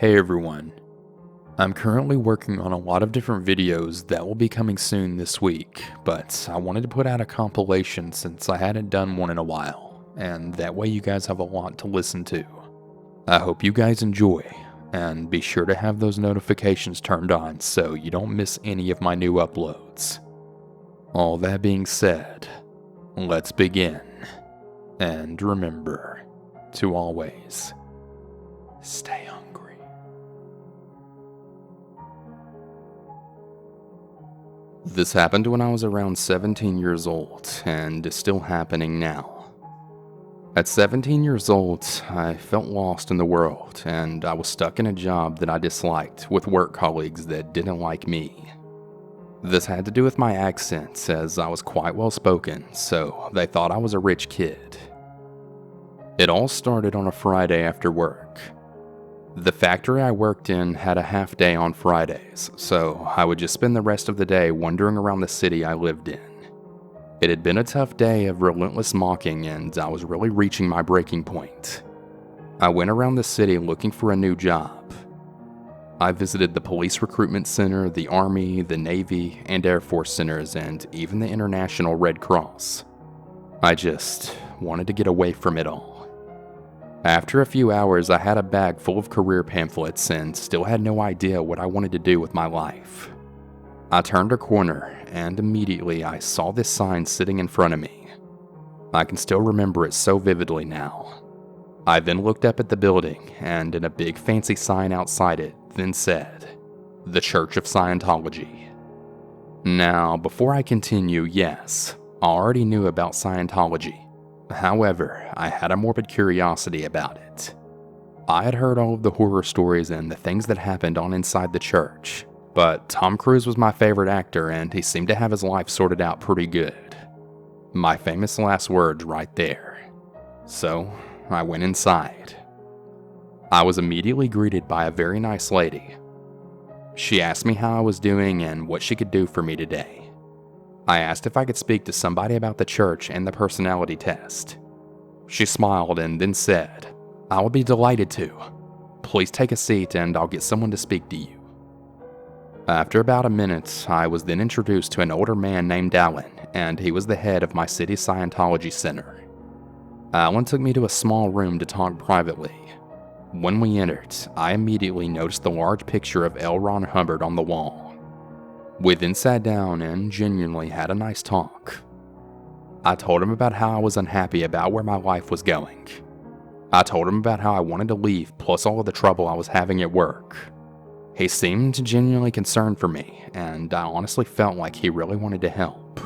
Hey everyone, I'm currently working on a lot of different videos that will be coming soon this week, but I wanted to put out a compilation since I hadn't done one in a while, and that way you guys have a lot to listen to. I hope you guys enjoy, and be sure to have those notifications turned on so you don't miss any of my new uploads. All that being said, let's begin, and remember to always stay hungry. This happened when I was around 17 years old, and is still happening now. At 17 years old, I felt lost in the world, and I was stuck in a job that I disliked with work colleagues that didn't like me. This had to do with my accent, as I was quite well spoken, so they thought I was a rich kid. It all started on a Friday after work. The factory I worked in had a half day on Fridays, so I would just spend the rest of the day wandering around the city I lived in. It had been a tough day of relentless mocking, and I was really reaching my breaking point. I went around the city looking for a new job. I visited the police recruitment center, the Army, the Navy, and Air Force centers, and even the International Red Cross. I just wanted to get away from it all. After a few hours, I had a bag full of career pamphlets and still had no idea what I wanted to do with my life. I turned a corner, and immediately I saw this sign sitting in front of me. I can still remember it so vividly now. I then looked up at the building, and in a big fancy sign outside it then said, "The Church of Scientology." Now, before I continue, yes, I already knew about Scientology. However, I had a morbid curiosity about it. I had heard all of the horror stories and the things that happened on inside the church, but Tom Cruise was my favorite actor and he seemed to have his life sorted out pretty good. My famous last words right there. So, I went inside. I was immediately greeted by a very nice lady. She asked me how I was doing and what she could do for me today. I asked if I could speak to somebody about the church and the personality test. She smiled and then said, "I will be delighted to. Please take a seat and I'll get someone to speak to you." After about a minute, I was then introduced to an older man named Alan, and he was the head of my city's Scientology center. Alan took me to a small room to talk privately. When we entered, I immediately noticed the large picture of L. Ron Hubbard on the wall. We then sat down and genuinely had a nice talk. I told him about how I was unhappy about where my life was going. I told him about how I wanted to leave, plus all of the trouble I was having at work. He seemed genuinely concerned for me, and I honestly felt like he really wanted to help.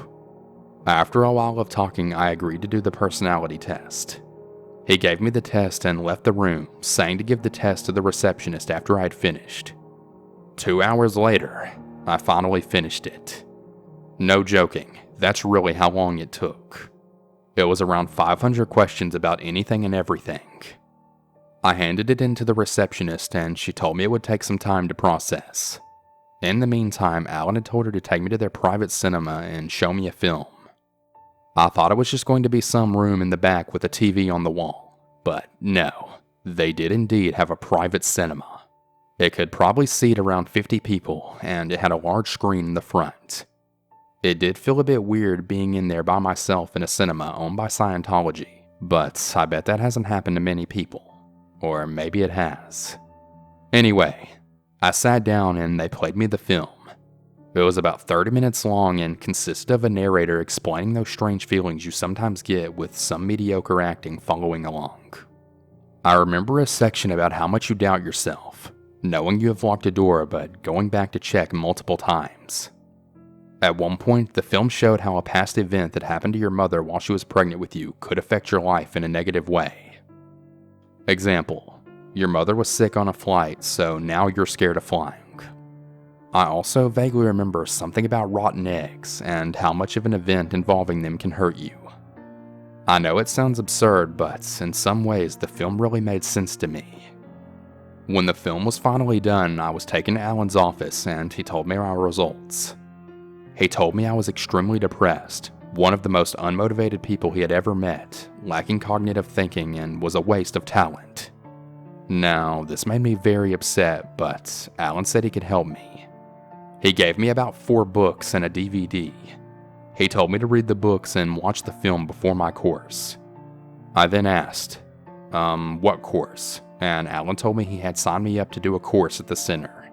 After a while of talking, I agreed to do the personality test. He gave me the test and left the room, saying to give the test to the receptionist after I had finished. 2 hours later, I finally finished it. No joking, that's really how long it took. It was around 500 questions about anything and everything. I handed it in to the receptionist and she told me it would take some time to process. In the meantime, Alan had told her to take me to their private cinema and show me a film. I thought it was just going to be some room in the back with a TV on the wall, but no, they did indeed have a private cinema. It could probably seat around 50 people, and it had a large screen in the front. It did feel a bit weird being in there by myself in a cinema owned by Scientology, but I bet that hasn't happened to many people. Or maybe it has. Anyway, I sat down and they played me the film. It was about 30 minutes long and consisted of a narrator explaining those strange feelings you sometimes get with some mediocre acting following along. I remember a section about how much you doubt yourself, knowing you have locked a door but going back to check multiple times. At one point, the film showed how a past event that happened to your mother while she was pregnant with you could affect your life in a negative way. Example, your mother was sick on a flight, so now you're scared of flying. I also vaguely remember something about rotten eggs and how much of an event involving them can hurt you. I know it sounds absurd, but in some ways the film really made sense to me. When the film was finally done, I was taken to Alan's office and he told me my results. He told me I was extremely depressed, one of the most unmotivated people he had ever met, lacking cognitive thinking, and was a waste of talent. Now, this made me very upset, but Alan said he could help me. He gave me about 4 books and a DVD. He told me to read the books and watch the film before my course. I then asked, what course? And Alan told me he had signed me up to do a course at the center.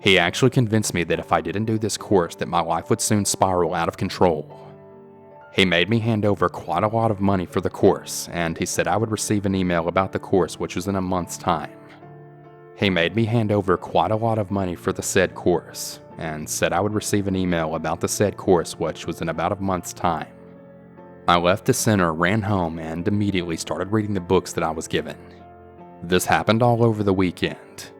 He actually convinced me that if I didn't do this course that my life would soon spiral out of control. He made me hand over quite a lot of money for the course, and he said I would receive an email about the course, which was in a month's time. He made me hand over quite a lot of money for the said course, and said I would receive an email about the said course, which was in about a month's time. I left the center, ran home, and immediately started reading the books that I was given. This happened all over the weekend.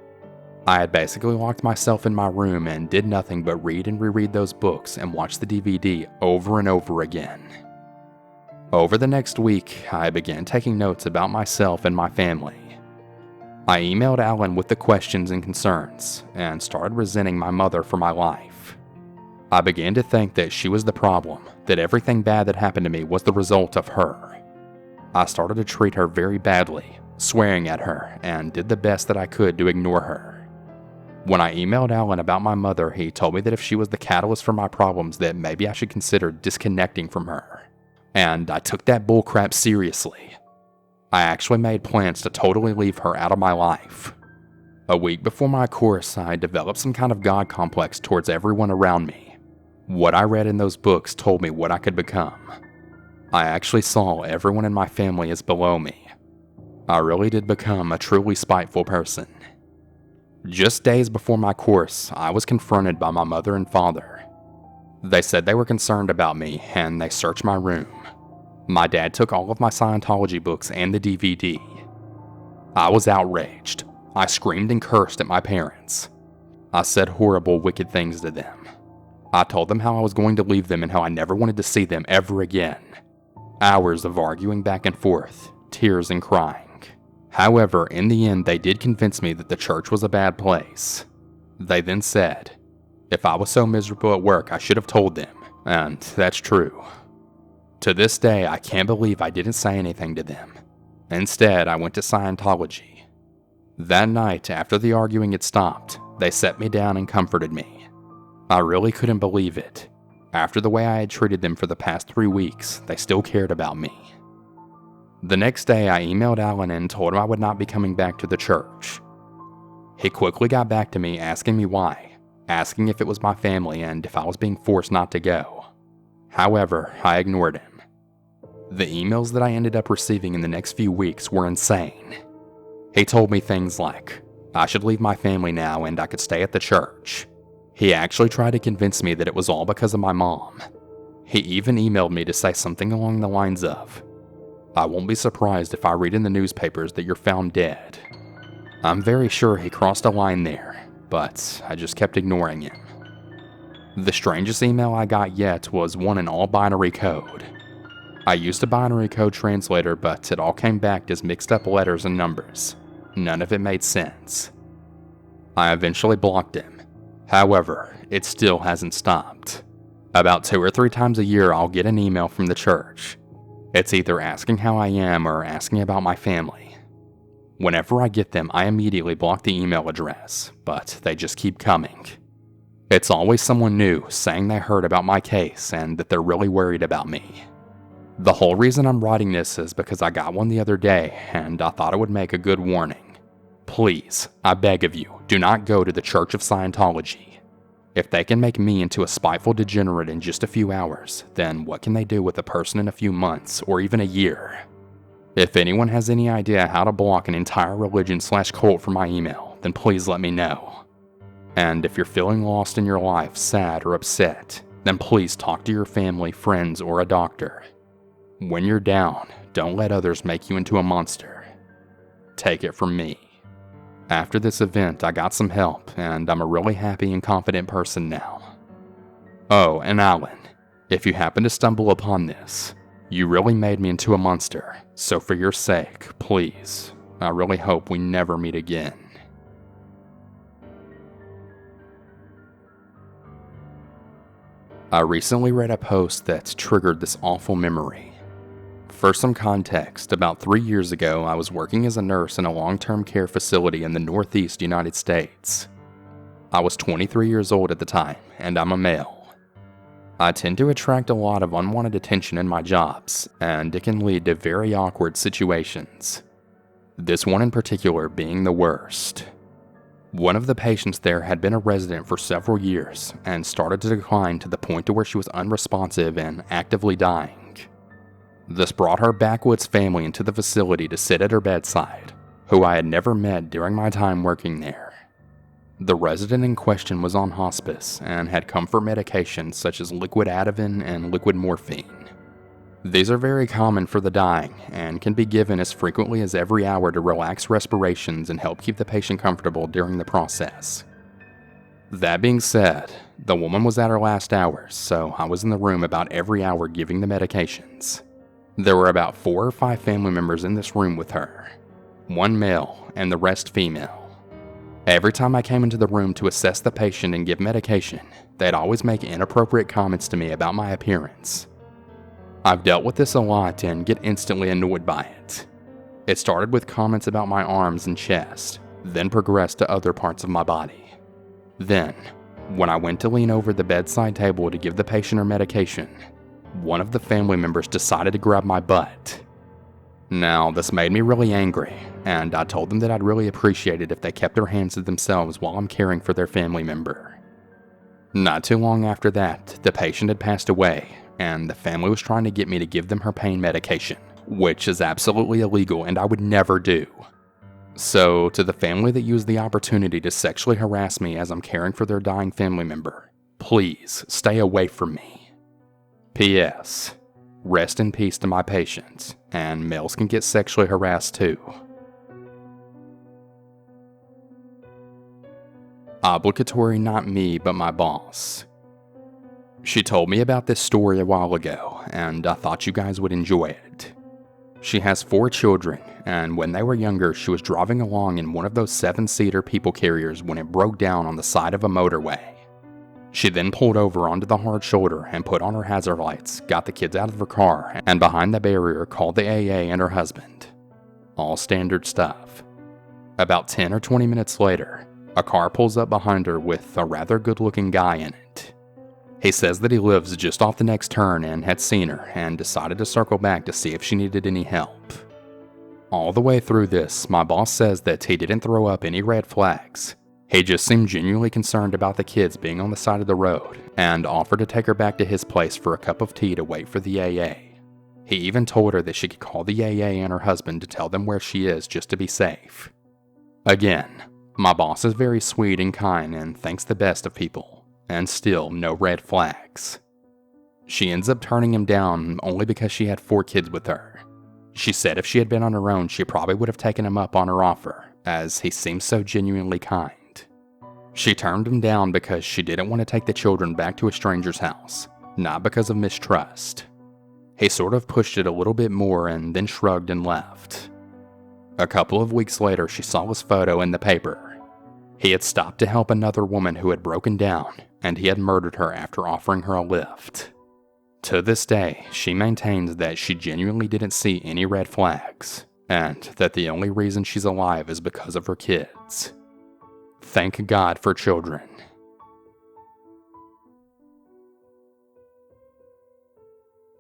I had basically locked myself in my room and did nothing but read and reread those books and watch the DVD over and over again. Over the next week, I began taking notes about myself and my family. I emailed Alan with the questions and concerns, and started resenting my mother for my life. I began to think that she was the problem, that everything bad that happened to me was the result of her. I started to treat her very badly, swearing at her, and did the best that I could to ignore her. When I emailed Alan about my mother, he told me that if she was the catalyst for my problems, that maybe I should consider disconnecting from her. And I took that bullcrap seriously. I actually made plans to totally leave her out of my life. A week before my course, I developed some kind of God complex towards everyone around me. What I read in those books told me what I could become. I actually saw everyone in my family as below me. I really did become a truly spiteful person. Just days before my course, I was confronted by my mother and father. They said they were concerned about me, and they searched my room. My dad took all of my Scientology books and the DVD. I was outraged. I screamed and cursed at my parents. I said horrible, wicked things to them. I told them how I was going to leave them and how I never wanted to see them ever again. Hours of arguing back and forth, tears and crying. However, in the end, they did convince me that the church was a bad place. They then said, if I was so miserable at work, I should have told them, and that's true. To this day, I can't believe I didn't say anything to them. Instead, I went to Scientology. That night, after the arguing had stopped, they set me down and comforted me. I really couldn't believe it. After the way I had treated them for the past 3 weeks, they still cared about me. The next day, I emailed Alan and told him I would not be coming back to the church. He quickly got back to me asking me why, asking if it was my family and if I was being forced not to go. However, I ignored him. The emails that I ended up receiving in the next few weeks were insane. He told me things like, I should leave my family now and I could stay at the church. He actually tried to convince me that it was all because of my mom. He even emailed me to say something along the lines of, I won't be surprised if I read in the newspapers that you're found dead. I'm very sure he crossed a line there, but I just kept ignoring him. The strangest email I got yet was one in all binary code. I used a binary code translator, but it all came back as mixed up letters and numbers. None of it made sense. I eventually blocked him. However, it still hasn't stopped. About 2 or 3 times a year, I'll get an email from the church. It's either asking how I am or asking about my family. Whenever I get them, I immediately block the email address, but they just keep coming. It's always someone new saying they heard about my case and that they're really worried about me. The whole reason I'm writing this is because I got one the other day and I thought it would make a good warning. Please, I beg of you, do not go to the Church of Scientology. If they can make me into a spiteful degenerate in just a few hours, then what can they do with a person in a few months or even a year? If anyone has any idea how to block an entire religion/cult from my email, then please let me know. And if you're feeling lost in your life, sad or upset, then please talk to your family, friends, or a doctor. When you're down, don't let others make you into a monster. Take it from me. After this event, I got some help, and I'm a really happy and confident person now. Oh, and Alan, if you happen to stumble upon this, you really made me into a monster, so for your sake, please, I really hope we never meet again. I recently read a post that triggered this awful memory. For some context, about 3 years ago, I was working as a nurse in a long-term care facility in the Northeast United States. I was 23 years old at the time, and I'm a male. I tend to attract a lot of unwanted attention in my jobs, and it can lead to very awkward situations. This one in particular being the worst. One of the patients there had been a resident for several years and started to decline to the point to where she was unresponsive and actively dying. This brought her backwoods family into the facility to sit at her bedside, who I had never met during my time working there. The resident in question was on hospice and had comfort medications such as liquid Ativan and liquid morphine. These are very common for the dying and can be given as frequently as every hour to relax respirations and help keep the patient comfortable during the process. That being said, the woman was at her last hours, so I was in the room about every hour giving the medications. There were about 4 or 5 family members in this room with her, 1 male and the rest female. Every time I came into the room to assess the patient and give medication, they'd always make inappropriate comments to me about my appearance. I've dealt with this a lot and get instantly annoyed by it. It started with comments about my arms and chest, then progressed to other parts of my body. Then, when I went to lean over the bedside table to give the patient her medication, one of the family members decided to grab my butt. Now, this made me really angry, and I told them that I'd really appreciate it if they kept their hands to themselves while I'm caring for their family member. Not too long after that, the patient had passed away, and the family was trying to get me to give them her pain medication, which is absolutely illegal and I would never do. So, to the family that used the opportunity to sexually harass me as I'm caring for their dying family member, please stay away from me. P.S. Rest in peace to my patients, and males can get sexually harassed too. Obligatory not me, but my boss. She told me about this story a while ago, and I thought you guys would enjoy it. She has 4 children, and when they were younger, she was driving along in one of those 7-seater people carriers when it broke down on the side of a motorway. She then pulled over onto the hard shoulder and put on her hazard lights, got the kids out of her car, and behind the barrier called the AA and her husband. All standard stuff. About 10 or 20 minutes later, a car pulls up behind her with a rather good-looking guy in it. He says that he lives just off the next turn and had seen her and decided to circle back to see if she needed any help. All the way through this, my boss says that he didn't throw up any red flags. He just seemed genuinely concerned about the kids being on the side of the road and offered to take her back to his place for a cup of tea to wait for the AA. He even told her that she could call the AA and her husband to tell them where she is just to be safe. Again, my boss is very sweet and kind and thinks the best of people, and still no red flags. She ends up turning him down only because she had 4 kids with her. She said if she had been on her own, she probably would have taken him up on her offer, as he seems so genuinely kind. She turned him down because she didn't want to take the children back to a stranger's house, not because of mistrust. He sort of pushed it a little bit more and then shrugged and left. A couple of weeks later, she saw his photo in the paper. He had stopped to help another woman who had broken down, and he had murdered her after offering her a lift. To this day, she maintains that she genuinely didn't see any red flags, and that the only reason she's alive is because of her kids. Thank God for children.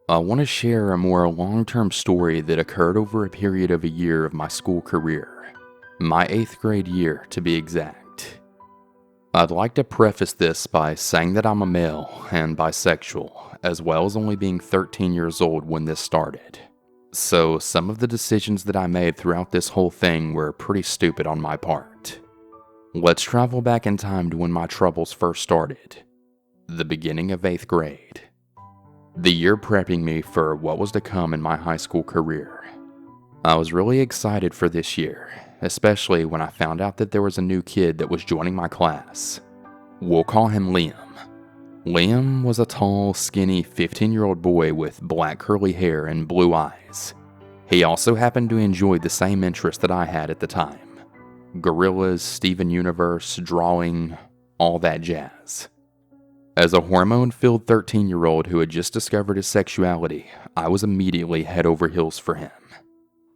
I want to share a more long-term story that occurred over a period of a year of my school career. My 8th grade year, to be exact. I'd like to preface this by saying that I'm a male and bisexual, as well as only being 13 years old when this started. So some of the decisions that I made throughout this whole thing were pretty stupid on my part. Let's travel back in time to when my troubles first started. The beginning of 8th grade. The year prepping me for what was to come in my high school career. I was really excited for this year, especially when I found out that there was a new kid that was joining my class. We'll call him Liam. Liam was a tall, skinny 15-year-old boy with black curly hair and blue eyes. He also happened to enjoy the same interests that I had at the time. Gorillas, Steven Universe, drawing, all that jazz. As a hormone-filled 13-year-old who had just discovered his sexuality, I was immediately head over heels for him.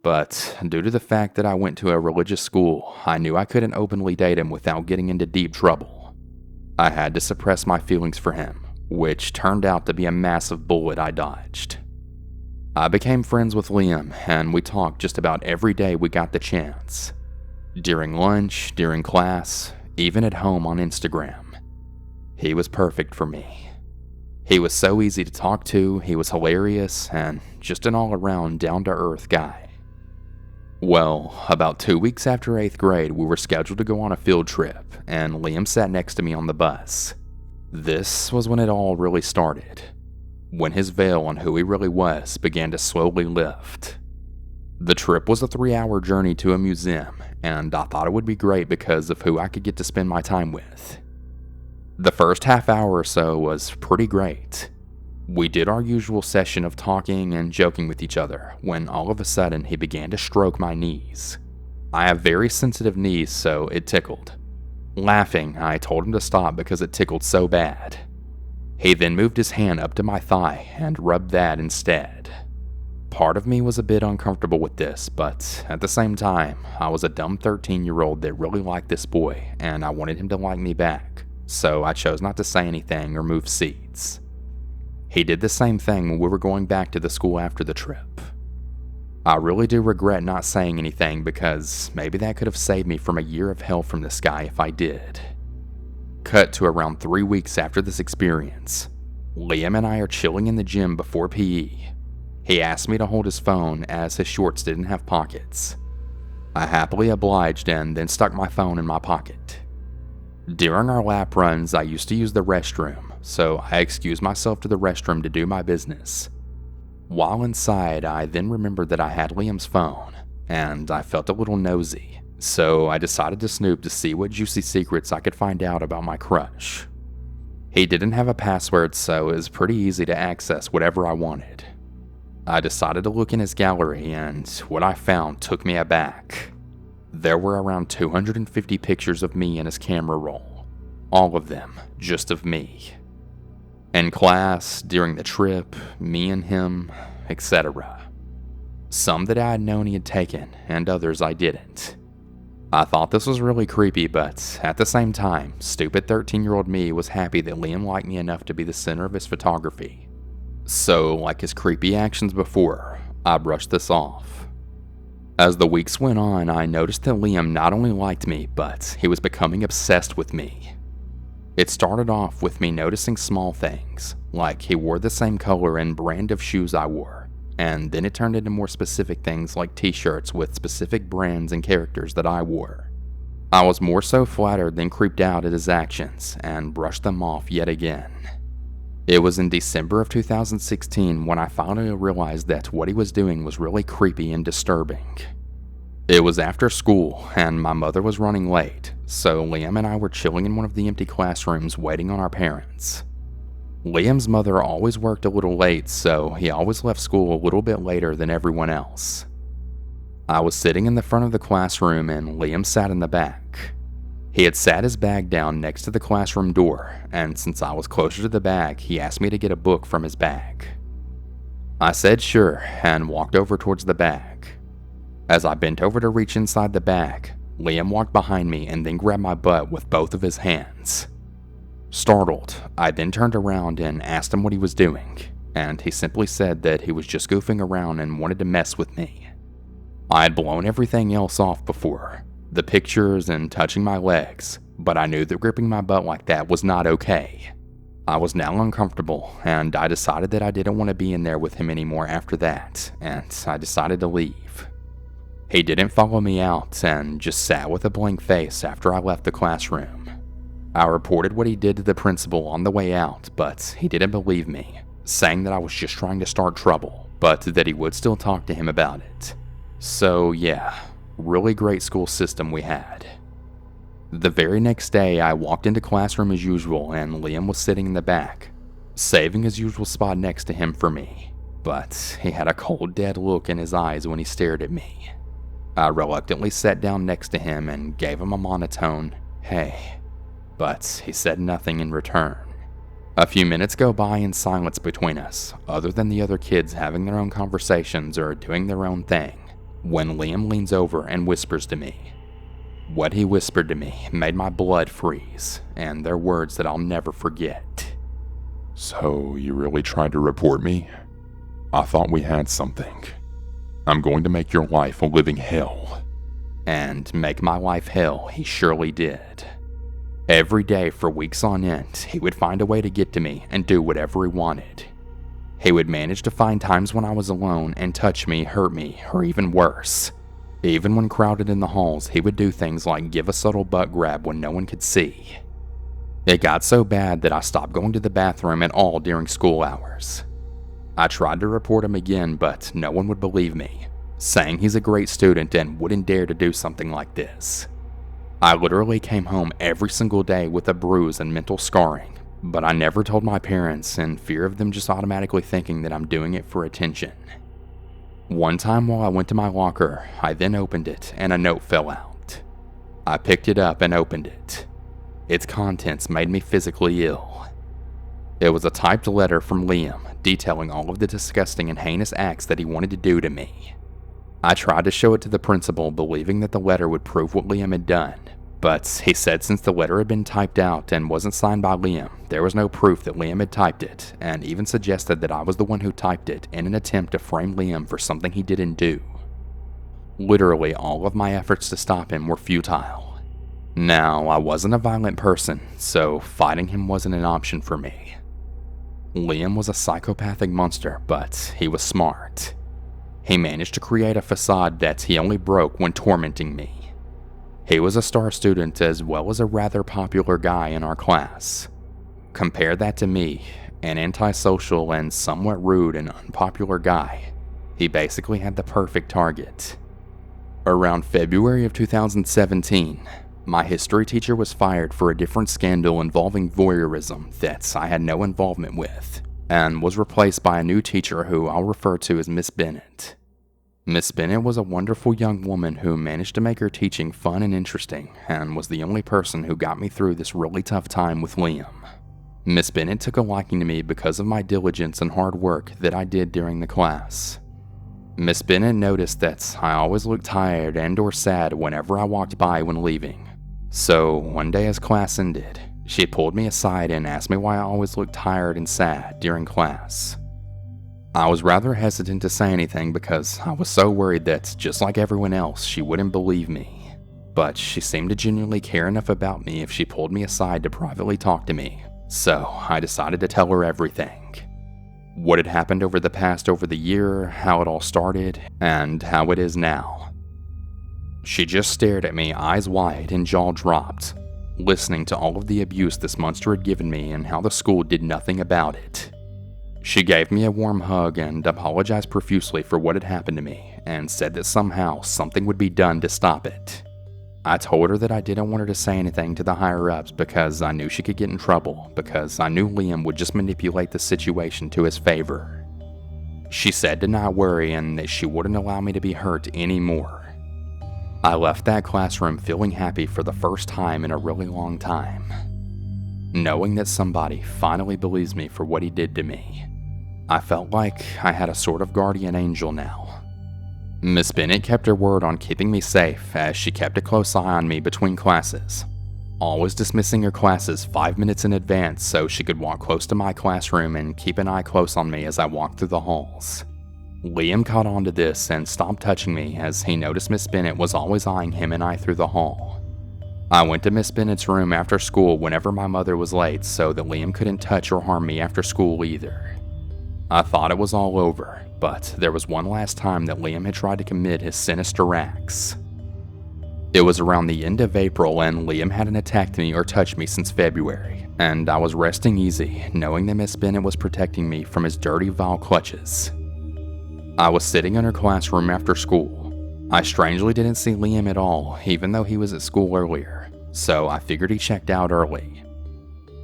But due to the fact that I went to a religious school, I knew I couldn't openly date him without getting into deep trouble. I had to suppress my feelings for him, which turned out to be a massive bullet I dodged. I became friends with Liam, and we talked just about every day we got the chance. During lunch, during class, even at home on Instagram. He was perfect for me. He was so easy to talk to, he was hilarious, and just an all-around down-to-earth guy. Well, about 2 weeks after 8th grade, we were scheduled to go on a field trip, and Liam sat next to me on the bus. This was when it all really started. When his veil on who he really was began to slowly lift. The trip was a 3-hour journey to a museum, and I thought it would be great because of who I could get to spend my time with. The first half hour or so was pretty great. We did our usual session of talking and joking with each other when all of a sudden he began to stroke my knees. I have very sensitive knees, so it tickled. Laughing, I told him to stop because it tickled so bad. He then moved his hand up to my thigh and rubbed that instead. Part of me was a bit uncomfortable with this, but at the same time, I was a dumb 13-year-old that really liked this boy, and I wanted him to like me back, so I chose not to say anything or move seats. He did the same thing when we were going back to the school after the trip. I really do regret not saying anything because maybe that could have saved me from a year of hell from this guy if I did. Cut to around 3 weeks after this experience. Liam and I are chilling in the gym before PE. He asked me to hold his phone as his shorts didn't have pockets. I happily obliged and then stuck my phone in my pocket. During our lap runs, I used to use the restroom, so I excused myself to the restroom to do my business. While inside, I then remembered that I had Liam's phone, and I felt a little nosy, so I decided to snoop to see what juicy secrets I could find out about my crush. He didn't have a password, so it was pretty easy to access whatever I wanted. I decided to look in his gallery, and what I found took me aback. There were around 250 pictures of me in his camera roll, all of them just of me. In class, during the trip, me and him, etc. Some that I had known he had taken, and others I didn't. I thought this was really creepy, but at the same time, stupid 13-year-old me was happy that Liam liked me enough to be the center of his photography. So, like his creepy actions before, I brushed this off. As the weeks went on, I noticed that Liam not only liked me, but he was becoming obsessed with me. It started off with me noticing small things, like he wore the same color and brand of shoes I wore, and then it turned into more specific things like t-shirts with specific brands and characters that I wore. I was more so flattered than creeped out at his actions, and brushed them off yet again. It was in December of 2016 when I finally realized that what he was doing was really creepy and disturbing. It was after school, and my mother was running late, so Liam and I were chilling in one of the empty classrooms waiting on our parents. Liam's mother always worked a little late, so he always left school a little bit later than everyone else. I was sitting in the front of the classroom and Liam sat in the back. He had sat his bag down next to the classroom door, and since I was closer to the bag, he asked me to get a book from his bag. I said sure, and walked over towards the bag. As I bent over to reach inside the bag, Liam walked behind me and then grabbed my butt with both of his hands. Startled, I then turned around and asked him what he was doing, and he simply said that he was just goofing around and wanted to mess with me. I had blown everything else off before, the pictures and touching my legs, but I knew that gripping my butt like that was not okay. I was now uncomfortable, and I decided that I didn't want to be in there with him anymore after that, and I decided to leave. He didn't follow me out and just sat with a blank face after I left the classroom. I reported what he did to the principal on the way out, but he didn't believe me, saying that I was just trying to start trouble, but that he would still talk to him about it. So yeah, really great school system we had. The very next day, I walked into classroom as usual and Liam was sitting in the back, saving his usual spot next to him for me, but he had a cold dead look in his eyes when he stared at me. I reluctantly sat down next to him and gave him a monotone, "Hey," but he said nothing in return. A few minutes go by in silence between us, other than the other kids having their own conversations or doing their own thing, when Liam leans over and whispers to me. What he whispered to me made my blood freeze, and they're words that I'll never forget. So, you really tried to report me? I thought we had something. I'm going to make your life a living hell. And make my life hell, he surely did. Every day for weeks on end, he would find a way to get to me and do whatever he wanted. He would manage to find times when I was alone and touch me, hurt me, or even worse. Even when crowded in the halls, he would do things like give a subtle butt grab when no one could see. It got so bad that I stopped going to the bathroom at all during school hours. I tried to report him again, but no one would believe me, saying he's a great student and wouldn't dare to do something like this. I literally came home every single day with a bruise and mental scarring, but I never told my parents in fear of them just automatically thinking that I'm doing it for attention. One time while I went to my locker, I then opened it and a note fell out. I picked it up and opened it. Its contents made me physically ill. It was a typed letter from Liam detailing all of the disgusting and heinous acts that he wanted to do to me. I tried to show it to the principal, believing that the letter would prove what Liam had done, but he said since the letter had been typed out and wasn't signed by Liam, there was no proof that Liam had typed it, and even suggested that I was the one who typed it in an attempt to frame Liam for something he didn't do. Literally all of my efforts to stop him were futile. Now, I wasn't a violent person, so fighting him wasn't an option for me. Liam was a psychopathic monster, but he was smart. He managed to create a facade that he only broke when tormenting me. He was a star student as well as a rather popular guy in our class. Compare that to me, an antisocial and somewhat rude and unpopular guy. He basically had the perfect target. Around February of 2017, my history teacher was fired for a different scandal involving voyeurism that I had no involvement with, and was replaced by a new teacher who I'll refer to as Miss Bennett. Miss Bennett was a wonderful young woman who managed to make her teaching fun and interesting, and was the only person who got me through this really tough time with Liam. Miss Bennett took a liking to me because of my diligence and hard work that I did during the class. Miss Bennett noticed that I always looked tired and or sad whenever I walked by when leaving. So one day as class ended, she pulled me aside and asked me why I always looked tired and sad during class. I was rather hesitant to say anything because I was so worried that, just like everyone else, she wouldn't believe me. But she seemed to genuinely care enough about me if she pulled me aside to privately talk to me, so I decided to tell her everything. What had happened over the year, how it all started, and how it is now. She just stared at me, eyes wide and jaw dropped, listening to all of the abuse this monster had given me and how the school did nothing about it. She gave me a warm hug and apologized profusely for what had happened to me, and said that somehow something would be done to stop it. I told her that I didn't want her to say anything to the higher-ups because I knew she could get in trouble, because I knew Liam would just manipulate the situation to his favor. She said to not worry and that she wouldn't allow me to be hurt anymore. I left that classroom feeling happy for the first time in a really long time, knowing that somebody finally believes me for what he did to me. I felt like I had a sort of guardian angel now. Miss Bennett kept her word on keeping me safe as she kept a close eye on me between classes, always dismissing her classes 5 minutes in advance so she could walk close to my classroom and keep an eye close on me as I walked through the halls. Liam caught on to this and stopped touching me as he noticed Miss Bennett was always eyeing him and I through the hall. I went to Miss Bennett's room after school whenever my mother was late so that Liam couldn't touch or harm me after school either. I thought it was all over, but there was one last time that Liam had tried to commit his sinister acts. It was around the end of April and Liam hadn't attacked me or touched me since February, and I was resting easy, knowing that Miss Bennett was protecting me from his dirty, vile clutches. I was sitting in her classroom after school. I strangely didn't see Liam at all, even though he was at school earlier, so I figured he checked out early.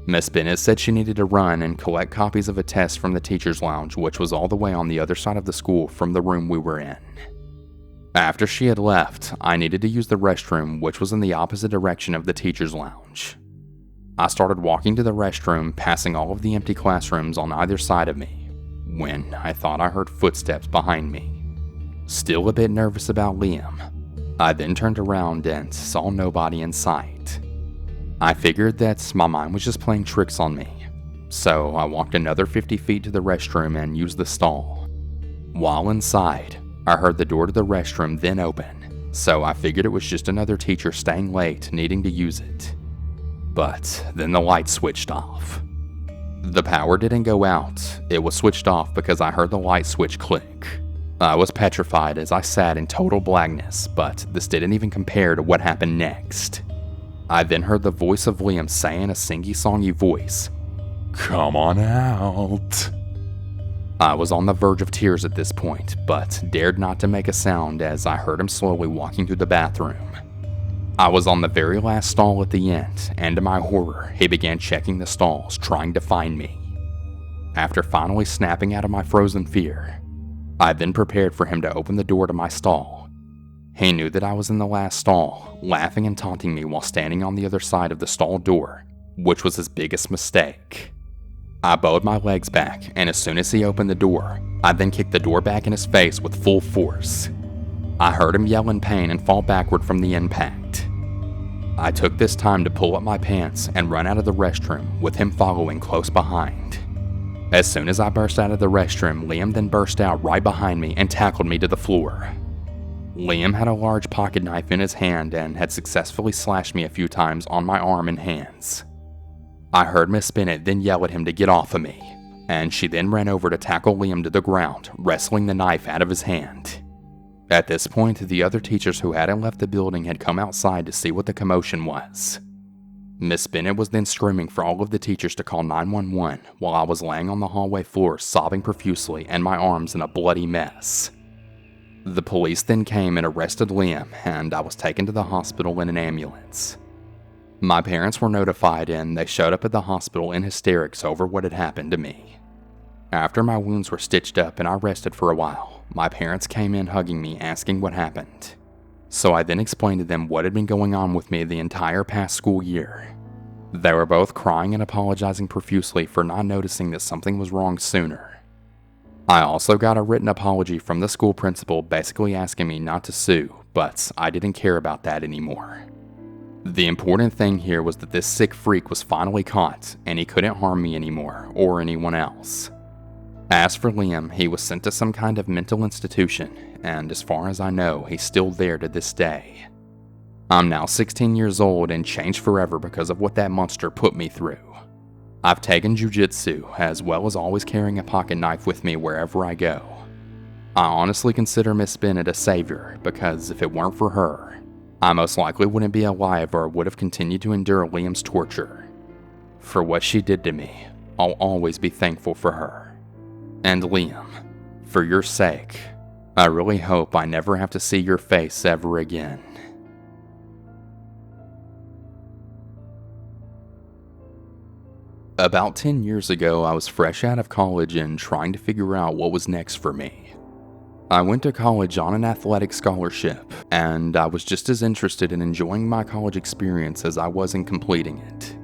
Miss Bennett said she needed to run and collect copies of a test from the teacher's lounge, which was all the way on the other side of the school from the room we were in. After she had left, I needed to use the restroom, which was in the opposite direction of the teacher's lounge. I started walking to the restroom, passing all of the empty classrooms on either side of me, when I thought I heard footsteps behind me. Still a bit nervous about Liam, I then turned around and saw nobody in sight. I figured that my mind was just playing tricks on me, so I walked another 50 feet to the restroom and used the stall. While inside, I heard the door to the restroom then open, so I figured it was just another teacher staying late needing to use it. But then the light switched off. The power didn't go out, it was switched off because I heard the light switch click. I was petrified as I sat in total blackness, but this didn't even compare to what happened next. I then heard the voice of Liam say in a singy-songy voice, "Come on out." I was on the verge of tears at this point, but dared not to make a sound as I heard him slowly walking through the bathroom. I was on the very last stall at the end, and to my horror, he began checking the stalls, trying to find me. After finally snapping out of my frozen fear, I then prepared for him to open the door to my stall. He knew that I was in the last stall, laughing and taunting me while standing on the other side of the stall door, which was his biggest mistake. I bowed my legs back, and as soon as he opened the door, I then kicked the door back in his face with full force. I heard him yell in pain and fall backward from the impact. I took this time to pull up my pants and run out of the restroom, with him following close behind. As soon as I burst out of the restroom, Liam then burst out right behind me and tackled me to the floor. Liam had a large pocket knife in his hand and had successfully slashed me a few times on my arm and hands. I heard Miss Bennett then yell at him to get off of me, and she then ran over to tackle Liam to the ground, wrestling the knife out of his hand. At this point, the other teachers who hadn't left the building had come outside to see what the commotion was. Miss Bennett was then screaming for all of the teachers to call 911 while I was laying on the hallway floor sobbing profusely and my arms in a bloody mess. The police then came and arrested Liam, and I was taken to the hospital in an ambulance. My parents were notified and they showed up at the hospital in hysterics over what had happened to me. After my wounds were stitched up and I rested for a while, my parents came in hugging me asking what happened. So I then explained to them what had been going on with me the entire past school year. They were both crying and apologizing profusely for not noticing that something was wrong sooner. I also got a written apology from the school principal basically asking me not to sue, but I didn't care about that anymore. The important thing here was that this sick freak was finally caught and he couldn't harm me anymore or anyone else. As for Liam, he was sent to some kind of mental institution, and as far as I know, he's still there to this day. I'm now 16 years old and changed forever because of what that monster put me through. I've taken jujitsu, as well as always carrying a pocket knife with me wherever I go. I honestly consider Miss Bennett a savior, because if it weren't for her, I most likely wouldn't be alive or would have continued to endure Liam's torture. For what she did to me, I'll always be thankful for her. And Liam, for your sake, I really hope I never have to see your face ever again. About 10 years ago, I was fresh out of college and trying to figure out what was next for me. I went to college on an athletic scholarship, and I was just as interested in enjoying my college experience as I was in completing it.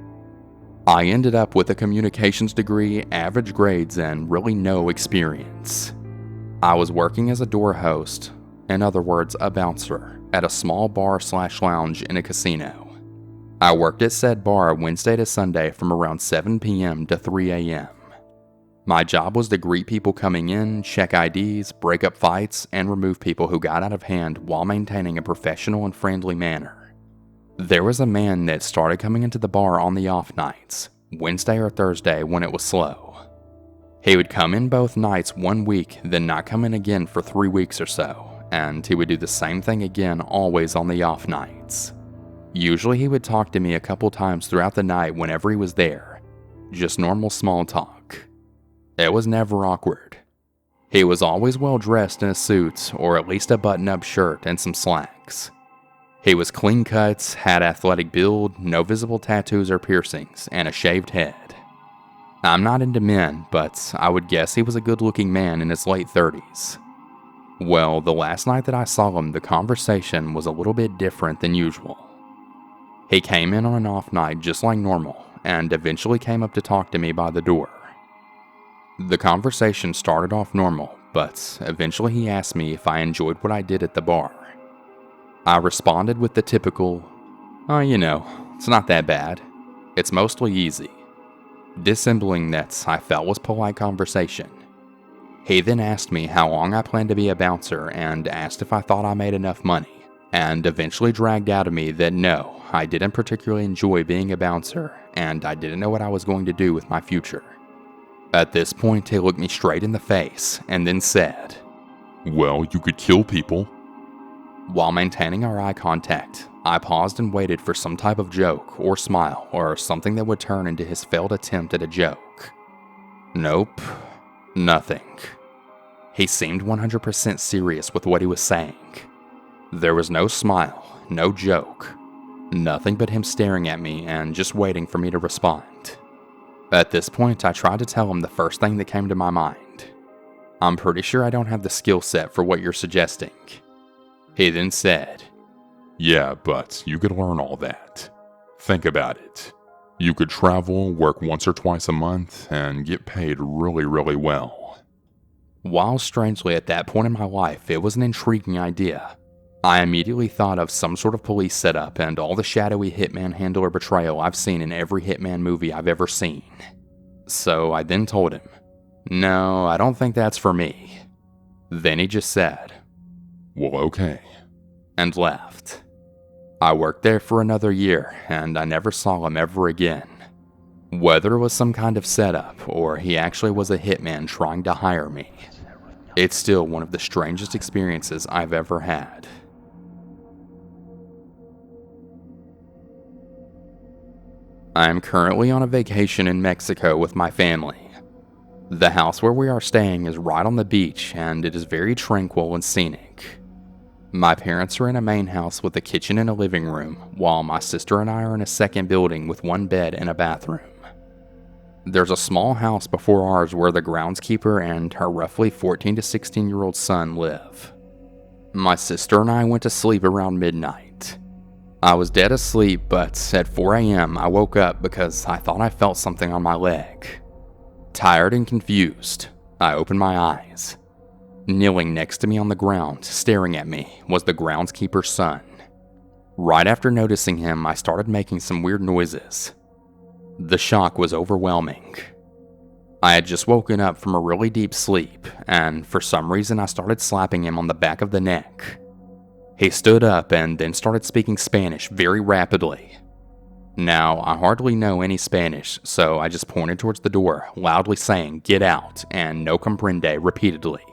I ended up with a communications degree, average grades, and really no experience. I was working as a door host, in other words, a bouncer, at a small bar/lounge in a casino. I worked at said bar Wednesday to Sunday from around 7 p.m. to 3 a.m. My job was to greet people coming in, check IDs, break up fights, and remove people who got out of hand while maintaining a professional and friendly manner. There was a man that started coming into the bar on the off nights, Wednesday or Thursday when it was slow. He would come in both nights 1 week, then not come in again for 3 weeks or so, and he would do the same thing again always on the off nights. Usually he would talk to me a couple times throughout the night whenever he was there, just normal small talk. It was never awkward. He was always well dressed in a suit, or at least a button-up shirt and some slacks. He was clean cut, had athletic build, no visible tattoos or piercings, and a shaved head. I'm not into men, but I would guess he was a good-looking man in his late 30s. Well, the last night that I saw him, the conversation was a little bit different than usual. He came in on an off night just like normal, and eventually came up to talk to me by the door. The conversation started off normal, but eventually he asked me if I enjoyed what I did at the bar. I responded with the typical, "Oh, it's not that bad. It's mostly easy," dissembling that I felt was polite conversation. He then asked me how long I planned to be a bouncer and asked if I thought I made enough money, and eventually dragged out of me that no, I didn't particularly enjoy being a bouncer, and I didn't know what I was going to do with my future. At this point, he looked me straight in the face and then said, "Well, you could kill people." While maintaining our eye contact, I paused and waited for some type of joke or smile or something that would turn into his failed attempt at a joke. Nope, nothing. He seemed 100% serious with what he was saying. There was no smile, no joke, nothing but him staring at me and just waiting for me to respond. At this point, I tried to tell him the first thing that came to my mind. "I'm pretty sure I don't have the skill set for what you're suggesting." He then said, "Yeah, but you could learn all that. Think about it. You could travel, work once or twice a month, and get paid really, really well." While strangely at that point in my life it was an intriguing idea, I immediately thought of some sort of police setup and all the shadowy hitman handler betrayal I've seen in every hitman movie I've ever seen. So I then told him, "No, I don't think that's for me." Then he just said, "Well, okay," and left. I worked there for another year, and I never saw him ever again. Whether it was some kind of setup, or he actually was a hitman trying to hire me, it's still one of the strangest experiences I've ever had. I am currently on a vacation in Mexico with my family. The house where we are staying is right on the beach, and it is very tranquil and scenic. My parents are in a main house with a kitchen and a living room, while my sister and I are in a second building with one bed and a bathroom. There's a small house before ours where the groundskeeper and her roughly 14 to 16-year-old son live. My sister and I went to sleep around midnight. I was dead asleep, but at 4 a.m. I woke up because I thought I felt something on my leg. Tired and confused, I opened my eyes. Kneeling next to me on the ground, staring at me, was the groundskeeper's son. Right after noticing him, I started making some weird noises. The shock was overwhelming. I had just woken up from a really deep sleep, and for some reason I started slapping him on the back of the neck. He stood up and then started speaking Spanish very rapidly. Now, I hardly know any Spanish, so I just pointed towards the door, loudly saying, "Get out," and "No comprende" repeatedly.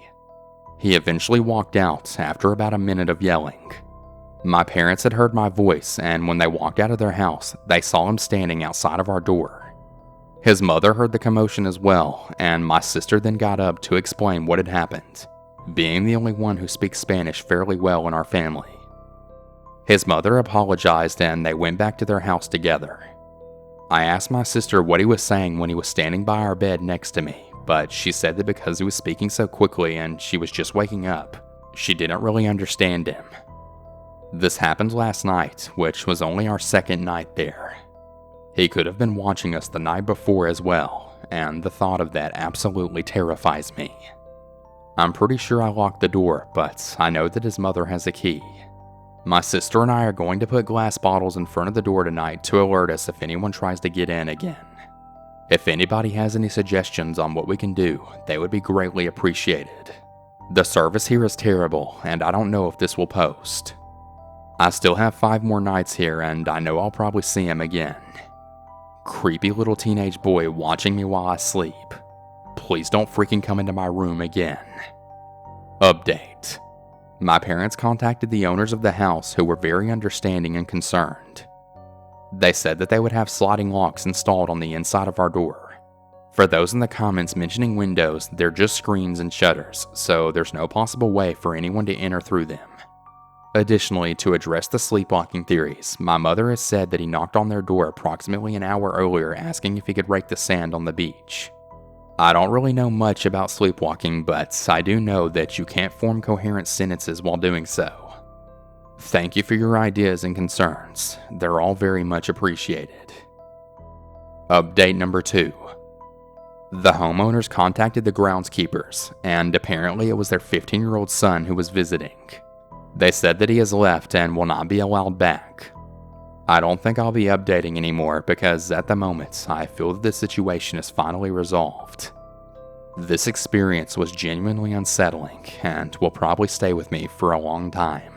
He eventually walked out after about a minute of yelling. My parents had heard my voice, and when they walked out of their house, they saw him standing outside of our door. His mother heard the commotion as well, and my sister then got up to explain what had happened, being the only one who speaks Spanish fairly well in our family. His mother apologized and they went back to their house together. I asked my sister what he was saying when he was standing by our bed next to me, but she said that because he was speaking so quickly and she was just waking up, she didn't really understand him. This happened last night, which was only our second night there. He could have been watching us the night before as well, and the thought of that absolutely terrifies me. I'm pretty sure I locked the door, but I know that his mother has a key. My sister and I are going to put glass bottles in front of the door tonight to alert us if anyone tries to get in again. If anybody has any suggestions on what we can do, they would be greatly appreciated. The service here is terrible, and I don't know if this will post. I still have 5 more nights here, and I know I'll probably see him again. Creepy little teenage boy watching me while I sleep. Please don't freaking come into my room again. Update. My parents contacted the owners of the house who were very understanding and concerned. They said that they would have sliding locks installed on the inside of our door. For those in the comments mentioning windows, they're just screens and shutters, so there's no possible way for anyone to enter through them. Additionally, to address the sleepwalking theories, my mother has said that he knocked on their door approximately an hour earlier asking if he could rake the sand on the beach. I don't really know much about sleepwalking, but I do know that you can't form coherent sentences while doing so. Thank you for your ideas and concerns. They're all very much appreciated. Update number 2. The homeowners contacted the groundskeepers, and apparently it was their 15-year-old son who was visiting. They said that he has left and will not be allowed back. I don't think I'll be updating anymore because at the moment, I feel that this situation is finally resolved. This experience was genuinely unsettling and will probably stay with me for a long time.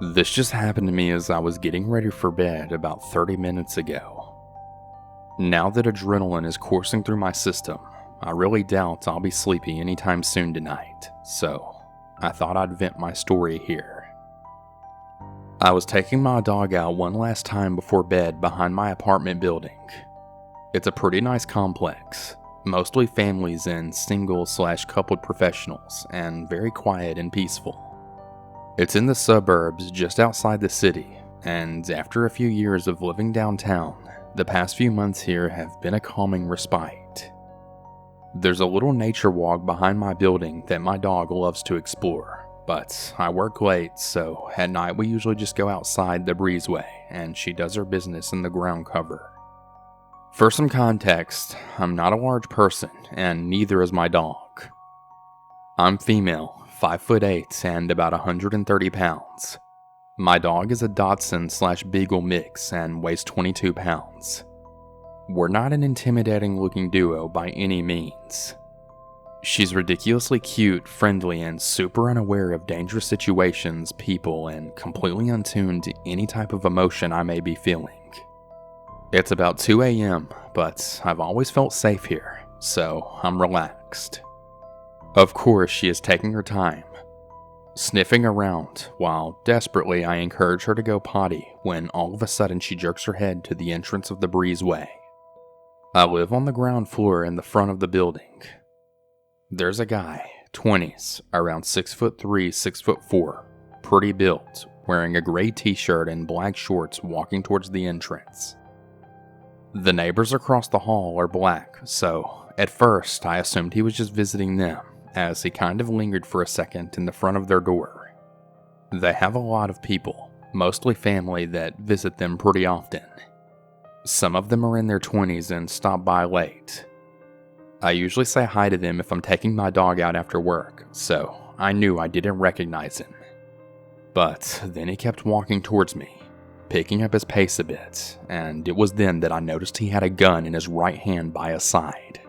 This just happened to me as I was getting ready for bed about 30 minutes ago. Now that adrenaline is coursing through my system, I really doubt I'll be sleepy anytime soon tonight, so I thought I'd vent my story here. I was taking my dog out one last time before bed behind my apartment building. It's a pretty nice complex, mostly families and single/coupled professionals, and very quiet and peaceful. It's in the suburbs just outside the city, and after a few years of living downtown, the past few months here have been a calming respite. There's a little nature walk behind my building that my dog loves to explore, but I work late, so at night we usually just go outside the breezeway, and she does her business in the ground cover. For some context, I'm not a large person, and neither is my dog. I'm female, 5'8" and about 130 pounds. My dog is a Dachshund/Beagle mix and weighs 22 pounds. We're not an intimidating looking duo by any means. She's ridiculously cute, friendly, and super unaware of dangerous situations, people, and completely untuned to any type of emotion I may be feeling. It's about 2 a.m., but I've always felt safe here, so I'm relaxed. Of course, she is taking her time, sniffing around, while desperately I encourage her to go potty when all of a sudden she jerks her head to the entrance of the breezeway. I live on the ground floor in the front of the building. There's a guy, 20s, around 6'3", 6'4", pretty built, wearing a gray t-shirt and black shorts walking towards the entrance. The neighbors across the hall are black, so at first I assumed he was just visiting them, as he kind of lingered for a second in the front of their door. They have a lot of people, mostly family, that visit them pretty often. Some of them are in their 20s and stop by late. I usually say hi to them if I'm taking my dog out after work, so I knew I didn't recognize him. But then he kept walking towards me, picking up his pace a bit, and it was then that I noticed he had a gun in his right hand by his side.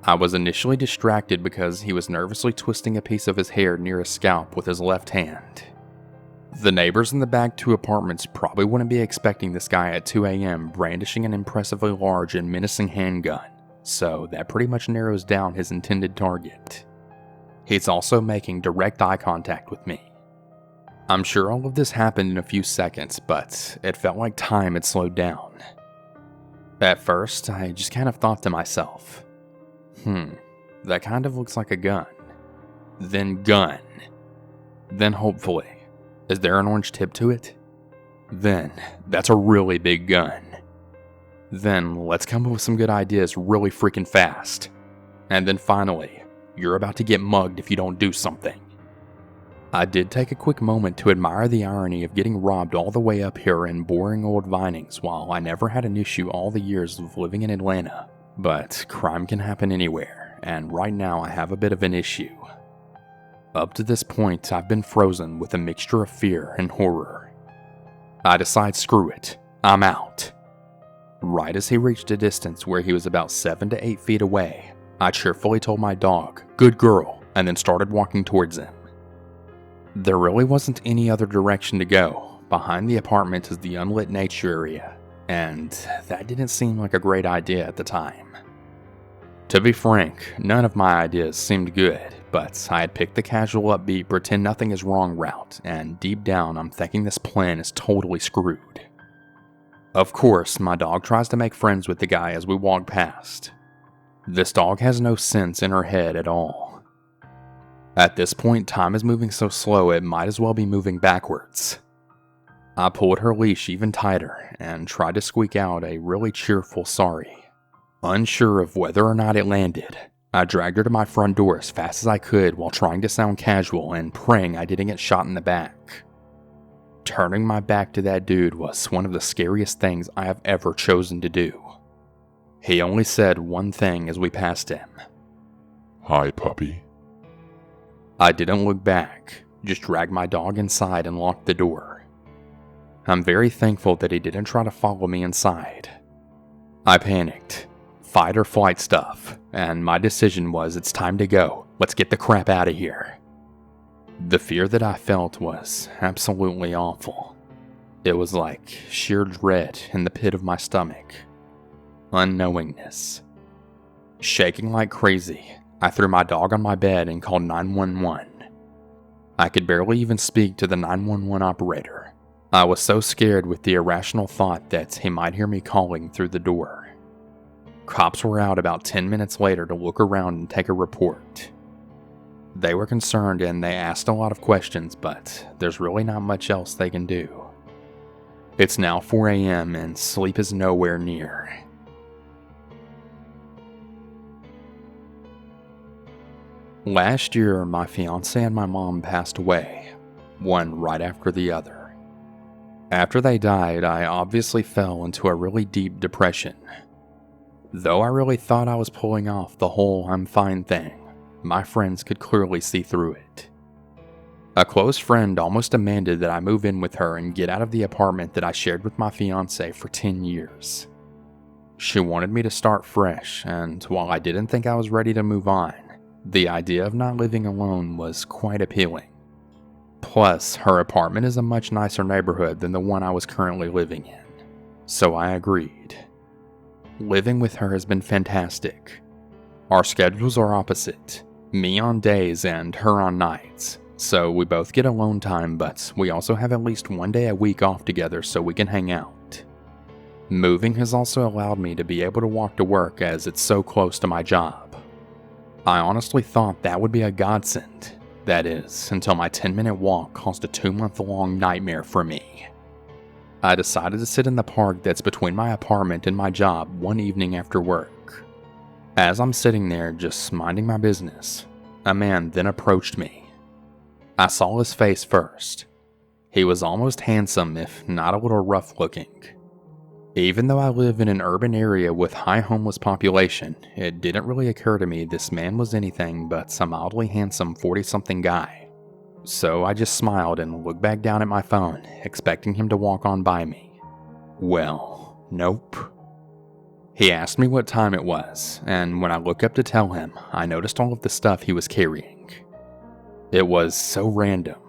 I was initially distracted because he was nervously twisting a piece of his hair near his scalp with his left hand. The neighbors in the back 2 apartments probably wouldn't be expecting this guy at 2 a.m. brandishing an impressively large and menacing handgun, so that pretty much narrows down his intended target. He's also making direct eye contact with me. I'm sure all of this happened in a few seconds, but it felt like time had slowed down. At first, I just kind of thought to myself, that kind of looks like a gun. Then gun. Then hopefully, is there an orange tip to it? Then, that's a really big gun. Then, let's come up with some good ideas really freaking fast. And then finally, you're about to get mugged if you don't do something. I did take a quick moment to admire the irony of getting robbed all the way up here in boring old Vinings while I never had an issue all the years of living in Atlanta. But crime can happen anywhere, and right now I have a bit of an issue. Up to this point, I've been frozen with a mixture of fear and horror. I decide screw it, I'm out. Right as he reached a distance where he was about 7 to 8 feet away, I cheerfully told my dog, "Good girl," and then started walking towards him. There really wasn't any other direction to go. Behind the apartment is the unlit nature area, and that didn't seem like a great idea at the time. To be frank, none of my ideas seemed good, but I had picked the casual upbeat pretend nothing is wrong route, and deep down I'm thinking this plan is totally screwed. Of course, my dog tries to make friends with the guy as we walk past. This dog has no sense in her head at all. At this point, time is moving so slow it might as well be moving backwards. I pulled her leash even tighter and tried to squeak out a really cheerful sorry. Unsure of whether or not it landed, I dragged her to my front door as fast as I could while trying to sound casual and praying I didn't get shot in the back. Turning my back to that dude was one of the scariest things I have ever chosen to do. He only said one thing as we passed him. "Hi, puppy." I didn't look back, just dragged my dog inside and locked the door. I'm very thankful that he didn't try to follow me inside. I panicked. Fight or flight stuff, and my decision was it's time to go. Let's get the crap out of here. The fear that I felt was absolutely awful. It was like sheer dread in the pit of my stomach. Unknowingness. Shaking like crazy, I threw my dog on my bed and called 911. I could barely even speak to the 911 operator. I was so scared with the irrational thought that he might hear me calling through the door. Cops were out about 10 minutes later to look around and take a report. They were concerned and they asked a lot of questions, but there's really not much else they can do. It's now 4 a.m. and sleep is nowhere near. Last year, my fiance and my mom passed away, one right after the other. After they died, I obviously fell into a really deep depression. Though I really thought I was pulling off the whole I'm fine thing, my friends could clearly see through it. A close friend almost demanded that I move in with her and get out of the apartment that I shared with my fiance for 10 years. She wanted me to start fresh, and while I didn't think I was ready to move on, the idea of not living alone was quite appealing. Plus, her apartment is a much nicer neighborhood than the one I was currently living in, so I agreed. Living with her has been fantastic. Our schedules are opposite, me on days and her on nights, so we both get alone time, but we also have at least one day a week off together so we can hang out. Moving has also allowed me to be able to walk to work as it's so close to my job. I honestly thought that would be a godsend, that is, until my 10-minute walk caused a 2-month-long nightmare for me. I decided to sit in the park that's between my apartment and my job one evening after work. As I'm sitting there just minding my business, a man then approached me. I saw his face first. He was almost handsome, if not a little rough looking. Even though I live in an urban area with high homeless population, it didn't really occur to me this man was anything but some mildly handsome 40-something guy. So I just smiled and looked back down at my phone, expecting him to walk on by me. Well, nope. He asked me what time it was, and when I looked up to tell him, I noticed all of the stuff he was carrying. It was so random.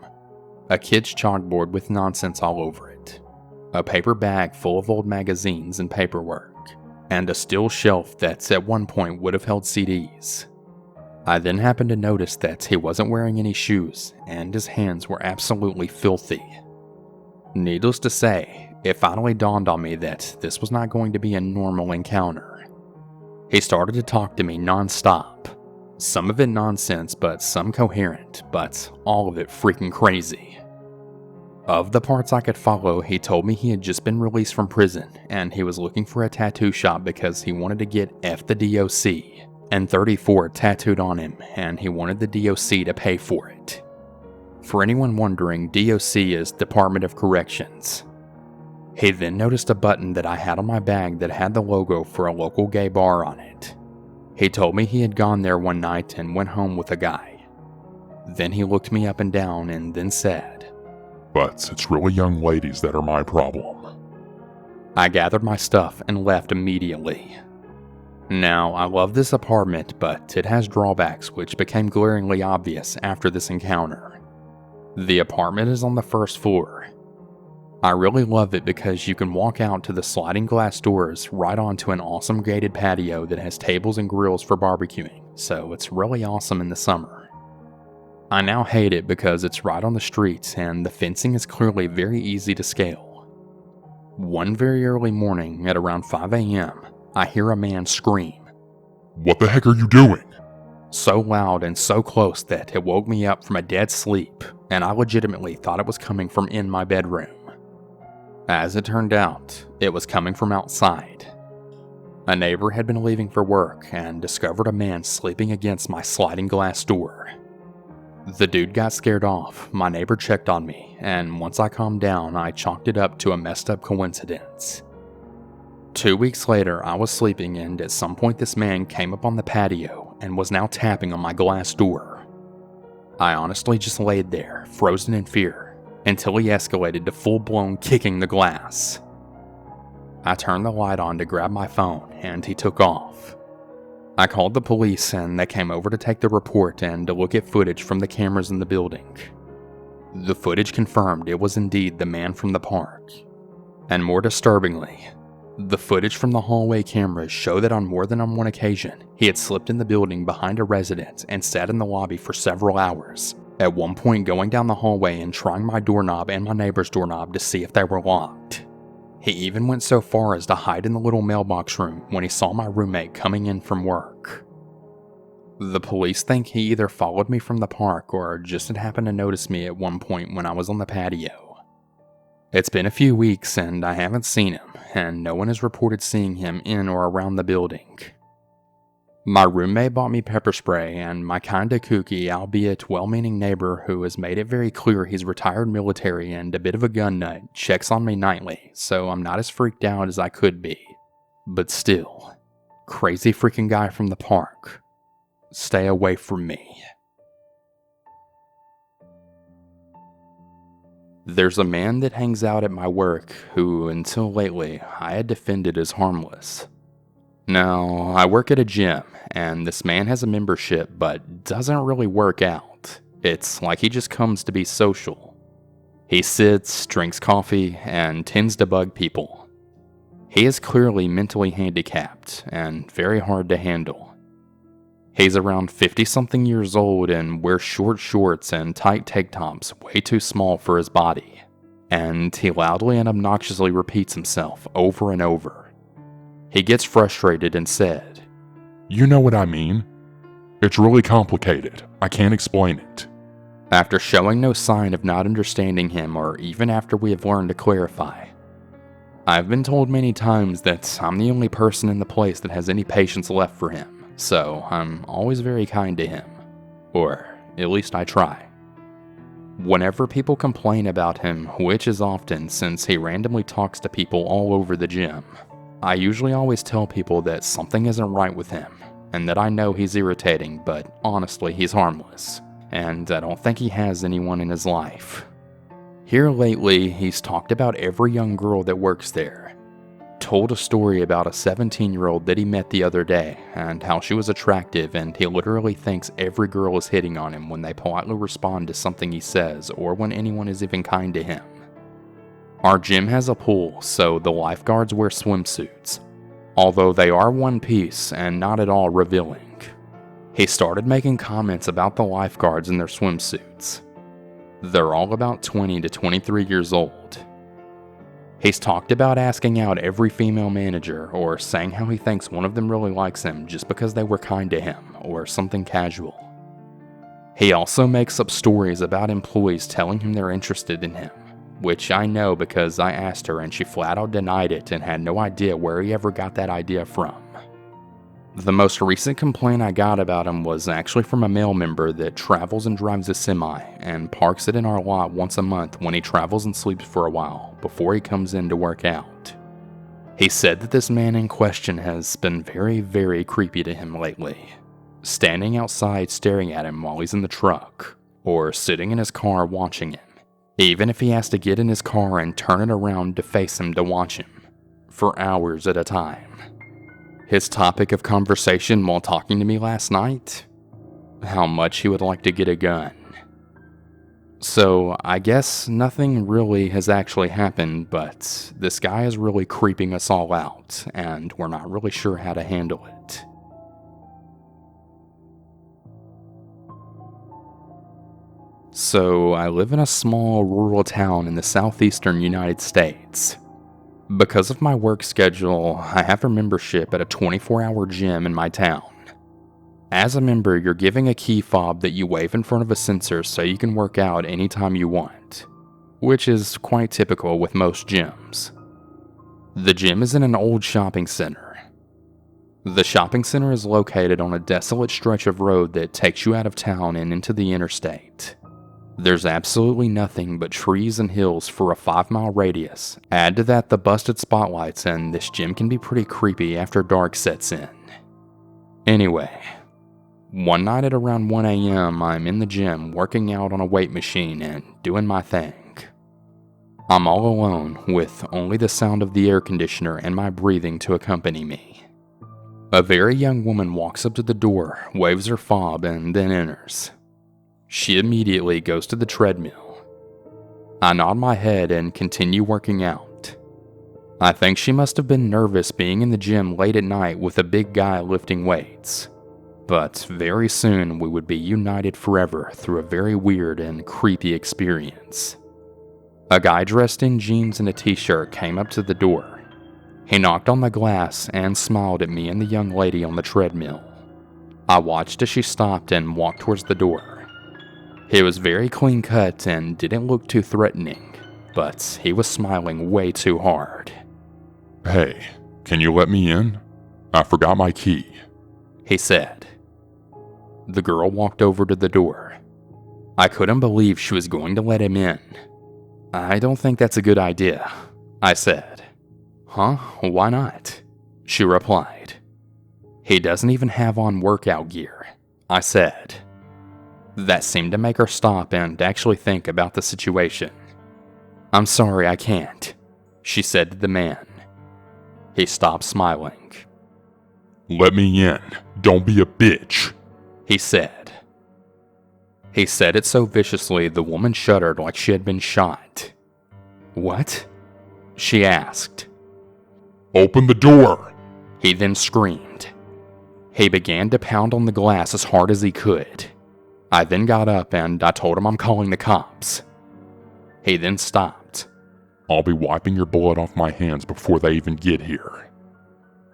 A kid's chalkboard with nonsense all over it. A paper bag full of old magazines and paperwork, and a steel shelf that at one point would have held CDs. I then happened to notice that he wasn't wearing any shoes, and his hands were absolutely filthy. Needless to say, it finally dawned on me that this was not going to be a normal encounter. He started to talk to me non-stop. Some of it nonsense, but some coherent, but all of it freaking crazy. Of the parts I could follow, he told me he had just been released from prison, and he was looking for a tattoo shop because he wanted to get F the DOC, and 34 tattooed on him, and he wanted the DOC to pay for it. For anyone wondering, DOC is Department of Corrections. He then noticed a button that I had on my bag that had the logo for a local gay bar on it. He told me he had gone there one night and went home with a guy. Then he looked me up and down and then said, "But it's really young ladies that are my problem." I gathered my stuff and left immediately. Now, I love this apartment, but it has drawbacks which became glaringly obvious after this encounter. The apartment is on the first floor. I really love it because you can walk out to the sliding glass doors right onto an awesome gated patio that has tables and grills for barbecuing, so it's really awesome in the summer. I now hate it because it's right on the street and the fencing is clearly very easy to scale. One very early morning at around 5 a.m., I hear a man scream, "What the heck are you doing?" so loud and so close that it woke me up from a dead sleep, and I legitimately thought it was coming from in my bedroom. As it turned out, it was coming from outside. A neighbor had been leaving for work and discovered a man sleeping against my sliding glass door. The dude got scared off, my neighbor checked on me, and once I calmed down, I chalked it up to a messed up coincidence. 2 weeks later, I was sleeping and at some point this man came up on the patio and was now tapping on my glass door. I honestly just laid there, frozen in fear, until he escalated to full-blown kicking the glass. I turned the light on to grab my phone and he took off. I called the police and they came over to take the report and to look at footage from the cameras in the building. The footage confirmed it was indeed the man from the park. And more disturbingly, the footage from the hallway cameras show that on more than one occasion, he had slipped in the building behind a resident and sat in the lobby for several hours, at one point going down the hallway and trying my doorknob and my neighbor's doorknob to see if they were locked. He even went so far as to hide in the little mailbox room when he saw my roommate coming in from work. The police think he either followed me from the park or just had happened to notice me at one point when I was on the patio. It's been a few weeks and I haven't seen him, and no one has reported seeing him in or around the building. My roommate bought me pepper spray, and my kinda kooky, albeit well-meaning neighbor who has made it very clear he's retired military and a bit of a gun nut checks on me nightly, so I'm not as freaked out as I could be. But still, crazy freaking guy from the park. Stay away from me. There's a man that hangs out at my work who, until lately, I had defended as harmless. Now, I work at a gym, and this man has a membership but doesn't really work out. It's like he just comes to be social. He sits, drinks coffee, and tends to bug people. He is clearly mentally handicapped and very hard to handle. He's around 50-something years old and wears short shorts and tight tank tops way too small for his body, and he loudly and obnoxiously repeats himself over and over. He gets frustrated and said, "You know what I mean? It's really complicated. I can't explain it." After showing no sign of not understanding him or even after we have learned to clarify. I've been told many times that I'm the only person in the place that has any patience left for him, so I'm always very kind to him. Or at least I try. Whenever people complain about him, which is often since he randomly talks to people all over the gym, I usually always tell people that something isn't right with him, and that I know he's irritating, but honestly he's harmless, and I don't think he has anyone in his life. Here lately, he's talked about every young girl that works there, told a story about a 17-year-old that he met the other day, and how she was attractive, and he literally thinks every girl is hitting on him when they politely respond to something he says, or when anyone is even kind to him. Our gym has a pool, so the lifeguards wear swimsuits, although they are one piece and not at all revealing. He started making comments about the lifeguards in their swimsuits. They're all about 20 to 23 years old. He's talked about asking out every female manager or saying how he thinks one of them really likes him just because they were kind to him or something casual. He also makes up stories about employees telling him they're interested in him, which I know because I asked her and she flat out denied it and had no idea where he ever got that idea from. The most recent complaint I got about him was actually from a male member that travels and drives a semi and parks it in our lot once a month when he travels and sleeps for a while before he comes in to work out. He said that this man in question has been very, very creepy to him lately, standing outside staring at him while he's in the truck, or sitting in his car watching him, even if he has to get in his car and turn it around to face him to watch him, for hours at a time. His topic of conversation while talking to me last night? How much he would like to get a gun. So, I guess nothing really has actually happened, but this guy is really creeping us all out, and we're not really sure how to handle it. So, I live in a small rural town in the southeastern United States. Because of my work schedule, I have a membership at a 24-hour gym in my town. As a member, you're giving a key fob that you wave in front of a sensor so you can work out anytime you want, which is quite typical with most gyms. The gym is in an old shopping center. The shopping center is located on a desolate stretch of road that takes you out of town and into the interstate. There's absolutely nothing but trees and hills for a 5-mile radius. Add to that the busted spotlights, and this gym can be pretty creepy after dark sets in. Anyway, one night at around 1 a.m., I'm in the gym working out on a weight machine and doing my thing. I'm all alone, with only the sound of the air conditioner and my breathing to accompany me. A very young woman walks up to the door, waves her fob, and then enters. She immediately goes to the treadmill. I nod my head and continue working out. I think she must have been nervous being in the gym late at night with a big guy lifting weights. But very soon we would be united forever through a very weird and creepy experience. A guy dressed in jeans and a t-shirt came up to the door. He knocked on the glass and smiled at me and the young lady on the treadmill. I watched as she stopped and walked towards the door. He was very clean cut and didn't look too threatening, but he was smiling way too hard. "Hey, can you let me in? I forgot my key," he said. The girl walked over to the door. I couldn't believe she was going to let him in. "I don't think that's a good idea," I said. "Huh? Why not?" she replied. "He doesn't even have on workout gear," I said. That seemed to make her stop and actually think about the situation. "I'm sorry, I can't," she said to the man. He stopped smiling. "Let me in. Don't be a bitch," he said. He said it so viciously the woman shuddered like she had been shot. "What?" she asked. "Open the door," he then screamed. He began to pound on the glass as hard as he could. I then got up and I told him I'm calling the cops. He then stopped. "I'll be wiping your blood off my hands before they even get here."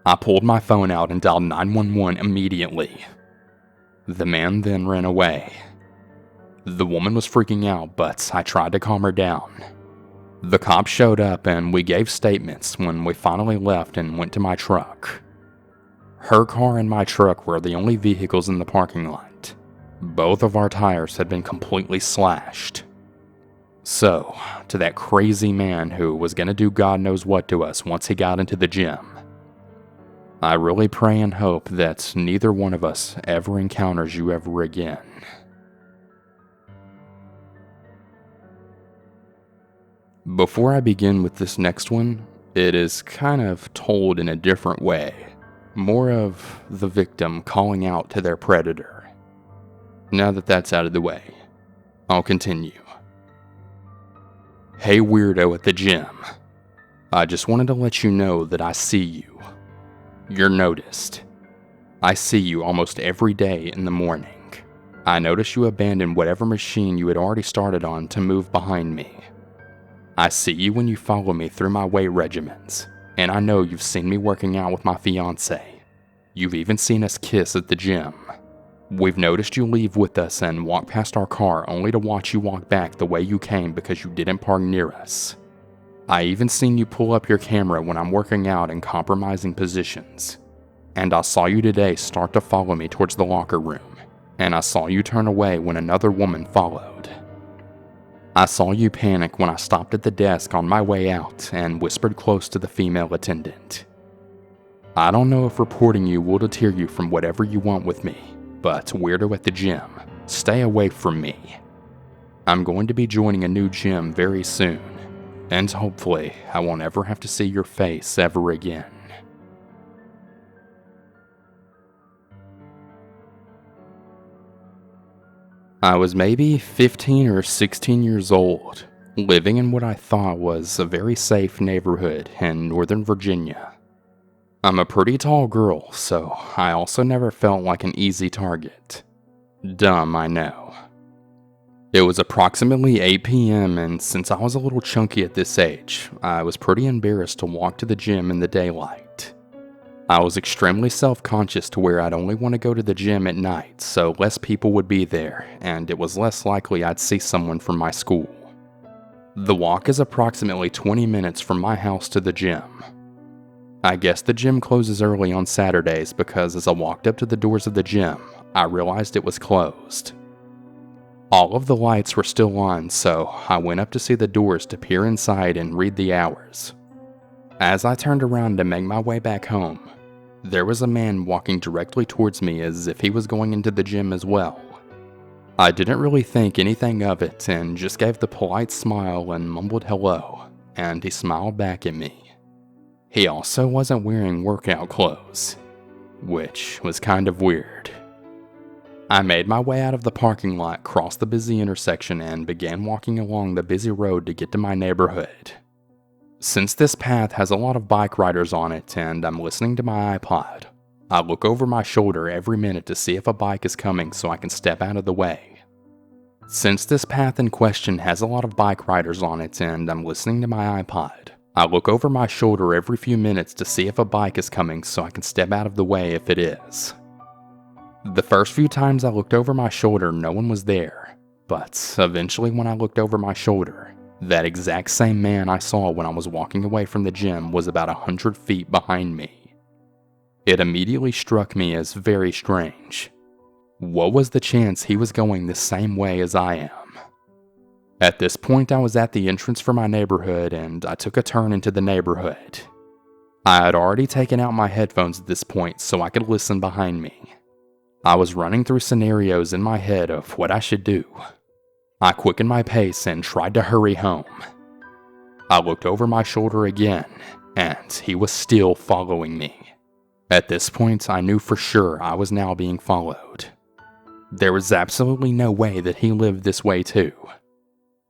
I pulled my phone out and dialed 911 immediately. The man then ran away. The woman was freaking out, but I tried to calm her down. The cops showed up and we gave statements when we finally left and went to my truck. Her car and my truck were the only vehicles in the parking lot. Both of our tires had been completely slashed. So, to that crazy man who was gonna do God knows what to us once he got into the gym, I really pray and hope that neither one of us ever encounters you ever again. Before I begin with this next one, it is kind of told in a different way, more of the victim calling out to their predator. Now that that's out of the way, I'll continue. "Hey weirdo at the gym, I just wanted to let you know that I see you. You're noticed. I see you almost every day in the morning. I notice you abandoned whatever machine you had already started on to move behind me. I see you when you follow me through my weight regimens, and I know you've seen me working out with my fiancé. You've even seen us kiss at the gym. We've noticed you leave with us and walk past our car only to watch you walk back the way you came because you didn't park near us. I even seen you pull up your camera when I'm working out in compromising positions. And I saw you today start to follow me towards the locker room, and I saw you turn away when another woman followed. I saw you panic when I stopped at the desk on my way out and whispered close to the female attendant. I don't know if reporting you will deter you from whatever you want with me, but weirdo at the gym, stay away from me. I'm going to be joining a new gym very soon, and hopefully I won't ever have to see your face ever again." I was maybe 15 or 16 years old, living in what I thought was a very safe neighborhood in Northern Virginia. I'm a pretty tall girl, so I also never felt like an easy target. Dumb, I know. It was approximately 8 p.m. and since I was a little chunky at this age, I was pretty embarrassed to walk to the gym in the daylight. I was extremely self-conscious to where I'd only want to go to the gym at night so less people would be there and it was less likely I'd see someone from my school. The walk is approximately 20 minutes from my house to the gym. I guess the gym closes early on Saturdays because as I walked up to the doors of the gym, I realized it was closed. All of the lights were still on, so I went up to see the doors to peer inside and read the hours. As I turned around to make my way back home, there was a man walking directly towards me as if he was going into the gym as well. I didn't really think anything of it and just gave the polite smile and mumbled hello, and he smiled back at me. He also wasn't wearing workout clothes, which was kind of weird. I made my way out of the parking lot, crossed the busy intersection, and began walking along the busy road to get to my neighborhood. Since this path has a lot of bike riders on it and I'm listening to my iPod, I look over my shoulder every minute to see if a bike is coming so I can step out of the way. Since this path in question has a lot of bike riders on it and I'm listening to my iPod, I look over my shoulder every few minutes to see if a bike is coming so I can step out of the way if it is. The first few times I looked over my shoulder, no one was there, but eventually when I looked over my shoulder, that exact same man I saw when I was walking away from the gym was about 100 feet behind me. It immediately struck me as very strange. What was the chance he was going the same way as I am? At this point, I was at the entrance for my neighborhood and I took a turn into the neighborhood. I had already taken out my headphones at this point so I could listen behind me. I was running through scenarios in my head of what I should do. I quickened my pace and tried to hurry home. I looked over my shoulder again, and he was still following me. At this point, I knew for sure I was now being followed. There was absolutely no way that he lived this way too.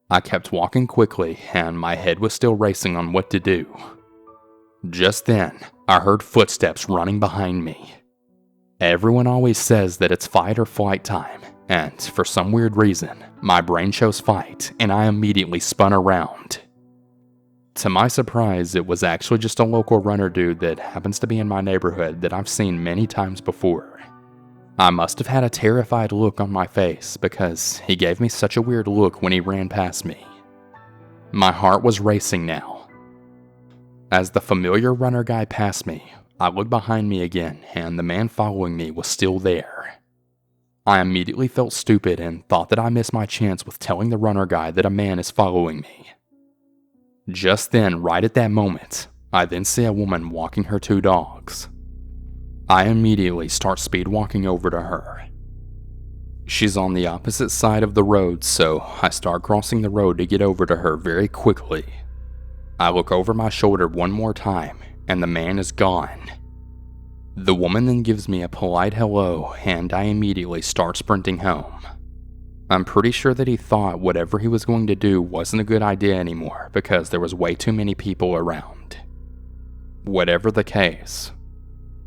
I kept walking quickly, and my head was still racing on what to do. Just then, I heard footsteps running behind me. Everyone always says that it's fight or flight time, and for some weird reason, my brain chose fight, and I immediately spun around. To my surprise, it was actually just a local runner dude that happens to be in my neighborhood that I've seen many times before. I must have had a terrified look on my face because he gave me such a weird look when he ran past me. My heart was racing now. As the familiar runner guy passed me, I looked behind me again, and the man following me was still there. I immediately felt stupid and thought that I missed my chance with telling the runner guy that a man is following me. Just then, right at that moment, I then see a woman walking her 2 dogs. I immediately start speed walking over to her. She's on the opposite side of the road, so I start crossing the road to get over to her very quickly. I look over my shoulder one more time, and the man is gone. The woman then gives me a polite hello, and I immediately start sprinting home. I'm pretty sure that he thought whatever he was going to do wasn't a good idea anymore because there was way too many people around. Whatever the case,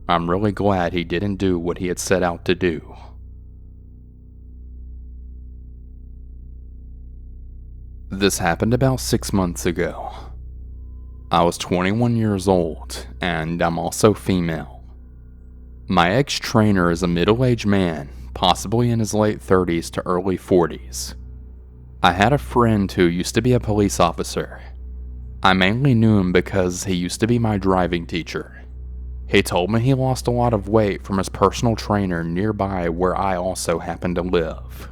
I'm really glad he didn't do what he had set out to do. This happened about 6 months ago. I was 21 years old, and I'm also female. My ex-trainer is a middle-aged man, possibly in his late 30s to early 40s. I had a friend who used to be a police officer. I mainly knew him because he used to be my driving teacher. He told me he lost a lot of weight from his personal trainer nearby where I also happen to live.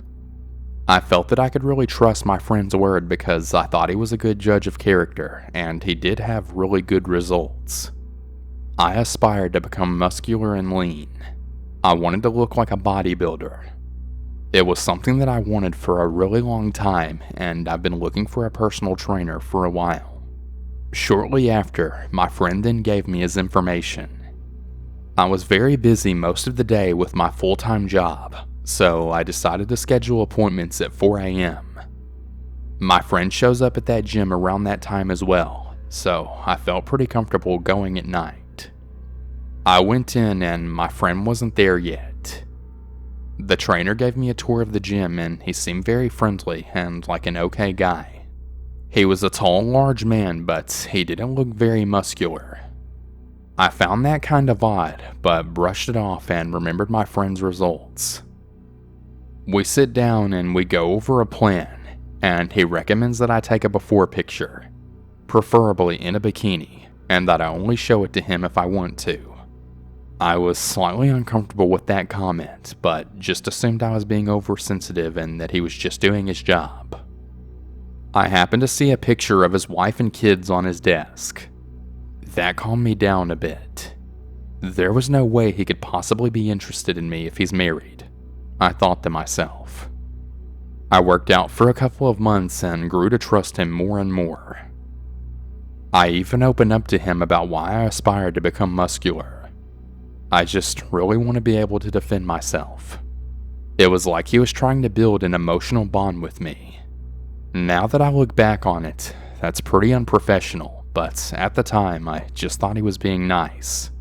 I felt that I could really trust my friend's word because I thought he was a good judge of character, and he did have really good results. I aspired to become muscular and lean. I wanted to look like a bodybuilder. It was something that I wanted for a really long time, and I've been looking for a personal trainer for a while. Shortly after, my friend then gave me his information. I was very busy most of the day with my full-time job, so I decided to schedule appointments at 4 a.m. My friend shows up at that gym around that time as well, so I felt pretty comfortable going at night. I went in and my friend wasn't there yet. The trainer gave me a tour of the gym and he seemed very friendly and like an okay guy. He was a tall, large man, but he didn't look very muscular. I found that kind of odd, but brushed it off and remembered my friend's results. We sit down and we go over a plan, and he recommends that I take a before picture, preferably in a bikini, and that I only show it to him if I want to. I was slightly uncomfortable with that comment, but just assumed I was being oversensitive and that he was just doing his job. I happened to see a picture of his wife and kids on his desk. That calmed me down a bit. There was no way he could possibly be interested in me if he's married, I thought to myself. I worked out for a couple of months and grew to trust him more and more. I even opened up to him about why I aspired to become muscular. I just really want to be able to defend myself. It was like he was trying to build an emotional bond with me. Now that I look back on it, that's pretty unprofessional, but at the time I just thought he was being nice.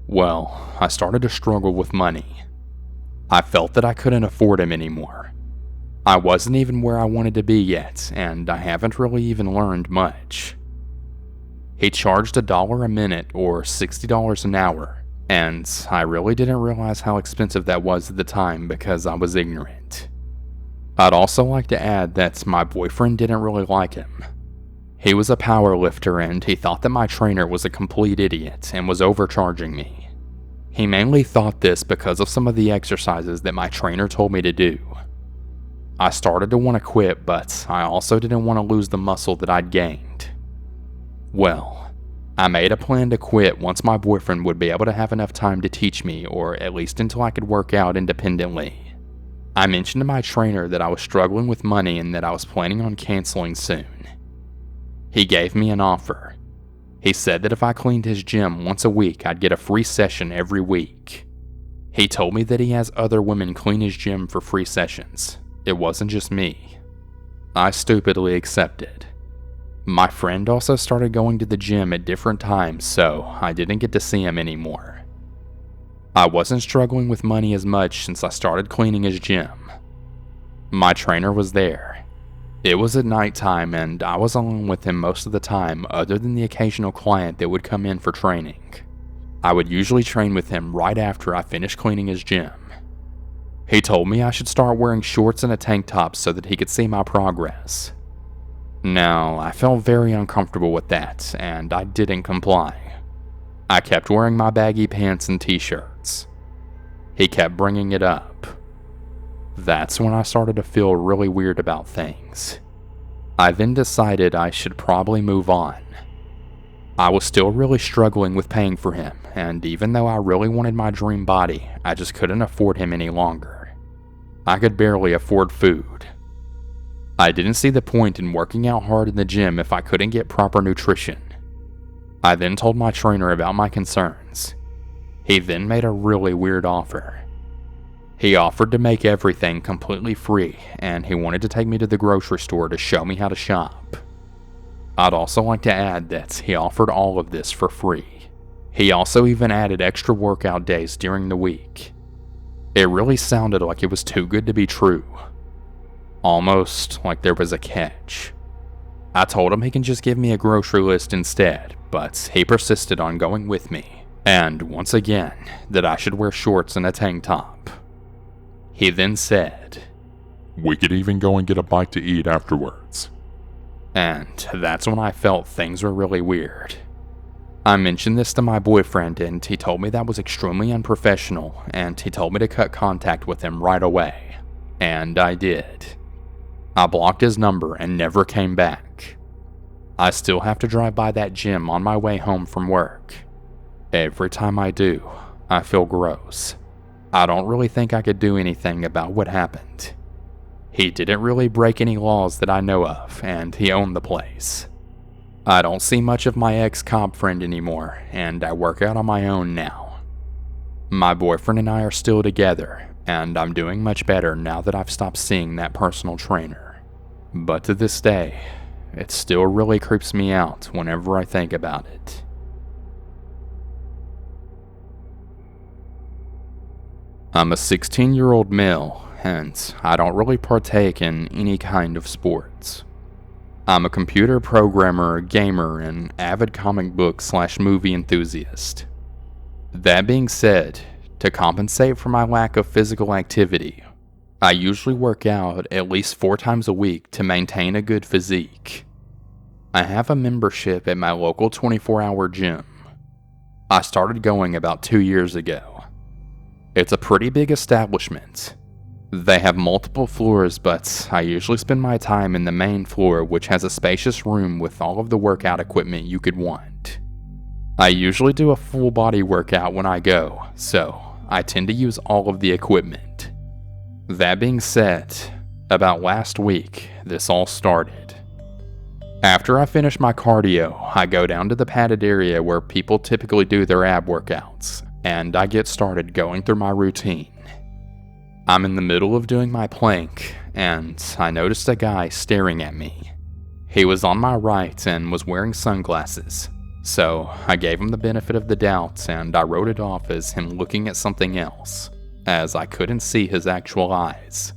Well, I started to struggle with money. I felt that I couldn't afford him anymore. I wasn't even where I wanted to be yet, and I haven't really even learned much. He charged $1 a minute or $60 an hour, and I really didn't realize how expensive that was at the time because I was ignorant. I'd also like to add that my boyfriend didn't really like him. He was a power lifter and he thought that my trainer was a complete idiot and was overcharging me. He mainly thought this because of some of the exercises that my trainer told me to do. I started to want to quit, but I also didn't want to lose the muscle that I'd gained. Well, I made a plan to quit once my boyfriend would be able to have enough time to teach me, or at least until I could work out independently. I mentioned to my trainer that I was struggling with money and that I was planning on canceling soon. He gave me an offer. He said that if I cleaned his gym once a week, I'd get a free session every week. He told me that he has other women clean his gym for free sessions. It wasn't just me. I stupidly accepted. My friend also started going to the gym at different times, so I didn't get to see him anymore. I wasn't struggling with money as much since I started cleaning his gym. My trainer was there. It was at nighttime and I was alone with him most of the time other than the occasional client that would come in for training. I would usually train with him right after I finished cleaning his gym. He told me I should start wearing shorts and a tank top so that he could see my progress. Now, I felt very uncomfortable with that and I didn't comply. I kept wearing my baggy pants and t-shirts. He kept bringing it up. That's when I started to feel really weird about things. I then decided I should probably move on. I was still really struggling with paying for him, and even though I really wanted my dream body, I just couldn't afford him any longer. I could barely afford food. I didn't see the point in working out hard in the gym if I couldn't get proper nutrition. I then told my trainer about my concerns. He then made a really weird offer. He offered to make everything completely free, and he wanted to take me to the grocery store to show me how to shop. I'd also like to add that he offered all of this for free. He also even added extra workout days during the week. It really sounded like it was too good to be true. Almost like there was a catch. I told him he can just give me a grocery list instead, but he persisted on going with me, and once again, that I should wear shorts and a tank top. He then said, "We could even go and get a bite to eat afterwards." And that's when I felt things were really weird. I mentioned this to my boyfriend and he told me that was extremely unprofessional and he told me to cut contact with him right away. And I did. I blocked his number and never came back. I still have to drive by that gym on my way home from work. Every time I do, I feel gross. I don't really think I could do anything about what happened. He didn't really break any laws that I know of, and he owned the place. I don't see much of my ex-cop friend anymore, and I work out on my own now. My boyfriend and I are still together, and I'm doing much better now that I've stopped seeing that personal trainer. But to this day, it still really creeps me out whenever I think about it. I'm a 16-year-old male, and I don't really partake in any kind of sports. I'm a computer programmer, gamer, and avid comic book/movie enthusiast. That being said, to compensate for my lack of physical activity, I usually work out at least 4 times a week to maintain a good physique. I have a membership at my local 24-hour gym. I started going about 2 years ago. It's a pretty big establishment. They have multiple floors, but I usually spend my time in the main floor, which has a spacious room with all of the workout equipment you could want. I usually do a full body workout when I go, so I tend to use all of the equipment. That being said, about last week, this all started. After I finish my cardio, I go down to the padded area where people typically do their ab workouts, and I get started going through my routine. I'm in the middle of doing my plank, and I noticed a guy staring at me. He was on my right and was wearing sunglasses, so I gave him the benefit of the doubt and I wrote it off as him looking at something else, as I couldn't see his actual eyes.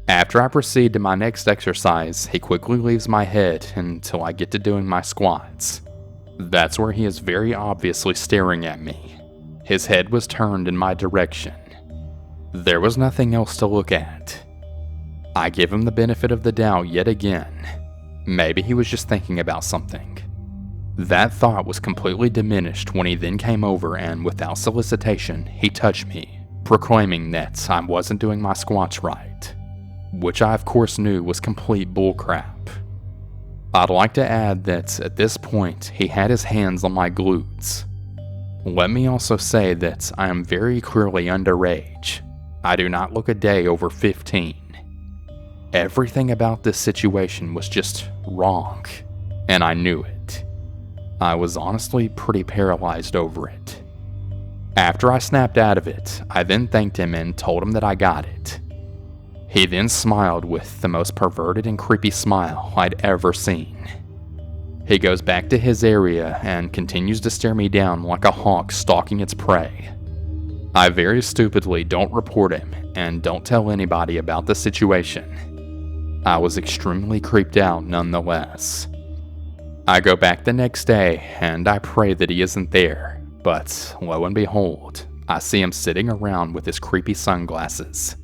After I proceed to my next exercise, he quickly leaves my head until I get to doing my squats. That's where he is very obviously staring at me. His head was turned in my direction. There was nothing else to look at. I give him the benefit of the doubt yet again. Maybe he was just thinking about something. That thought was completely diminished when he then came over and without solicitation, he touched me, proclaiming that I wasn't doing my squats right, which I of course knew was complete bullcrap. I'd like to add that at this point, he had his hands on my glutes. Let me also say that I am very clearly underage. I do not look a day over 15. Everything about this situation was just wrong, and I knew it. I was honestly pretty paralyzed over it. After I snapped out of it, I then thanked him and told him that I got it. He then smiled with the most perverted and creepy smile I'd ever seen. He goes back to his area and continues to stare me down like a hawk stalking its prey. I very stupidly don't report him and don't tell anybody about the situation. I was extremely creeped out nonetheless. I go back the next day and I pray that he isn't there, but lo and behold, I see him sitting around with his creepy sunglasses.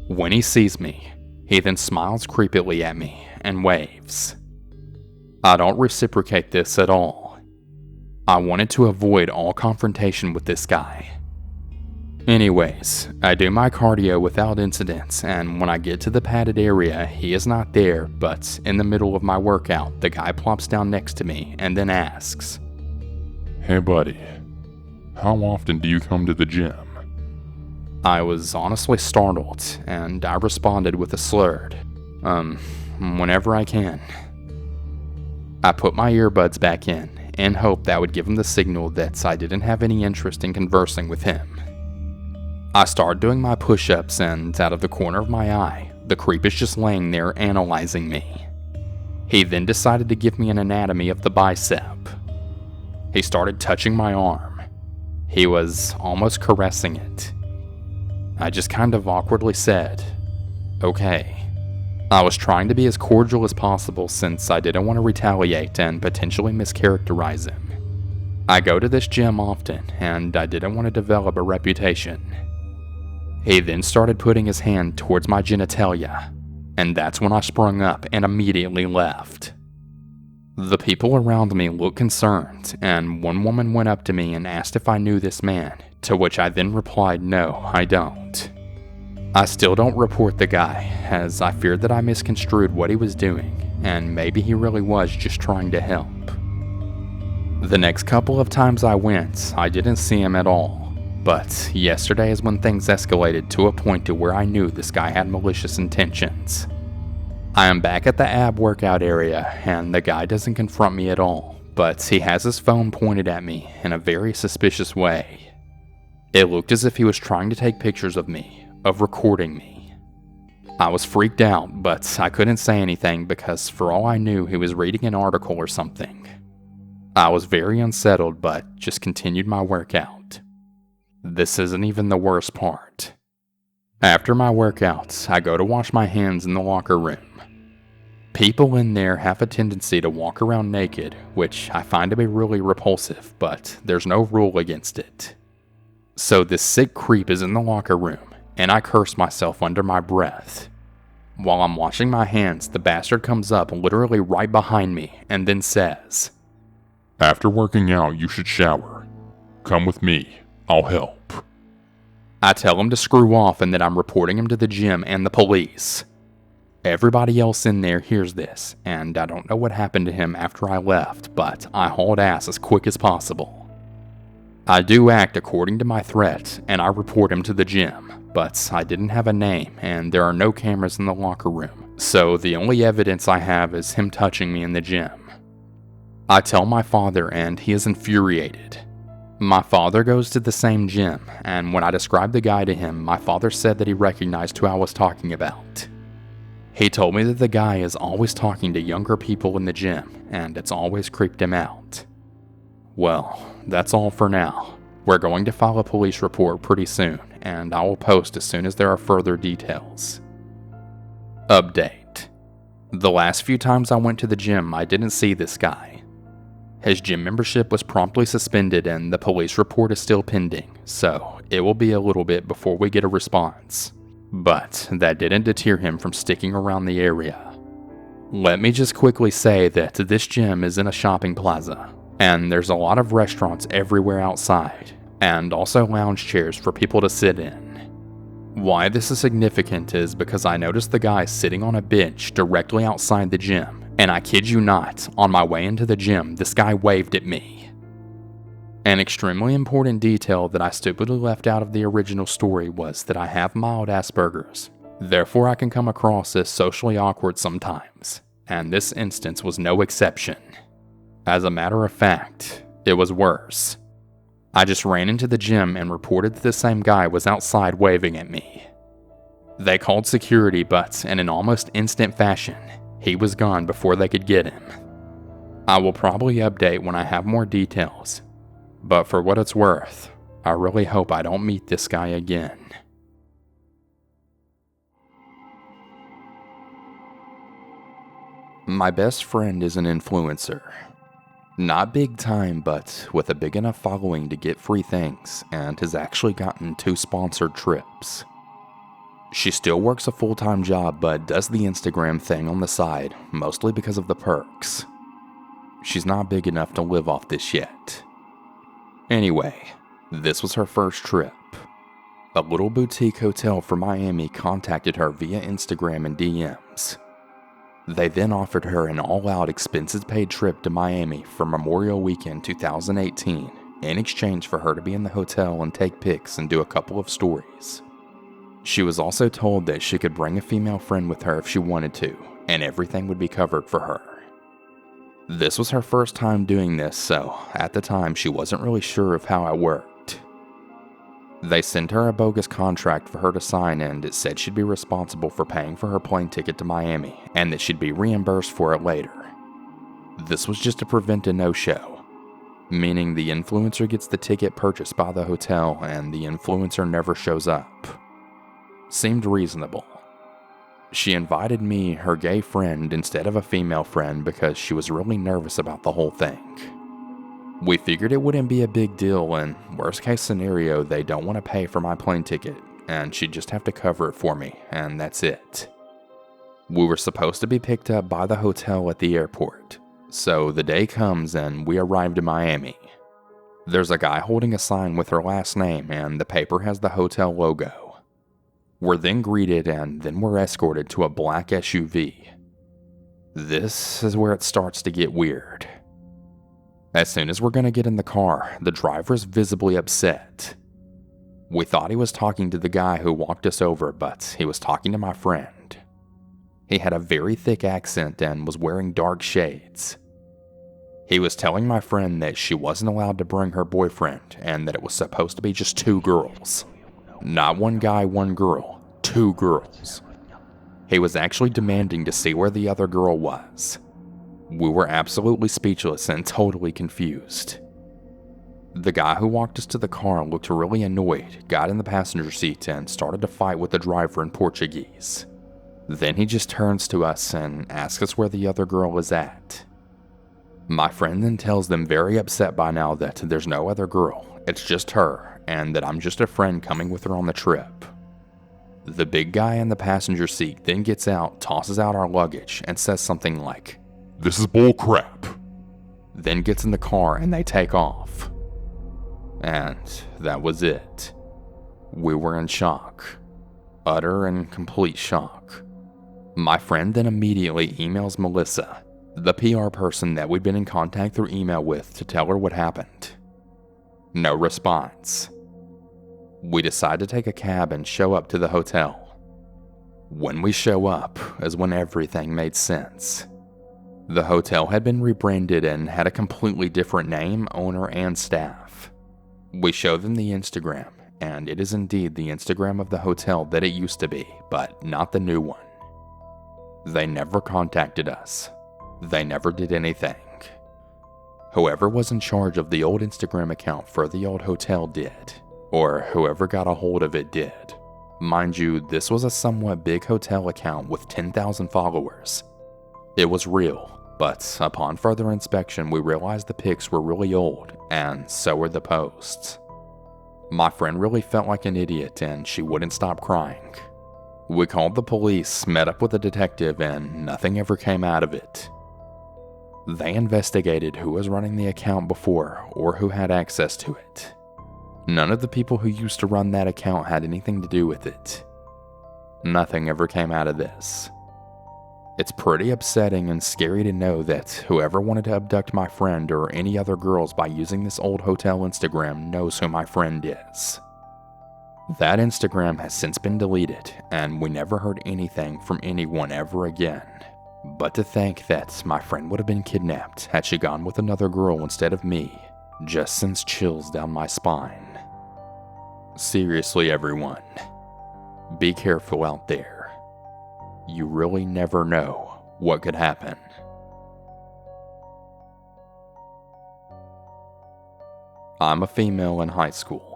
When he sees me, he then smiles creepily at me and waves. I don't reciprocate this at all. I wanted to avoid all confrontation with this guy. Anyways, I do my cardio without incidents, and when I get to the padded area, he is not there, but in the middle of my workout, the guy plops down next to me and then asks, "Hey buddy, how often do you come to the gym?" I was honestly startled, and I responded with a slurred, whenever I can. I put my earbuds back in hope that would give him the signal that I didn't have any interest in conversing with him. I start doing my push-ups, and out of the corner of my eye, the creep is just laying there analyzing me. He then decided to give me an anatomy of the bicep. He started touching my arm. He was almost caressing it. I just kind of awkwardly said, "Okay." I was trying to be as cordial as possible since I didn't want to retaliate and potentially mischaracterize him. I go to this gym often, and I didn't want to develop a reputation. He then started putting his hand towards my genitalia, and that's when I sprung up and immediately left. The people around me looked concerned, and one woman went up to me and asked if I knew this man, to which I then replied, "No, I don't." I still don't report the guy, as I feared that I misconstrued what he was doing, and maybe he really was just trying to help. The next couple of times I went, I didn't see him at all. But yesterday is when things escalated to a point to where I knew this guy had malicious intentions. I am back at the ab workout area, and the guy doesn't confront me at all, but he has his phone pointed at me in a very suspicious way. It looked as if he was trying to take pictures of me, of recording me. I was freaked out, but I couldn't say anything because for all I knew, he was reading an article or something. I was very unsettled, but just continued my workout. This isn't even the worst part. After my workouts, I go to wash my hands in the locker room. People in there have a tendency to walk around naked, which I find to be really repulsive, but there's no rule against it. So this sick creep is in the locker room, and I curse myself under my breath. While I'm washing my hands, the bastard comes up literally right behind me and then says, "After working out, you should shower. Come with me. I'll help." I tell him to screw off and that I'm reporting him to the gym and the police. Everybody else in there hears this, and I don't know what happened to him after I left, but I hauled ass as quick as possible. I do act according to my threat, and I report him to the gym, but I didn't have a name, and there are no cameras in the locker room, so the only evidence I have is him touching me in the gym. I tell my father, and he is infuriated. My father goes to the same gym, and when I described the guy to him, my father said that he recognized who I was talking about. He told me that the guy is always talking to younger people in the gym, and it's always creeped him out. Well, that's all for now. We're going to file a police report pretty soon, and I will post as soon as there are further details. Update. The last few times I went to the gym, I didn't see this guy. His gym membership was promptly suspended and the police report is still pending, so it will be a little bit before we get a response. But that didn't deter him from sticking around the area. Let me just quickly say that this gym is in a shopping plaza, and there's a lot of restaurants everywhere outside, and also lounge chairs for people to sit in. Why this is significant is because I noticed the guy sitting on a bench directly outside the gym, and I kid you not, on my way into the gym, this guy waved at me. An extremely important detail that I stupidly left out of the original story was that I have mild Asperger's. Therefore, I can come across as socially awkward sometimes, and this instance was no exception. As a matter of fact, it was worse. I just ran into the gym and reported that the same guy was outside waving at me. They called security, but in an almost instant fashion, he was gone before they could get him. I will probably update when I have more details, but for what it's worth, I really hope I don't meet this guy again. My best friend is an influencer. Not big time, but with a big enough following to get free things, and has actually gotten 2 sponsored trips. She still works a full-time job, but does the Instagram thing on the side, mostly because of the perks. She's not big enough to live off this yet. Anyway, this was her first trip. A little boutique hotel from Miami contacted her via Instagram and DMs. They then offered her an all-out expenses-paid trip to Miami for Memorial Weekend 2018 in exchange for her to be in the hotel and take pics and do a couple of stories. She was also told that she could bring a female friend with her if she wanted to, and everything would be covered for her. This was her first time doing this, so at the time she wasn't really sure of how it worked. They sent her a bogus contract for her to sign, and it said she'd be responsible for paying for her plane ticket to Miami and that she'd be reimbursed for it later. This was just to prevent a no-show, meaning the influencer gets the ticket purchased by the hotel and the influencer never shows up. Seemed reasonable. She invited me, her gay friend, instead of a female friend because she was really nervous about the whole thing. We figured it wouldn't be a big deal, and worst case scenario, they don't want to pay for my plane ticket, and she'd just have to cover it for me, and that's it. We were supposed to be picked up by the hotel at the airport, so the day comes and we arrived in Miami. There's a guy holding a sign with her last name, and the paper has the hotel logo. We're then greeted and then we're escorted to a black SUV. This is where it starts to get weird. As soon as we're gonna get in the car, the driver is visibly upset. We thought he was talking to the guy who walked us over, but he was talking to my friend. He had a very thick accent and was wearing dark shades. He was telling my friend that she wasn't allowed to bring her boyfriend and that it was supposed to be just 2 girls. Not 1 guy, 1 girl, 2 girls. He was actually demanding to see where the other girl was. We were absolutely speechless and totally confused. The guy who walked us to the car looked really annoyed, got in the passenger seat, and started to fight with the driver in Portuguese. Then he just turns to us and asks us where the other girl is at. My friend then tells them, very upset by now, that there's no other girl, it's just her, and that I'm just a friend coming with her on the trip. The big guy in the passenger seat then gets out, tosses out our luggage, and says something like, "This is bull crap." then gets in the car and they take off. And that was it. We were in shock. Utter and complete shock. My friend then immediately emails Melissa, the PR person that we'd been in contact through email with, to tell her what happened. No response. We decide to take a cab and show up to the hotel. When we show up is when everything made sense. The hotel had been rebranded and had a completely different name, owner, and staff. We show them the Instagram, and it is indeed the Instagram of the hotel that it used to be, but not the new one. They never contacted us. They never did anything. Whoever was in charge of the old Instagram account for the old hotel did, or whoever got a hold of it did. Mind you, this was a somewhat big hotel account with 10,000 followers. It was real, but upon further inspection we realized the pics were really old, and so were the posts. My friend really felt like an idiot and she wouldn't stop crying. We called the police, met up with a detective, and nothing ever came out of it. They investigated who was running the account before or who had access to it. None of the people who used to run that account had anything to do with it. Nothing ever came out of this. It's pretty upsetting and scary to know that whoever wanted to abduct my friend or any other girls by using this old hotel Instagram knows who my friend is. That Instagram has since been deleted, and we never heard anything from anyone ever again. But to think that my friend would have been kidnapped had she gone with another girl instead of me just sends chills down my spine. Seriously, everyone, be careful out there. You really never know what could happen. I'm a female in high school.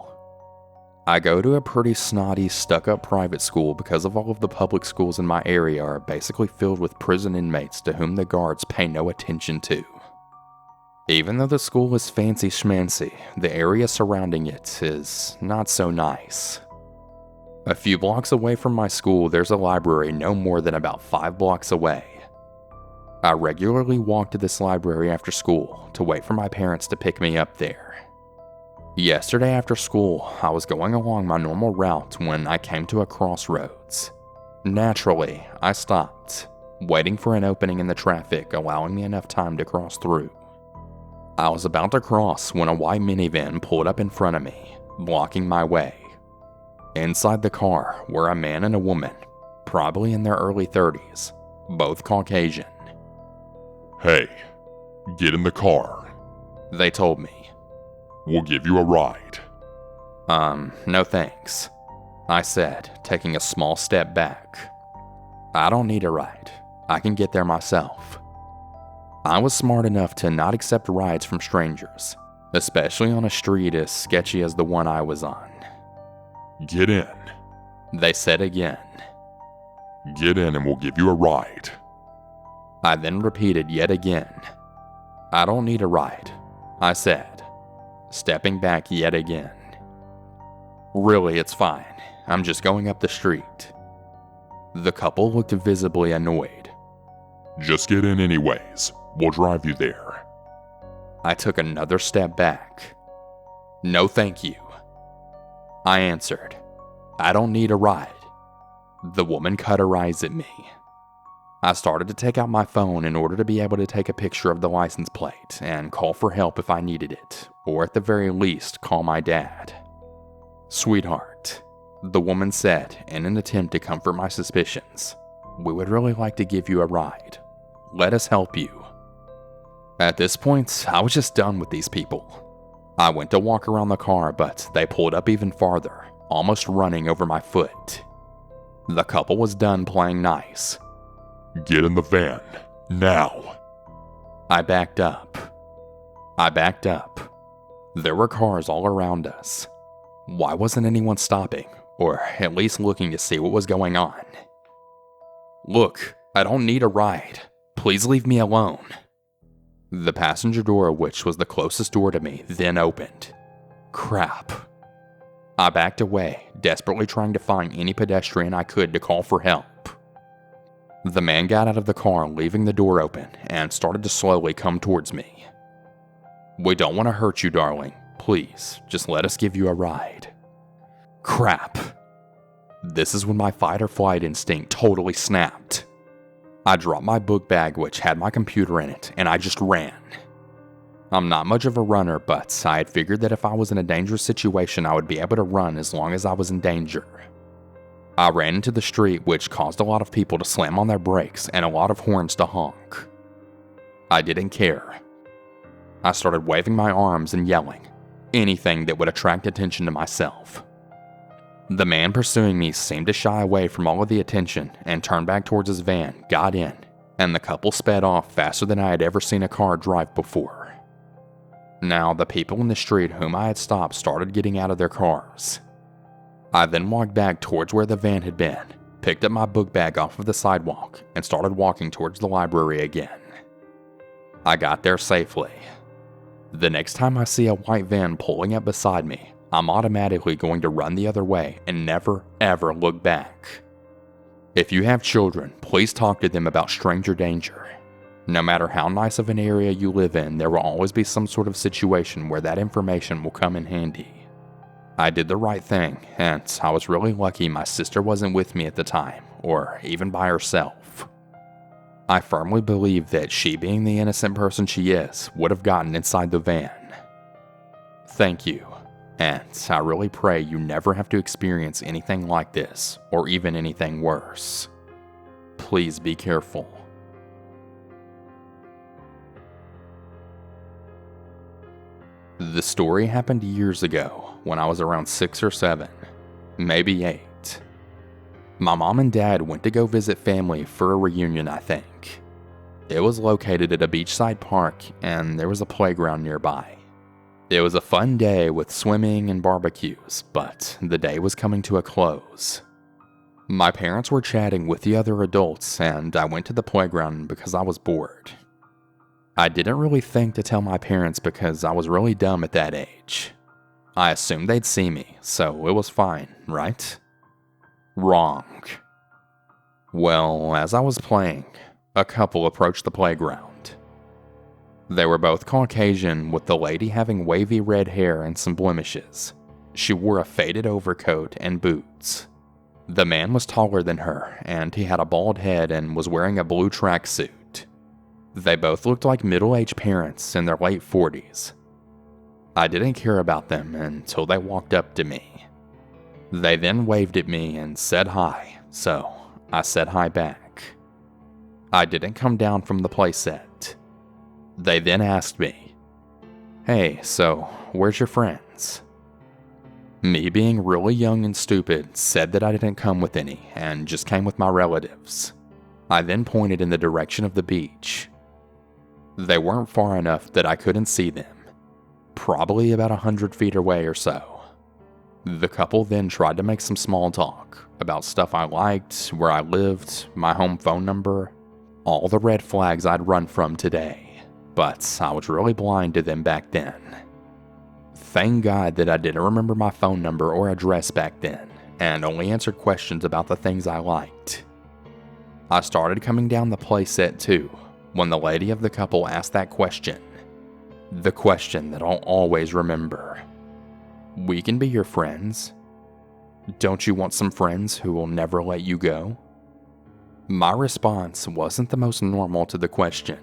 I go to a pretty snotty, stuck-up private school because of all of the public schools in my area are basically filled with prison inmates to whom the guards pay no attention to. Even though the school is fancy schmancy, the area surrounding it is not so nice. A few blocks away from my school, there's a library no more than about 5 blocks away. I regularly walk to this library after school to wait for my parents to pick me up there. Yesterday after school, I was going along my normal route when I came to a crossroads. Naturally, I stopped, waiting for an opening in the traffic, allowing me enough time to cross through. I was about to cross when a white minivan pulled up in front of me, blocking my way. Inside the car were a man and a woman, probably in their early 30s, both Caucasian. "Hey, get in the car," they told me. "We'll give you a ride." No thanks, I said, taking a small step back. I don't need a ride. I can get there myself. I was smart enough to not accept rides from strangers, especially on a street as sketchy as the one I was on. "Get in," they said again. "Get in and we'll give you a ride." I then repeated yet again. I don't need a ride, I said, stepping back yet again. Really, it's fine. I'm just going up the street. The couple looked visibly annoyed. "Just get in anyways. We'll drive you there." I took another step back. "No thank you," I answered. "I don't need a ride." The woman cut her eyes at me. I started to take out my phone in order to be able to take a picture of the license plate and call for help if I needed it, or at the very least, call my dad. "Sweetheart," the woman said in an attempt to comfort my suspicions, "we would really like to give you a ride. Let us help you." At this point, I was just done with these people. I went to walk around the car, but they pulled up even farther, almost running over my foot. The couple was done playing nice. "Get in the van, now." I backed up. There were cars all around us. Why wasn't anyone stopping, or at least looking to see what was going on? "Look, I don't need a ride. Please leave me alone." The passenger door, which was the closest door to me, then opened. Crap. I backed away, desperately trying to find any pedestrian I could to call for help. The man got out of the car, leaving the door open, and started to slowly come towards me. "We don't want to hurt you, darling. Please, just let us give you a ride." Crap. This is when my fight or flight instinct totally snapped. I dropped my book bag, which had my computer in it, and I just ran. I'm not much of a runner, but I had figured that if I was in a dangerous situation, I would be able to run as long as I was in danger. I ran into the street, which caused a lot of people to slam on their brakes and a lot of horns to honk. I didn't care. I started waving my arms and yelling, anything that would attract attention to myself. The man pursuing me seemed to shy away from all of the attention and turned back towards his van, got in, and the couple sped off faster than I had ever seen a car drive before. Now, the people in the street whom I had stopped started getting out of their cars. I then walked back towards where the van had been, picked up my book bag off of the sidewalk, and started walking towards the library again. I got there safely. The next time I see a white van pulling up beside me, I'm automatically going to run the other way and never, ever look back. If you have children, please talk to them about stranger danger. No matter how nice of an area you live in, there will always be some sort of situation where that information will come in handy. I did the right thing, and I was really lucky my sister wasn't with me at the time, or even by herself. I firmly believe that she, being the innocent person she is, would have gotten inside the van. Thank you, and I really pray you never have to experience anything like this, or even anything worse. Please be careful. The story happened years ago, when I was around 6 or 7, maybe 8. My mom and dad went to go visit family for a reunion, I think. It was located at a beachside park, and there was a playground nearby. It was a fun day with swimming and barbecues, but the day was coming to a close. My parents were chatting with the other adults, and I went to the playground because I was bored. I didn't really think to tell my parents because I was really dumb at that age. I assumed they'd see me, so it was fine, right? Wrong. Well, as I was playing, a couple approached the playground. They were both Caucasian, with the lady having wavy red hair and some blemishes. She wore a faded overcoat and boots. The man was taller than her, and he had a bald head and was wearing a blue tracksuit. They both looked like middle-aged parents in their late 40s. I didn't care about them until they walked up to me. They then waved at me and said hi, so I said hi back. I didn't come down from the playset. They then asked me, "Hey, so where's your friends?" Me, being really young and stupid, said that I didn't come with any and just came with my relatives. I then pointed in the direction of the beach. They weren't far enough that I couldn't see them, probably about 100 feet away or so. The couple then tried to make some small talk about stuff I liked, where I lived, my home phone number, all the red flags I'd run from today, but I was really blind to them back then. Thank God that I didn't remember my phone number or address back then, and only answered questions about the things I liked. I started coming down the playset too, when the lady of the couple asked that question. The question that I'll always remember. "We can be your friends. Don't you want some friends who will never let you go?" My response wasn't the most normal to the question.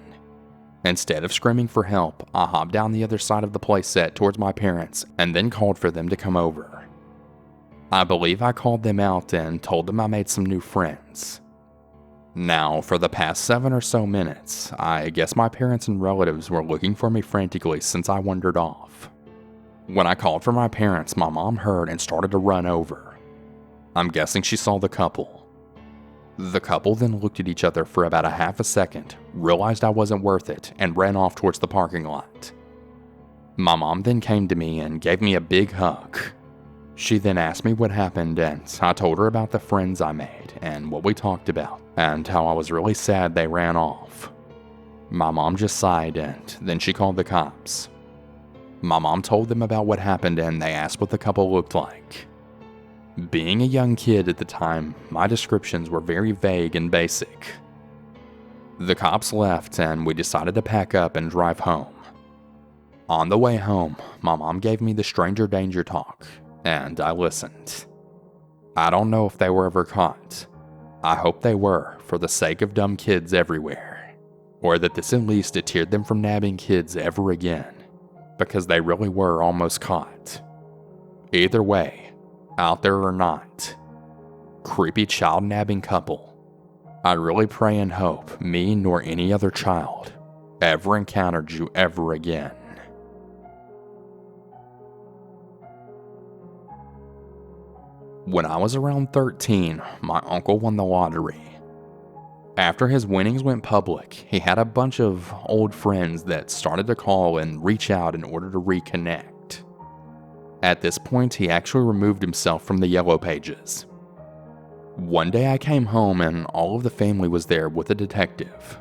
Instead of screaming for help, I hopped down the other side of the playset towards my parents and then called for them to come over. I believe I called them out and told them I made some new friends. Now, for the past 7 or so minutes, I guess my parents and relatives were looking for me frantically since I wandered off. When I called for my parents, my mom heard and started to run over. I'm guessing she saw the couple. The couple then looked at each other for about a half a second, realized I wasn't worth it, and ran off towards the parking lot. My mom then came to me and gave me a big hug. She then asked me what happened, and I told her about the friends I made and what we talked about, and how I was really sad they ran off. My mom just sighed, and then she called the cops. My mom told them about what happened and they asked what the couple looked like. Being a young kid at the time, my descriptions were very vague and basic. The cops left and we decided to pack up and drive home. On the way home, my mom gave me the stranger danger talk, and I listened. I don't know if they were ever caught. I hope they were, for the sake of dumb kids everywhere. Or that this at least deterred them from nabbing kids ever again, because they really were almost caught. Either way, out there or not, creepy child nabbing couple, I really pray and hope me nor any other child ever encountered you ever again. When I was around 13, my uncle won the lottery. After his winnings went public, he had a bunch of old friends that started to call and reach out in order to reconnect. At this point, he actually removed himself from the yellow pages. One day I came home and all of the family was there with a detective.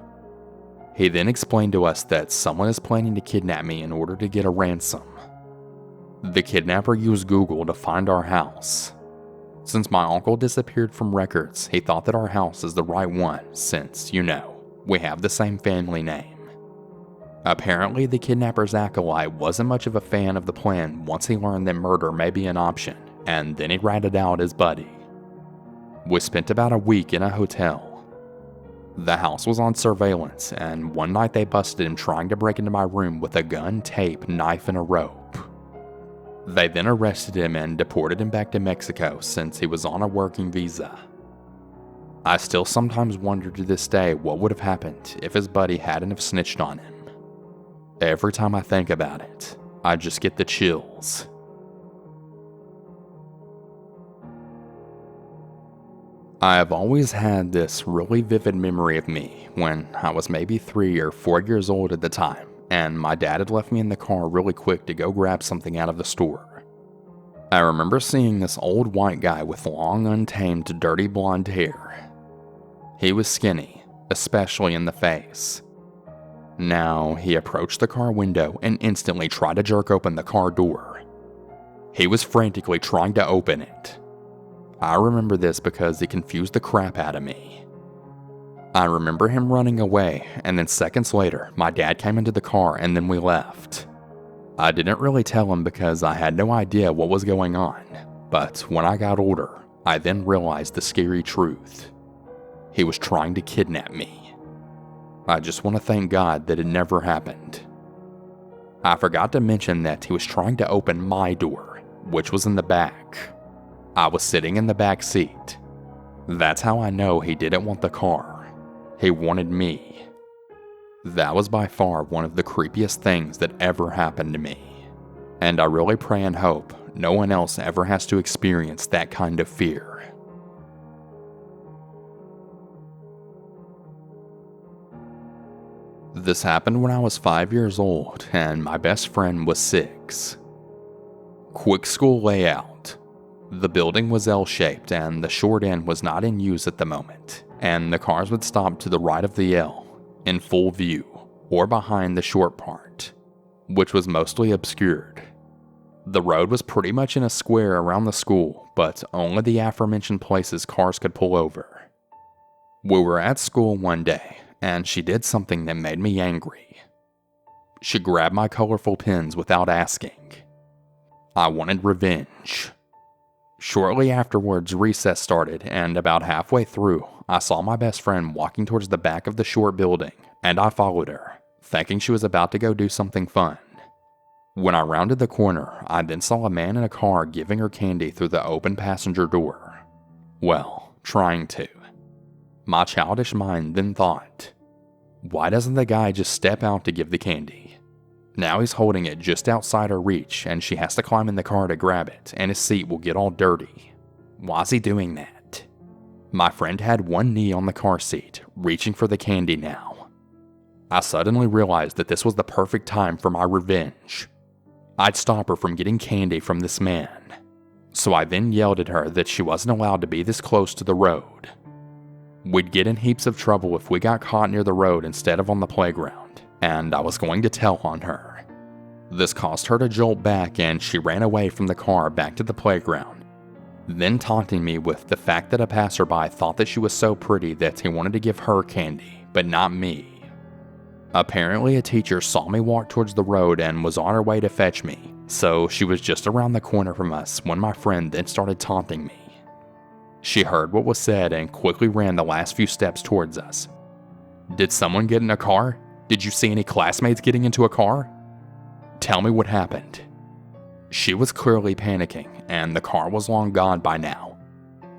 He then explained to us that someone is planning to kidnap me in order to get a ransom. The kidnapper used Google to find our house. Since my uncle disappeared from records, he thought that our house is the right one since, we have the same family name. Apparently, the kidnapper's acolyte wasn't much of a fan of the plan once he learned that murder may be an option, and then he ratted out his buddy. We spent about a week in a hotel. The house was on surveillance, and one night they busted him trying to break into my room with a gun, tape, knife, and a rope. They then arrested him and deported him back to Mexico since he was on a working visa. I still sometimes wonder to this day what would have happened if his buddy hadn't have snitched on him. Every time I think about it, I just get the chills. I have always had this really vivid memory of me when I was maybe 3 or 4 years old at the time, and my dad had left me in the car really quick to go grab something out of the store. I remember seeing this old white guy with long, untamed, dirty blonde hair. He was skinny, especially in the face. Now, he approached the car window and instantly tried to jerk open the car door. He was frantically trying to open it. I remember this because it confused the crap out of me. I remember him running away, and then seconds later, my dad came into the car and then we left. I didn't really tell him because I had no idea what was going on, but when I got older, I then realized the scary truth. He was trying to kidnap me. I just want to thank God that it never happened. I forgot to mention that he was trying to open my door, which was in the back. I was sitting in the back seat. That's how I know he didn't want the car. He wanted me. That was by far one of the creepiest things that ever happened to me. And I really pray and hope no one else ever has to experience that kind of fear. This happened when I was 5 years old and my best friend was 6. Quick school layout. The building was L-shaped and the short end was not in use at the moment, and the cars would stop to the right of the L, in full view, or behind the short part, which was mostly obscured. The road was pretty much in a square around the school, but only the aforementioned places cars could pull over. We were at school one day, and she did something that made me angry. She grabbed my colorful pens without asking. I wanted revenge. Shortly afterwards, recess started, and about halfway through, I saw my best friend walking towards the back of the short building, and I followed her, thinking she was about to go do something fun. When I rounded the corner, I then saw a man in a car giving her candy through the open passenger door. Well, trying to. My childish mind then thought, why doesn't the guy just step out to give the candy? Now he's holding it just outside her reach, and she has to climb in the car to grab it, and his seat will get all dirty. Why's he doing that? My friend had one knee on the car seat, reaching for the candy now. I suddenly realized that this was the perfect time for my revenge. I'd stop her from getting candy from this man. So I then yelled at her that she wasn't allowed to be this close to the road. We'd get in heaps of trouble if we got caught near the road instead of on the playground, and I was going to tell on her. This caused her to jolt back and she ran away from the car back to the playground, then taunting me with the fact that a passerby thought that she was so pretty that he wanted to give her candy, but not me. Apparently, a teacher saw me walk towards the road and was on her way to fetch me, so she was just around the corner from us when my friend then started taunting me. She heard what was said and quickly ran the last few steps towards us. "Did someone get in a car? Did you see any classmates getting into a car? Tell me what happened." She was clearly panicking, and the car was long gone by now,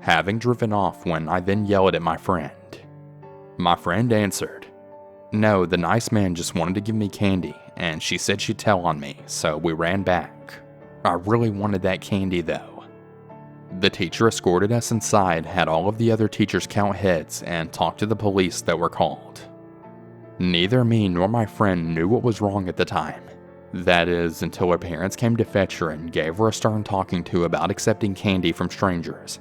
having driven off when I then yelled at my friend. My friend answered, "No, the nice man just wanted to give me candy, and she said she'd tell on me, so we ran back. I really wanted that candy though." The teacher escorted us inside, had all of the other teachers count heads, and talk to the police that were called. Neither me nor my friend knew what was wrong at the time. That is, until her parents came to fetch her and gave her a stern talking to about accepting candy from strangers,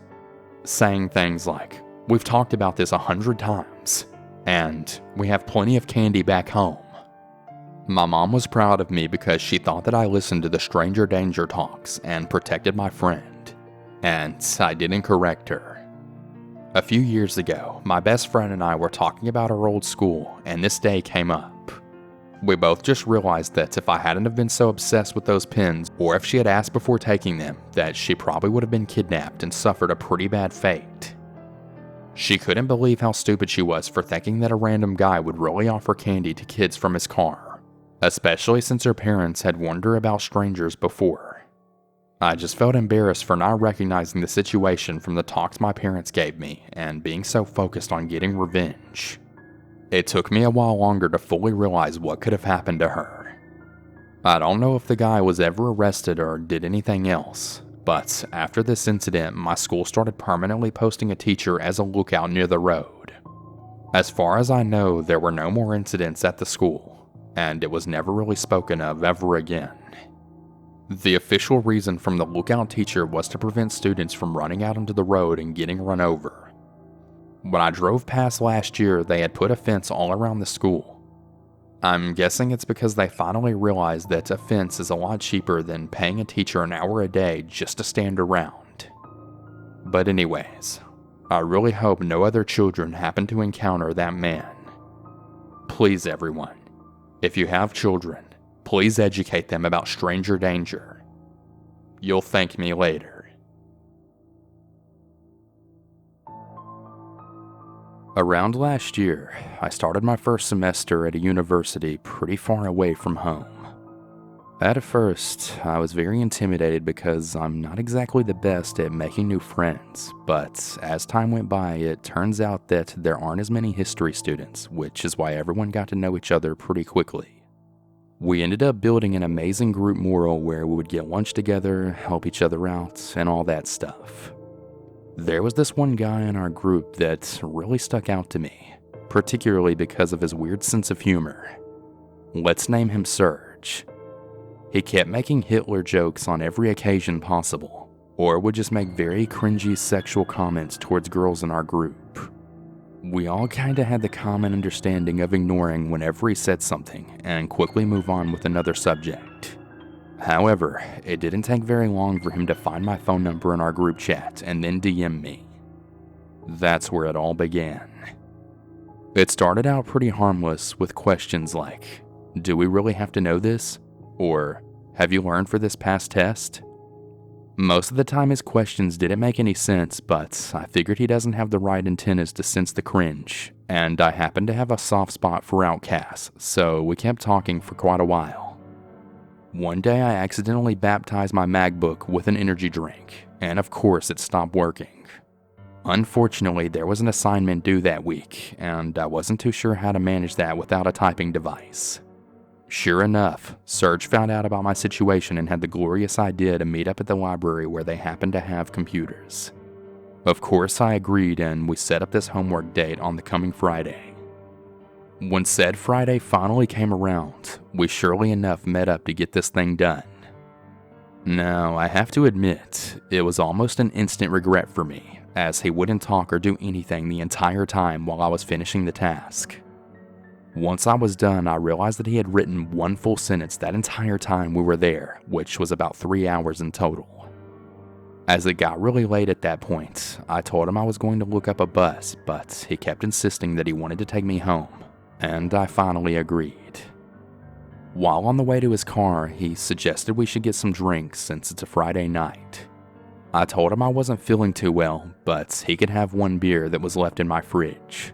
saying things like, "We've talked about this 100 times, and we have plenty of candy back home." My mom was proud of me because she thought that I listened to the stranger danger talks and protected my friend, and I didn't correct her. A few years ago, my best friend and I were talking about our old school, and this day came up. We both just realized that if I hadn't have been so obsessed with those pins, or if she had asked before taking them, that she probably would have been kidnapped and suffered a pretty bad fate. She couldn't believe how stupid she was for thinking that a random guy would really offer candy to kids from his car, especially since her parents had warned her about strangers before. I just felt embarrassed for not recognizing the situation from the talks my parents gave me and being so focused on getting revenge. It took me a while longer to fully realize what could have happened to her. I don't know if the guy was ever arrested or did anything else, but after this incident, my school started permanently posting a teacher as a lookout near the road. As far as I know, there were no more incidents at the school, and it was never really spoken of ever again. The official reason from the lookout teacher was to prevent students from running out onto the road and getting run over. When I drove past last year, they had put a fence all around the school. I'm guessing it's because they finally realized that a fence is a lot cheaper than paying a teacher an hour a day just to stand around. But anyways, I really hope no other children happen to encounter that man. Please everyone, if you have children, please educate them about stranger danger. You'll thank me later. Around last year, I started my first semester at a university pretty far away from home. At first, I was very intimidated because I'm not exactly the best at making new friends, but as time went by, it turns out that there aren't as many history students, which is why everyone got to know each other pretty quickly. We ended up building an amazing group mural where we would get lunch together, help each other out, and all that stuff. There was this one guy in our group that really stuck out to me, particularly because of his weird sense of humor. Let's name him Serge. He kept making Hitler jokes on every occasion possible, or would just make very cringy sexual comments towards girls in our group. We all kinda had the common understanding of ignoring whenever he said something and quickly move on with another subject. However, it didn't take very long for him to find my phone number in our group chat and then DM me. That's where it all began. It started out pretty harmless with questions like, "Do we really have to know this?" Or, "Have you learned for this past test?" Most of the time his questions didn't make any sense, but I figured he doesn't have the right antennas to sense the cringe, and I happen to have a soft spot for outcasts, so we kept talking for quite a while. One day I accidentally baptized my MacBook with an energy drink, and of course it stopped working. Unfortunately, there was an assignment due that week, and I wasn't too sure how to manage that without a typing device. Sure enough, Serge found out about my situation and had the glorious idea to meet up at the library where they happened to have computers. Of course I agreed, and we set up this homework date on the coming Friday. When said Friday finally came around, we surely enough met up to get this thing done. Now, I have to admit, it was almost an instant regret for me, as he wouldn't talk or do anything the entire time while I was finishing the task. Once I was done, I realized that he had written one full sentence that entire time we were there, which was about 3 hours in total. As it got really late at that point, I told him I was going to look up a bus, but he kept insisting that he wanted to take me home, and I finally agreed. While on the way to his car, he suggested we should get some drinks since it's a Friday night. I told him I wasn't feeling too well, but he could have one beer that was left in my fridge.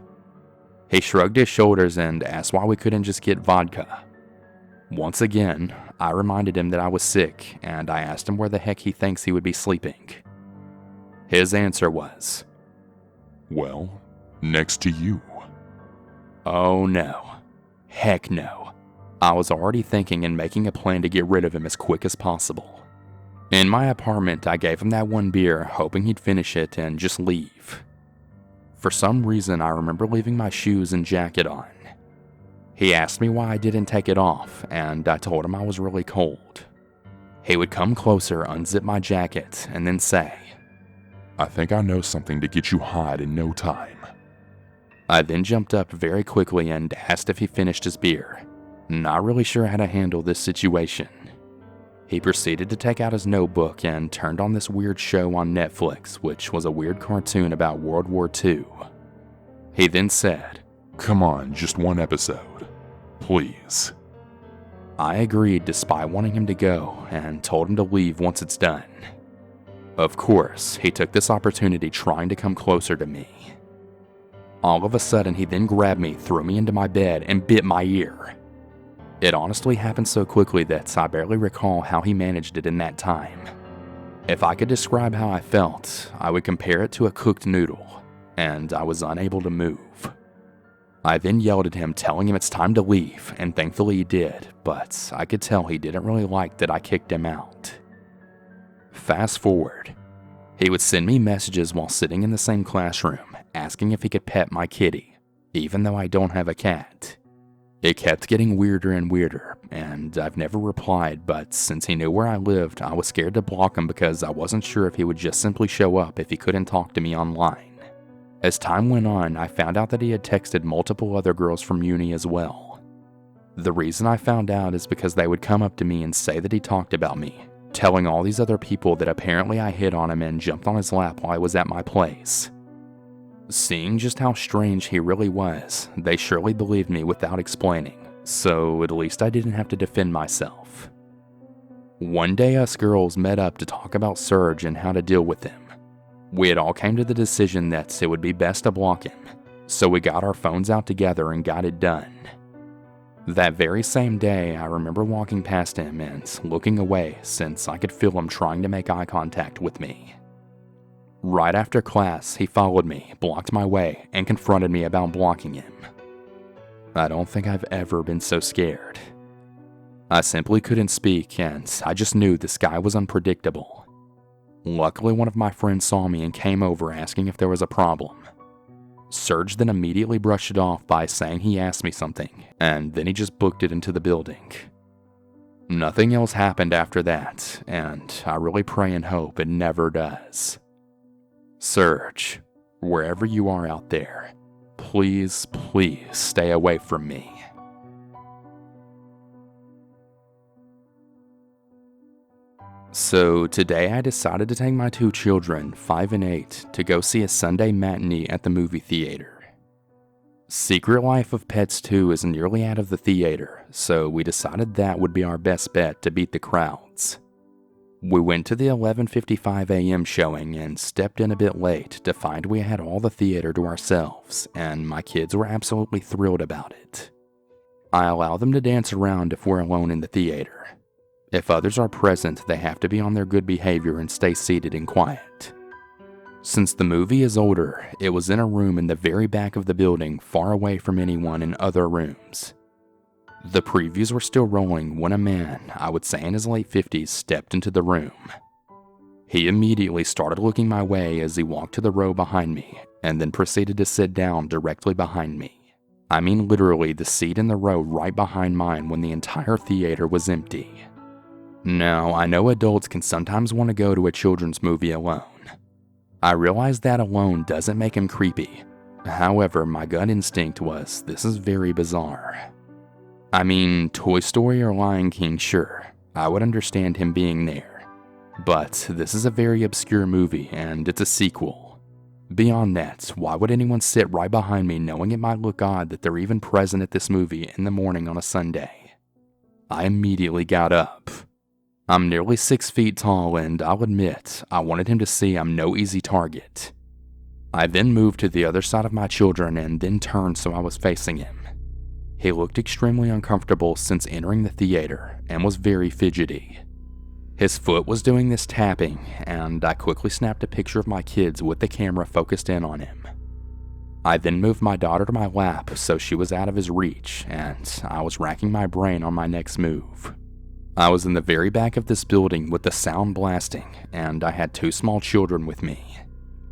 He shrugged his shoulders and asked why we couldn't just get vodka. Once again, I reminded him that I was sick, and I asked him where the heck he thinks he would be sleeping. His answer was, "Well, next to you." "Oh no. Heck no." I was already thinking and making a plan to get rid of him as quick as possible. In my apartment, I gave him that one beer, hoping he'd finish it and just leave. For some reason, I remember leaving my shoes and jacket on. He asked me why I didn't take it off, and I told him I was really cold. He would come closer, unzip my jacket, and then say, "I think I know something to get you hot in no time." I then jumped up very quickly and asked if he finished his beer, not really sure how to handle this situation. He proceeded to take out his notebook and turned on this weird show on Netflix, which was a weird cartoon about World War II. He then said, "Come on, just one episode. Please." I agreed despite wanting him to go and told him to leave once it's done. Of course, he took this opportunity trying to come closer to me. All of a sudden, he then grabbed me, threw me into my bed, and bit my ear. It honestly happened so quickly that I barely recall how he managed it in that time. If I could describe how I felt, I would compare it to a cooked noodle, and I was unable to move. I then yelled at him, telling him it's time to leave, and thankfully he did, but I could tell he didn't really like that I kicked him out. Fast forward, he would send me messages while sitting in the same classroom, asking if he could pet my kitty, even though I don't have a cat. It kept getting weirder and weirder, and I've never replied, but since he knew where I lived, I was scared to block him because I wasn't sure if he would just simply show up if he couldn't talk to me online. As time went on, I found out that he had texted multiple other girls from uni as well. The reason I found out is because they would come up to me and say that he talked about me, telling all these other people that apparently I hit on him and jumped on his lap while I was at my place. Seeing just how strange he really was, they surely believed me without explaining, so at least I didn't have to defend myself. One day us girls met up to talk about Serge and how to deal with him. We had all came to the decision that it would be best to block him, so we got our phones out together and got it done. That very same day, I remember walking past him and looking away since I could feel him trying to make eye contact with me. Right after class, he followed me, blocked my way, and confronted me about blocking him. I don't think I've ever been so scared. I simply couldn't speak, and I just knew this guy was unpredictable. Luckily, one of my friends saw me and came over asking if there was a problem. Serge then immediately brushed it off by saying he asked me something, and then he just booked it into the building. Nothing else happened after that, and I really pray and hope it never does. Serge, wherever you are out there, please, please stay away from me. So today I decided to take my 2 children, 5 and 8, to go see a Sunday matinee at the movie theater. Secret Life of Pets 2 is nearly out of the theater, so we decided that would be our best bet to beat the crowds. We went to the 11:55 a.m. showing and stepped in a bit late to find we had all the theater to ourselves, and my kids were absolutely thrilled about it. I allow them to dance around if we're alone in the theater. If others are present, they have to be on their good behavior and stay seated and quiet. Since the movie is older, it was in a room in the very back of the building, far away from anyone in other rooms. The previews were still rolling when a man, I would say in his late 50s, stepped into the room. He immediately started looking my way as he walked to the row behind me, and then proceeded to sit down directly behind me. I mean literally the seat in the row right behind mine when the entire theater was empty. Now, I know adults can sometimes want to go to a children's movie alone. I realize that alone doesn't make him creepy, However, my gut instinct was, this is very bizarre. I mean, Toy Story or Lion King, sure, I would understand him being there. But this is a very obscure movie, and it's a sequel. Beyond that, why would anyone sit right behind me knowing it might look odd that they're even present at this movie in the morning on a Sunday? I immediately got up. I'm nearly 6 feet tall, and I'll admit, I wanted him to see I'm no easy target. I then moved to the other side of my children and then turned so I was facing him. He looked extremely uncomfortable since entering the theater and was very fidgety. His foot was doing this tapping, and I quickly snapped a picture of my kids with the camera focused in on him. I then moved my daughter to my lap so she was out of his reach, and I was racking my brain on my next move. I was in the very back of this building with the sound blasting, and I had 2 small children with me.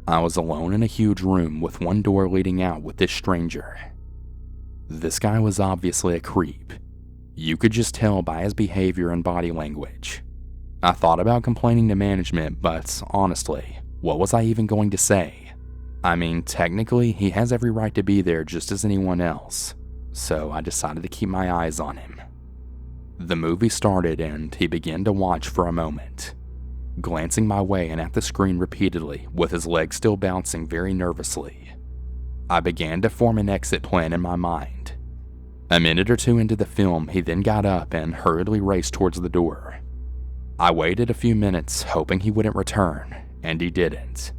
I was alone in a huge room with one door leading out with this stranger. This guy was obviously a creep. You could just tell by his behavior and body language. I thought about complaining to management, but honestly, what was I even going to say? I mean, technically, he has every right to be there just as anyone else, so I decided to keep my eyes on him. The movie started and he began to watch for a moment, glancing my way and at the screen repeatedly with his legs still bouncing very nervously. I began to form an exit plan in my mind. A minute or 2 into the film, he then got up and hurriedly raced towards the door. I waited a few minutes, hoping he wouldn't return, and he didn't.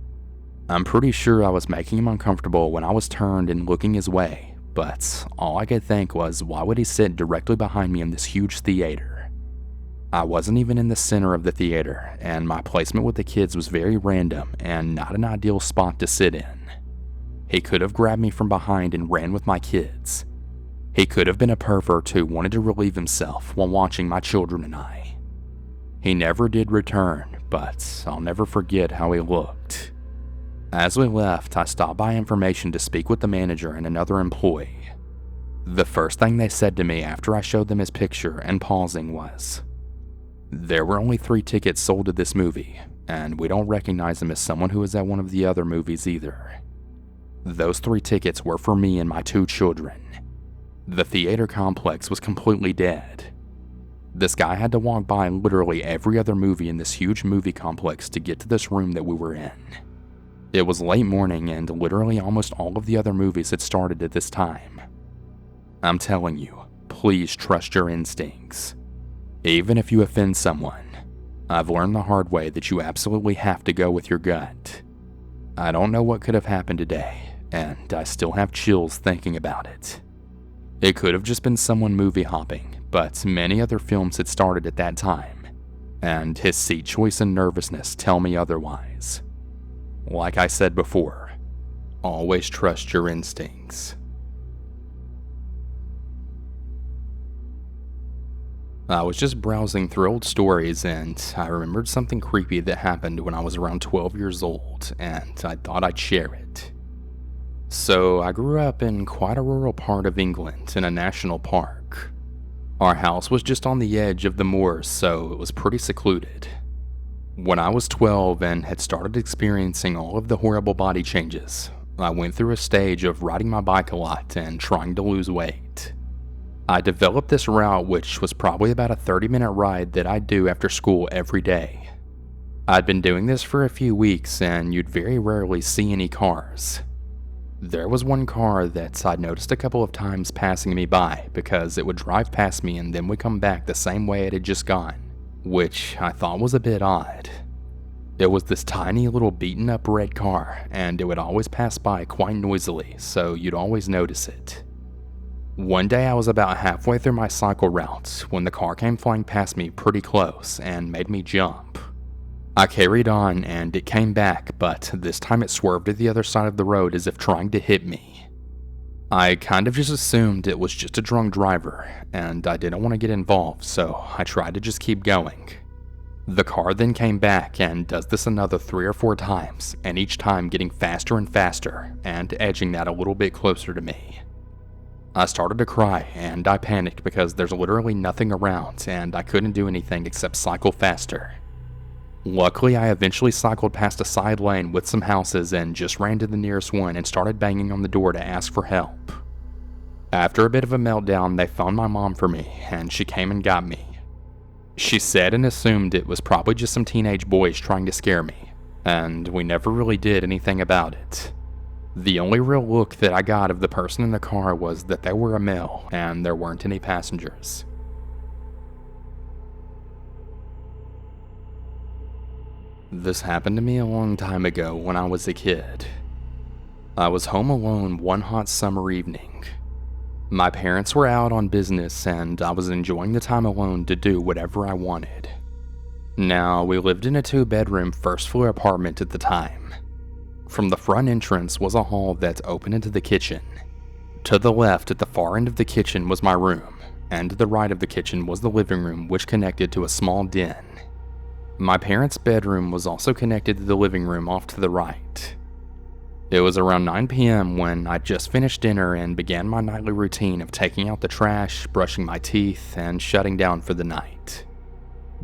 I'm pretty sure I was making him uncomfortable when I was turned and looking his way, but all I could think was, why would he sit directly behind me in this huge theater? I wasn't even in the center of the theater, and my placement with the kids was very random and not an ideal spot to sit in. He could have grabbed me from behind and ran with my kids. He could have been a pervert who wanted to relieve himself while watching my children and I. He never did return, but I'll never forget how he looked. As we left, I stopped by information to speak with the manager and another employee. The first thing they said to me after I showed them his picture and pausing was, "There were only 3 tickets sold to this movie, and we don't recognize him as someone who was at one of the other movies either. Those 3 tickets were for me and my 2 children. The theater complex was completely dead. This guy had to walk by literally every other movie in this huge movie complex to get to this room that we were in. It was late morning and literally almost all of the other movies had started at this time. I'm telling you, please trust your instincts. Even if you offend someone, I've learned the hard way that you absolutely have to go with your gut. I don't know what could have happened today, and I still have chills thinking about it. It could have just been someone movie hopping, but many other films had started at that time, and his seat choice and nervousness tell me otherwise. Like I said before, always trust your instincts." I was just browsing through old stories and I remembered something creepy that happened when I was around 12 years old, and I thought I'd share it. So I grew up in quite a rural part of England in a national park. Our house was just on the edge of the moors, so it was pretty secluded. When I was 12 and had started experiencing all of the horrible body changes, I went through a stage of riding my bike a lot and trying to lose weight. I developed this route, which was probably about a 30-minute ride that I'd do after school every day. I'd been doing this for a few weeks and you'd very rarely see any cars. There was one car that I'd noticed a couple of times passing me by because it would drive past me and then would come back the same way it had just gone, which I thought was a bit odd. It was this tiny little beaten up red car, and it would always pass by quite noisily, so you'd always notice it. One day I was about halfway through my cycle route when the car came flying past me pretty close and made me jump. I carried on and it came back, but this time it swerved to the other side of the road as if trying to hit me. I kind of just assumed it was just a drunk driver, and I didn't want to get involved, so I tried to just keep going. The car then came back and does this another 3 or 4 times, and each time getting faster and faster, and edging that a little bit closer to me. I started to cry, and I panicked because there's literally nothing around, and I couldn't do anything except cycle faster. Luckily, I eventually cycled past a side lane with some houses and just ran to the nearest one and started banging on the door to ask for help. After a bit of a meltdown, they phoned my mom for me, and she came and got me. She said and assumed it was probably just some teenage boys trying to scare me, and we never really did anything about it. The only real look that I got of the person in the car was that they were a male, and there weren't any passengers. This happened to me a long time ago when I was a kid. I was home alone one hot summer evening. My parents were out on business and I was enjoying the time alone to do whatever I wanted. Now, we lived in a 2-bedroom first-floor apartment at the time. From the front entrance was a hall that opened into the kitchen. To the left at the far end of the kitchen was my room, and to the right of the kitchen was the living room, which connected to a small den. My parents' bedroom was also connected to the living room off to the right. It was around 9 p.m. when I just finished dinner and began my nightly routine of taking out the trash, brushing my teeth, and shutting down for the night.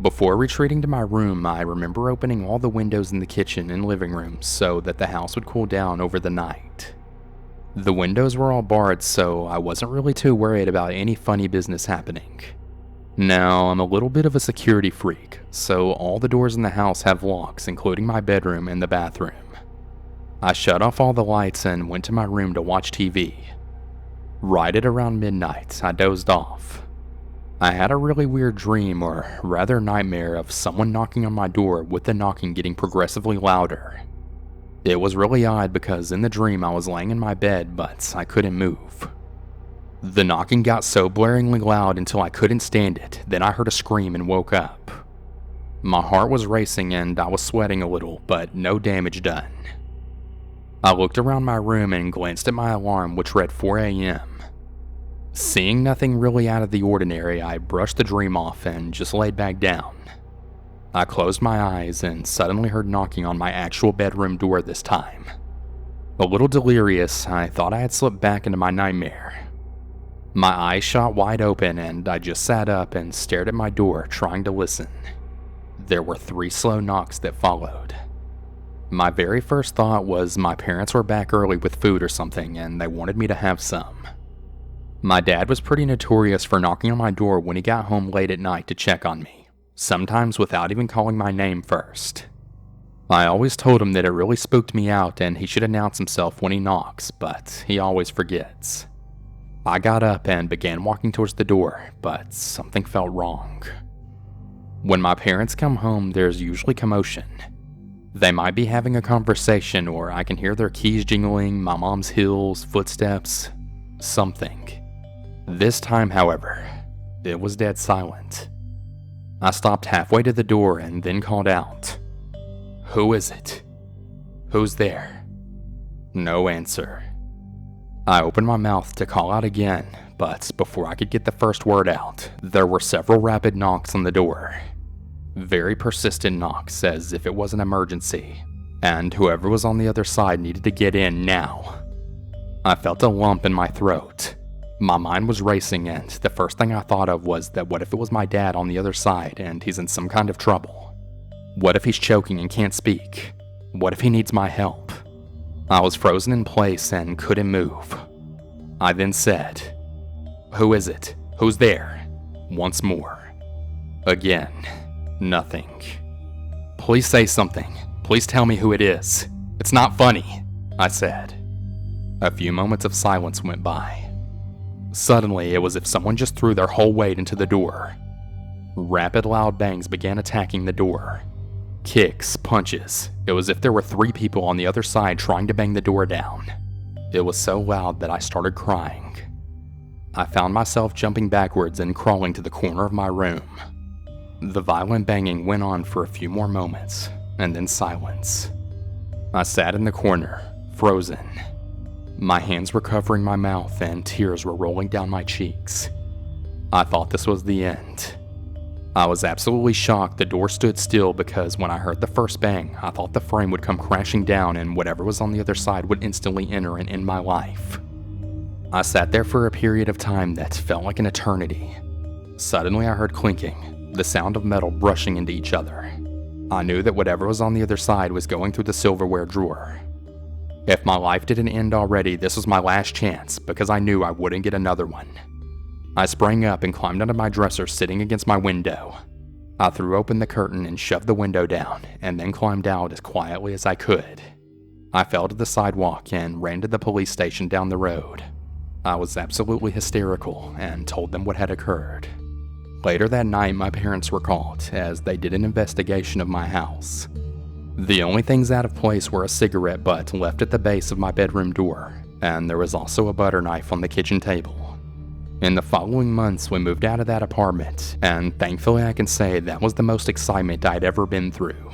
Before retreating to my room, I remember opening all the windows in the kitchen and living room so that the house would cool down over the night. The windows were all barred, so I wasn't really too worried about any funny business happening. Now, I'm a little bit of a security freak, so all the doors in the house have locks, including my bedroom and the bathroom. I shut off all the lights and went to my room to watch TV. Right at around midnight, I dozed off. I had a really weird dream, or rather nightmare, of someone knocking on my door with the knocking getting progressively louder. It was really odd because in the dream I was laying in my bed, but I couldn't move. The knocking got so blaringly loud until I couldn't stand it, then I heard a scream and woke up. My heart was racing and I was sweating a little, but no damage done. I looked around my room and glanced at my alarm, which read 4 a.m. Seeing nothing really out of the ordinary, I brushed the dream off and just laid back down. I closed my eyes and suddenly heard knocking on my actual bedroom door this time. A little delirious, I thought I had slipped back into my nightmare. My eyes shot wide open and I just sat up and stared at my door, trying to listen. There were 3 slow knocks that followed. My very first thought was my parents were back early with food or something and they wanted me to have some. My dad was pretty notorious for knocking on my door when he got home late at night to check on me, sometimes without even calling my name first. I always told him that it really spooked me out and he should announce himself when he knocks, but he always forgets. I got up and began walking towards the door, but something felt wrong. When my parents come home, there's usually commotion. They might be having a conversation, or I can hear their keys jingling, my mom's heels, footsteps, something. This time, however, it was dead silent. I stopped halfway to the door and then called out, "Who is it? Who's there?" No answer. I opened my mouth to call out again, but before I could get the first word out, there were several rapid knocks on the door. Very persistent knocks, as if it was an emergency, and whoever was on the other side needed to get in now. I felt a lump in my throat. My mind was racing, and the first thing I thought of was that what if it was my dad on the other side and he's in some kind of trouble? What if he's choking and can't speak? What if he needs my help? I was frozen in place and couldn't move. I then said, "Who is it? Who's there?" Once more. Again, nothing. "Please say something. Please tell me who it is. It's not funny," I said. A few moments of silence went by. Suddenly, it was as if someone just threw their whole weight into the door. Rapid, loud bangs began attacking the door. Kicks, punches. It was as if there were 3 people on the other side trying to bang the door down. It was so loud that I started crying. I found myself jumping backwards and crawling to the corner of my room. The violent banging went on for a few more moments, and then silence. I sat in the corner, frozen. My hands were covering my mouth and tears were rolling down my cheeks. I thought this was the end. I was absolutely shocked the door stood still because when I heard the first bang, I thought the frame would come crashing down and whatever was on the other side would instantly enter and end my life. I sat there for a period of time that felt like an eternity. Suddenly I heard clinking, the sound of metal brushing into each other. I knew that whatever was on the other side was going through the silverware drawer. If my life didn't end already, this was my last chance because I knew I wouldn't get another one. I sprang up and climbed under my dresser sitting against my window. I threw open the curtain and shoved the window down, and then climbed out as quietly as I could. I fell to the sidewalk and ran to the police station down the road. I was absolutely hysterical and told them what had occurred. Later that night, my parents were called as they did an investigation of my house. The only things out of place were a cigarette butt left at the base of my bedroom door, and there was also a butter knife on the kitchen table. In the following months, we moved out of that apartment, and thankfully I can say that was the most excitement I'd ever been through.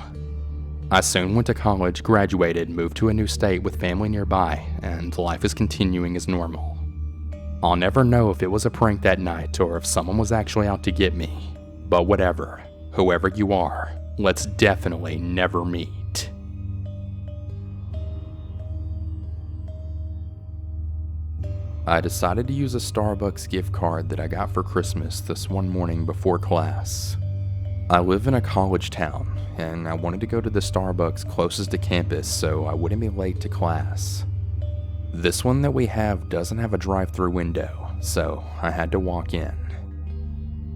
I soon went to college, graduated, moved to a new state with family nearby, and life is continuing as normal. I'll never know if it was a prank that night or if someone was actually out to get me, but whatever, whoever you are, let's definitely never meet. I decided to use a Starbucks gift card that I got for Christmas this one morning before class. I live in a college town, and I wanted to go to the Starbucks closest to campus so I wouldn't be late to class. This one that we have doesn't have a drive-thru window, so I had to walk in.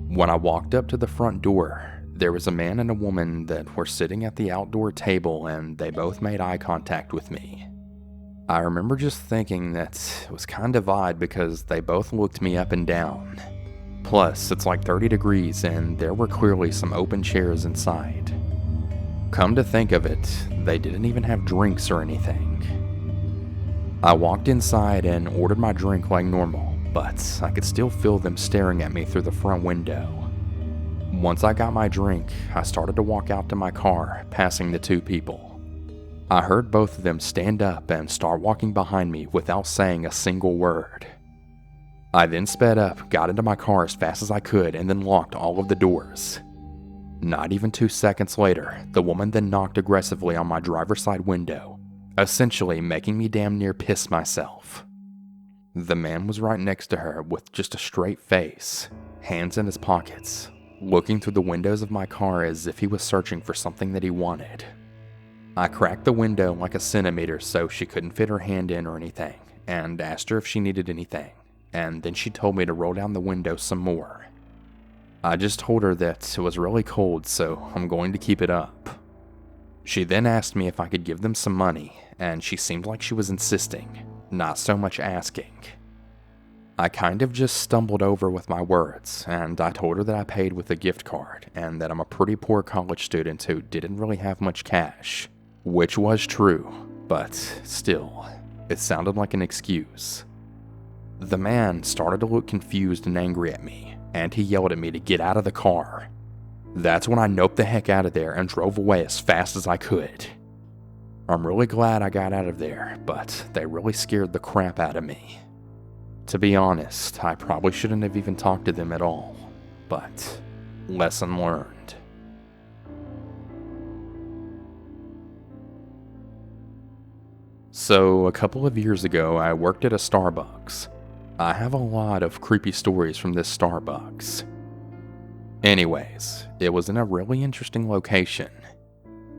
When I walked up to the front door, there was a man and a woman that were sitting at the outdoor table, and they both made eye contact with me. I remember just thinking that it was kind of odd because they both looked me up and down. Plus, it's like 30 degrees and there were clearly some open chairs inside. Come to think of it, they didn't even have drinks or anything. I walked inside and ordered my drink like normal, but I could still feel them staring at me through the front window. Once I got my drink, I started to walk out to my car, passing the two people. I heard both of them stand up and start walking behind me without saying a single word. I then sped up, got into my car as fast as I could, and then locked all of the doors. Not even 2 seconds later, the woman then knocked aggressively on my driver's side window, essentially making me damn near piss myself. The man was right next to her with just a straight face, hands in his pockets, looking through the windows of my car as if he was searching for something that he wanted. I cracked the window like a centimeter so she couldn't fit her hand in or anything, and asked her if she needed anything, and then she told me to roll down the window some more. I just told her that it was really cold, so I'm going to keep it up. She then asked me if I could give them some money, and she seemed like she was insisting, not so much asking. I kind of just stumbled over with my words, and I told her that I paid with a gift card, and that I'm a pretty poor college student who didn't really have much cash. Which was true, but still, it sounded like an excuse. The man started to look confused and angry at me, and he yelled at me to get out of the car. That's when I noped the heck out of there and drove away as fast as I could. I'm really glad I got out of there, but they really scared the crap out of me. To be honest, I probably shouldn't have even talked to them at all, but lesson learned. So, a couple of years ago, I worked at a Starbucks. I have a lot of creepy stories from this Starbucks. Anyways, it was in a really interesting location.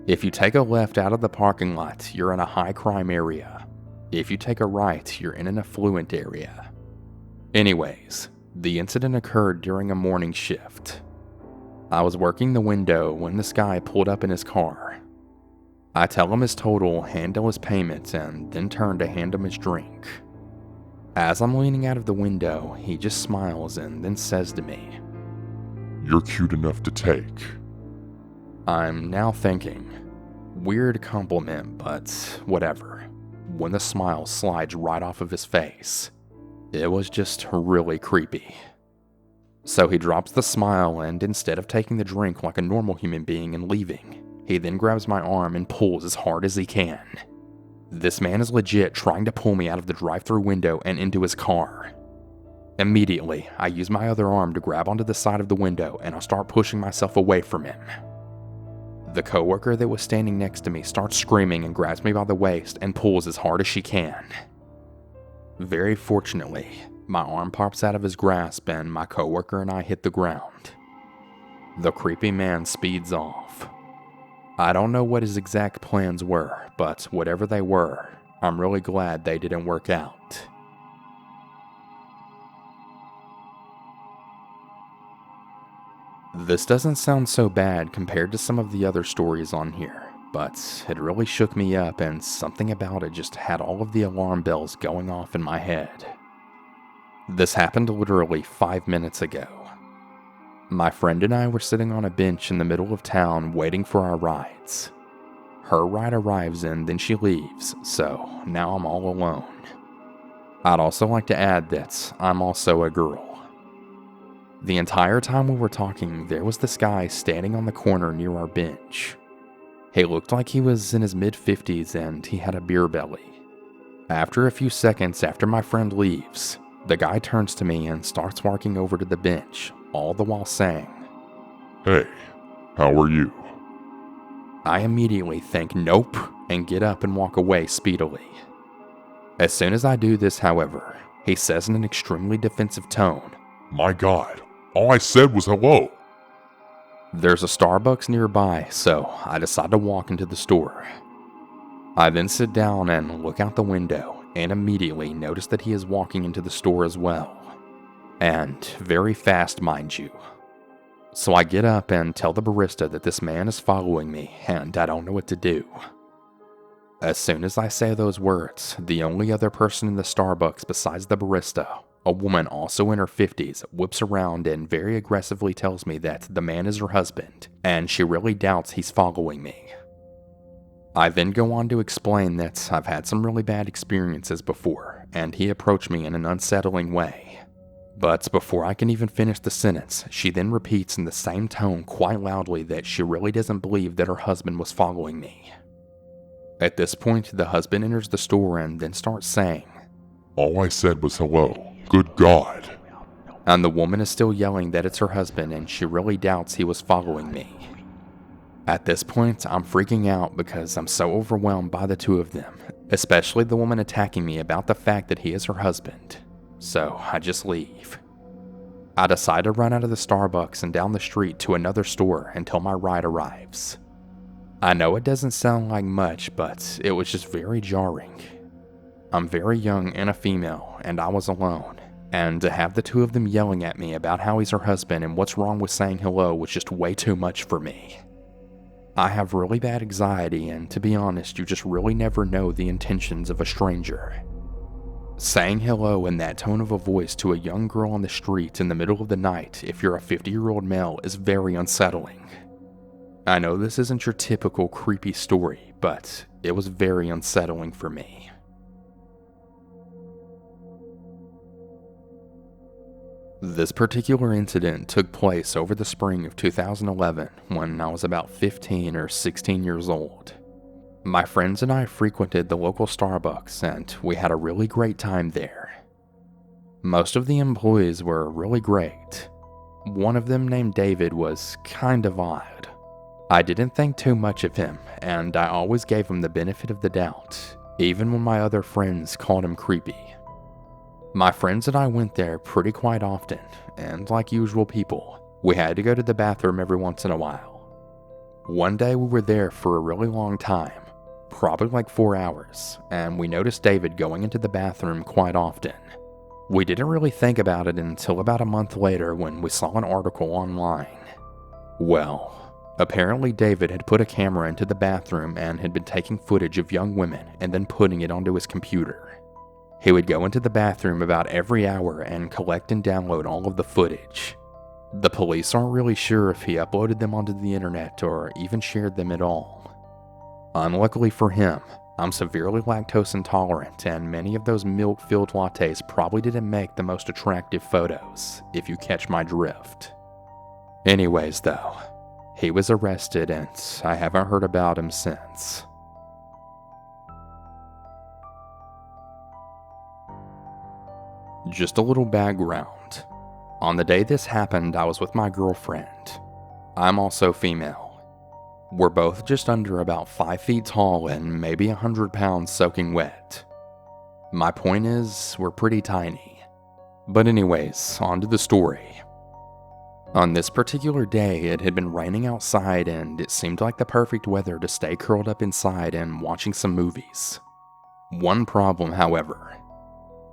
If you take a left out of the parking lot, you're in a high crime area. If you take a right, you're in an affluent area. Anyways, the incident occurred during a morning shift. I was working the window when this guy pulled up in his car. I tell him his total, handle his payment, and then turn to hand him his drink. As I'm leaning out of the window, he just smiles and then says to me, "You're cute enough to take." I'm now thinking, weird compliment, but whatever, when the smile slides right off of his face. It was just really creepy. So he drops the smile, and instead of taking the drink like a normal human being and leaving, he then grabs my arm and pulls as hard as he can. This man is legit trying to pull me out of the drive-thru window and into his car. Immediately, I use my other arm to grab onto the side of the window and I start pushing myself away from him. The coworker that was standing next to me starts screaming and grabs me by the waist and pulls as hard as she can. Very fortunately, my arm pops out of his grasp and my coworker and I hit the ground. The creepy man speeds off. I don't know what his exact plans were, but whatever they were, I'm really glad they didn't work out. This doesn't sound so bad compared to some of the other stories on here, but it really shook me up and something about it just had all of the alarm bells going off in my head. This happened literally 5 minutes ago. My friend and I were sitting on a bench in the middle of town waiting for our rides. Her ride arrives and then she leaves, so now I'm all alone. I'd also like to add that I'm also a girl. The entire time we were talking, there was this guy standing on the corner near our bench. He looked like he was in his mid-50s and he had a beer belly. After a few seconds after my friend leaves, the guy turns to me and starts walking over to the bench, all the while saying, "Hey, how are you?" I immediately think nope and get up and walk away speedily. As soon as I do this, however, he says in an extremely defensive tone, "My God, all I said was hello." There's a Starbucks nearby, so I decide to walk into the store. I then sit down and look out the window and immediately notice that he is walking into the store as well. And very fast, mind you. So I get up and tell the barista that this man is following me and I don't know what to do. As soon as I say those words, the only other person in the Starbucks besides the barista, a woman also in her 50s, whips around and very aggressively tells me that the man is her husband, and she really doubts he's following me. I then go on to explain that I've had some really bad experiences before, and he approached me in an unsettling way. But before I can even finish the sentence, she then repeats in the same tone quite loudly that she really doesn't believe that her husband was following me. At this point, the husband enters the store and then starts saying, "All I said was hello. Good God." And the woman is still yelling that it's her husband and she really doubts he was following me. At this point, I'm freaking out because I'm so overwhelmed by the two of them, especially the woman attacking me about the fact that he is her husband. So I just leave. I decide to run out of the Starbucks and down the street to another store until my ride arrives. I know it doesn't sound like much, but it was just very jarring. I'm very young and a female, and I was alone, and to have the two of them yelling at me about how he's her husband and what's wrong with saying hello was just way too much for me. I have really bad anxiety, and to be honest, you just really never know the intentions of a stranger. Saying hello in that tone of a voice to a young girl on the street in the middle of the night if you're a 50-year-old male is very unsettling. I know this isn't your typical creepy story, but it was very unsettling for me. This particular incident took place over the spring of 2011 when I was about 15 or 16 years old. My friends and I frequented the local Starbucks and we had a really great time there. Most of the employees were really great. One of them, named David, was kind of odd. I didn't think too much of him and I always gave him the benefit of the doubt, even when my other friends called him creepy. My friends and I went there pretty quite often, and like usual people, we had to go to the bathroom every once in a while. One day we were there for a really long time, probably like 4 hours, and we noticed David going into the bathroom quite often. We didn't really think about it until about a month later when we saw an article online. Well, apparently David had put a camera into the bathroom and had been taking footage of young women and then putting it onto his computer. He would go into the bathroom about every hour and collect and download all of the footage. The police aren't really sure if he uploaded them onto the internet or even shared them at all. Unluckily for him, I'm severely lactose intolerant and many of those milk-filled lattes probably didn't make the most attractive photos, if you catch my drift. Anyways though, he was arrested and I haven't heard about him since. Just a little background. On the day this happened, I was with my girlfriend. I'm also female. We're both just under about 5 feet tall and maybe 100 pounds soaking wet. My point is, we're pretty tiny. But anyways, on to the story. On this particular day, it had been raining outside and it seemed like the perfect weather to stay curled up inside and watching some movies. One problem, however,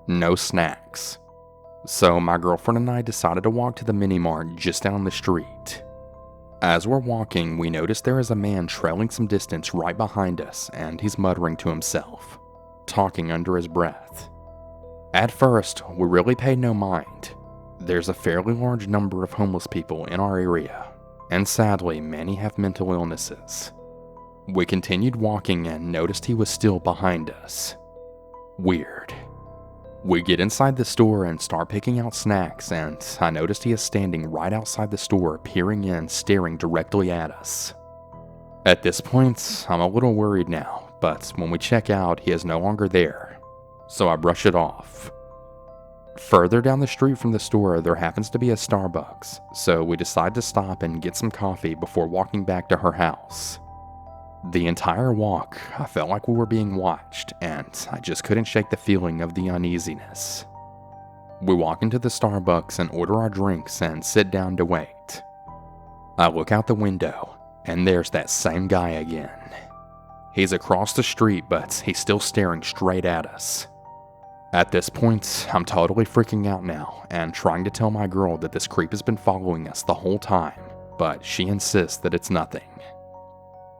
no snacks. So my girlfriend and I decided to walk to the mini-mart just down the street. As we're walking, we notice there is a man trailing some distance right behind us, and he's muttering to himself, talking under his breath. At first, we really paid no mind. There's a fairly large number of homeless people in our area, and sadly, many have mental illnesses. We continued walking and noticed he was still behind us. Weird. We get inside the store and start picking out snacks, and I noticed he is standing right outside the store, peering in, staring directly at us. At this point, I'm a little worried now, but when we check out, he is no longer there, so I brush it off. Further down the street from the store, there happens to be a Starbucks, so we decide to stop and get some coffee before walking back to her house. The entire walk, I felt like we were being watched, and I just couldn't shake the feeling of the uneasiness. We walk into the Starbucks and order our drinks and sit down to wait. I look out the window, and there's that same guy again. He's across the street, but he's still staring straight at us. At this point, I'm totally freaking out now, and trying to tell my girl that this creep has been following us the whole time, but she insists that it's nothing.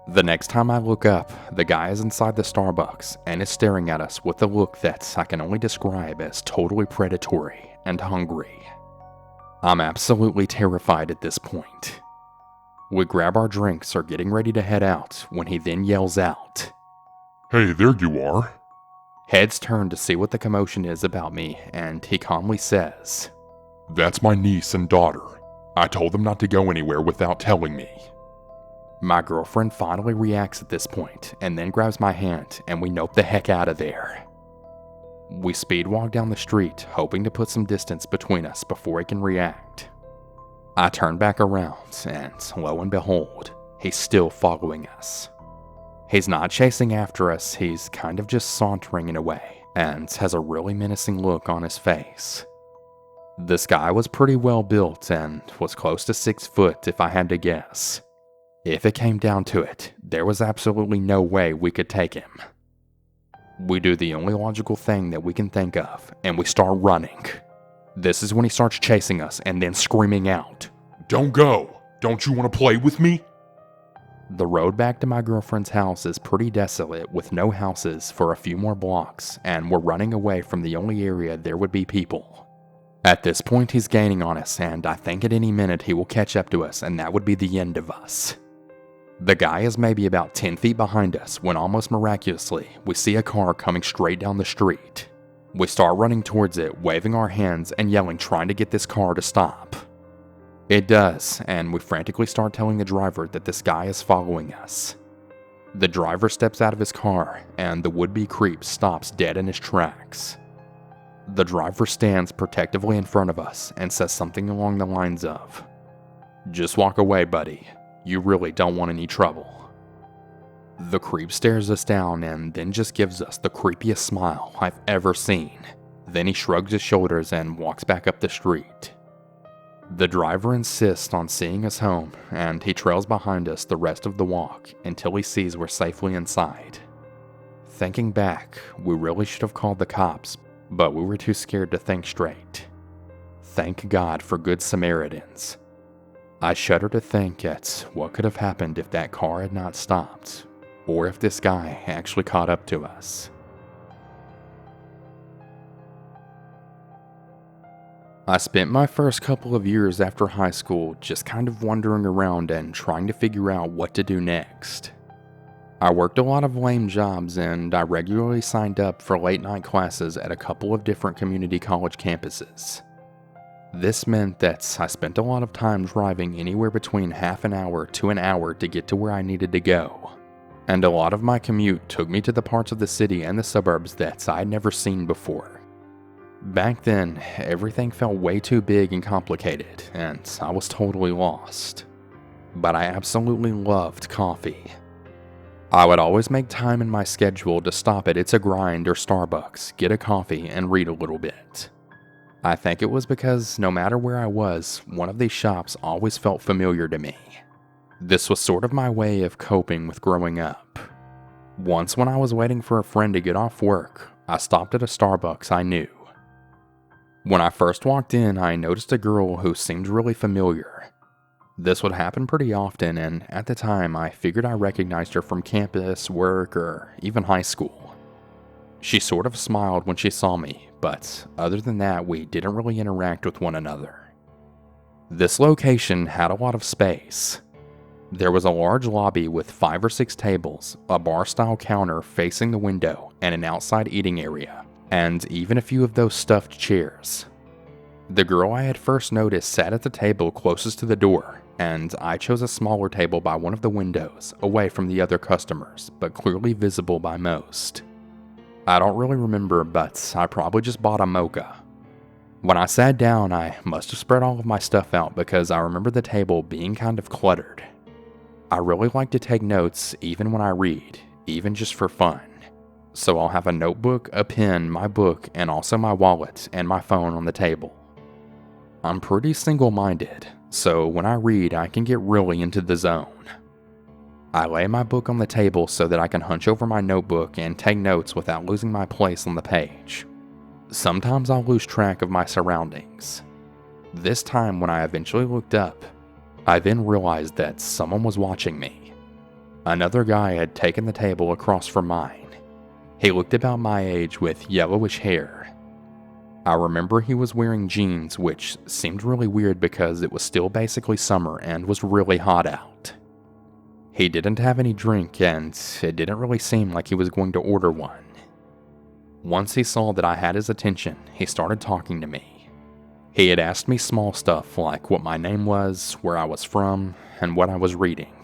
The next time I look up, the guy is inside the Starbucks and is staring at us with a look that I can only describe as totally predatory and hungry. I'm absolutely terrified at this point. We grab our drinks, are getting ready to head out, when he then yells out, "Hey, there you are." Heads turn to see what the commotion is about me, and he calmly says, "That's my niece and daughter. I told them not to go anywhere without telling me." My girlfriend finally reacts at this point, and then grabs my hand, and we nope the heck out of there. We speed walk down the street, hoping to put some distance between us before he can react. I turn back around, and lo and behold, he's still following us. He's not chasing after us, he's kind of just sauntering in a way, and has a really menacing look on his face. This guy was pretty well built and was close to 6 foot if I had to guess. If it came down to it, there was absolutely no way we could take him. We do the only logical thing that we can think of, and we start running. This is when he starts chasing us and then screaming out, "Don't go! Don't you want to play with me?" The road back to my girlfriend's house is pretty desolate with no houses for a few more blocks, and we're running away from the only area there would be people. At this point, he's gaining on us, and I think at any minute he will catch up to us, and that would be the end of us. The guy is maybe about 10 feet behind us when almost miraculously, we see a car coming straight down the street. We start running towards it, waving our hands and yelling, trying to get this car to stop. It does, and we frantically start telling the driver that this guy is following us. The driver steps out of his car, and the would-be creep stops dead in his tracks. The driver stands protectively in front of us and says something along the lines of, "Just walk away, buddy. You really don't want any trouble." The creep stares us down and then just gives us the creepiest smile I've ever seen. Then he shrugs his shoulders and walks back up the street. The driver insists on seeing us home, and he trails behind us the rest of the walk until he sees we're safely inside. Thinking back, we really should have called the cops, but we were too scared to think straight. Thank God for Good Samaritans. I shudder to think at what could have happened if that car had not stopped, or if this guy actually caught up to us. I spent my first couple of years after high school just kind of wandering around and trying to figure out what to do next. I worked a lot of lame jobs, and I regularly signed up for late night classes at a couple of different community college campuses. This meant that I spent a lot of time driving anywhere between half an hour to an hour to get to where I needed to go. And a lot of my commute took me to the parts of the city and the suburbs that I'd never seen before. Back then, everything felt way too big and complicated, and I was totally lost. But I absolutely loved coffee. I would always make time in my schedule to stop at It's a Grind or Starbucks, get a coffee, and read a little bit. I think it was because no matter where I was, one of these shops always felt familiar to me. This was sort of my way of coping with growing up. Once when I was waiting for a friend to get off work, I stopped at a Starbucks I knew. When I first walked in, I noticed a girl who seemed really familiar. This would happen pretty often, and at the time I figured I recognized her from campus, work, or even high school. She sort of smiled when she saw me, but other than that, we didn't really interact with one another. This location had a lot of space. There was a large lobby with 5 or 6 tables, a bar-style counter facing the window, and an outside eating area, and even a few of those stuffed chairs. The girl I had first noticed sat at the table closest to the door, and I chose a smaller table by one of the windows, away from the other customers, but clearly visible by most. I don't really remember, but I probably just bought a mocha. When I sat down, I must have spread all of my stuff out because I remember the table being kind of cluttered. I really like to take notes even when I read, even just for fun. So I'll have a notebook, a pen, my book, and also my wallet and my phone on the table. I'm pretty single-minded, so when I read, I can get really into the zone. I lay my book on the table so that I can hunch over my notebook and take notes without losing my place on the page. Sometimes I'll lose track of my surroundings. This time when I eventually looked up, I then realized that someone was watching me. Another guy had taken the table across from mine. He looked about my age with yellowish hair. I remember he was wearing jeans, which seemed really weird because it was still basically summer and was really hot out. He didn't have any drink, and it didn't really seem like he was going to order one. Once he saw that I had his attention, he started talking to me. He had asked me small stuff like what my name was, where I was from, and what I was reading.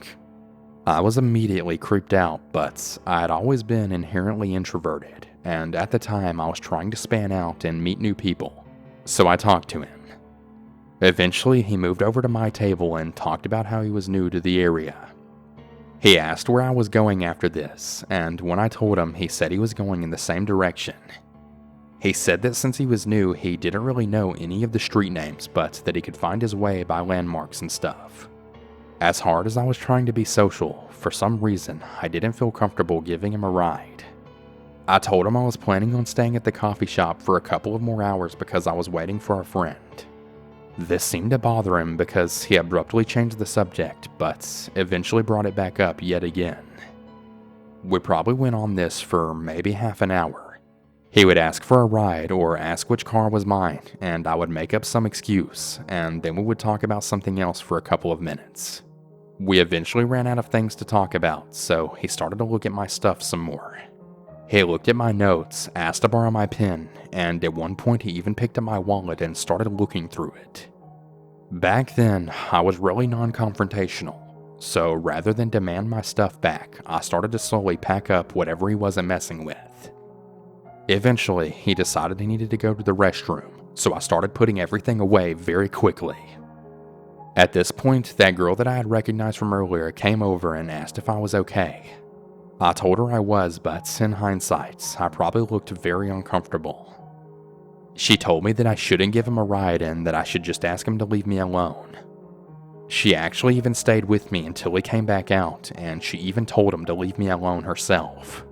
I was immediately creeped out, but I had always been inherently introverted, and at the time I was trying to span out and meet new people, so I talked to him. Eventually, he moved over to my table and talked about how he was new to the area. He asked where I was going after this, and when I told him, he said he was going in the same direction. He said that since he was new, he didn't really know any of the street names, but that he could find his way by landmarks and stuff. As hard as I was trying to be social, for some reason, I didn't feel comfortable giving him a ride. I told him I was planning on staying at the coffee shop for a couple of more hours because I was waiting for a friend. This seemed to bother him because he abruptly changed the subject, but eventually brought it back up yet again. We probably went on this for maybe half an hour. He would ask for a ride or ask which car was mine, and I would make up some excuse, and then we would talk about something else for a couple of minutes. We eventually ran out of things to talk about, so he started to look at my stuff some more. He looked at my notes, asked to borrow my pen, and at one point he even picked up my wallet and started looking through it. Back then, I was really non-confrontational, so rather than demand my stuff back, I started to slowly pack up whatever he wasn't messing with. Eventually, he decided he needed to go to the restroom, so I started putting everything away very quickly. At this point, that girl that I had recognized from earlier came over and asked if I was okay. I told her I was, but in hindsight, I probably looked very uncomfortable. She told me that I shouldn't give him a ride and that I should just ask him to leave me alone. She actually even stayed with me until he came back out, and she even told him to leave me alone herself.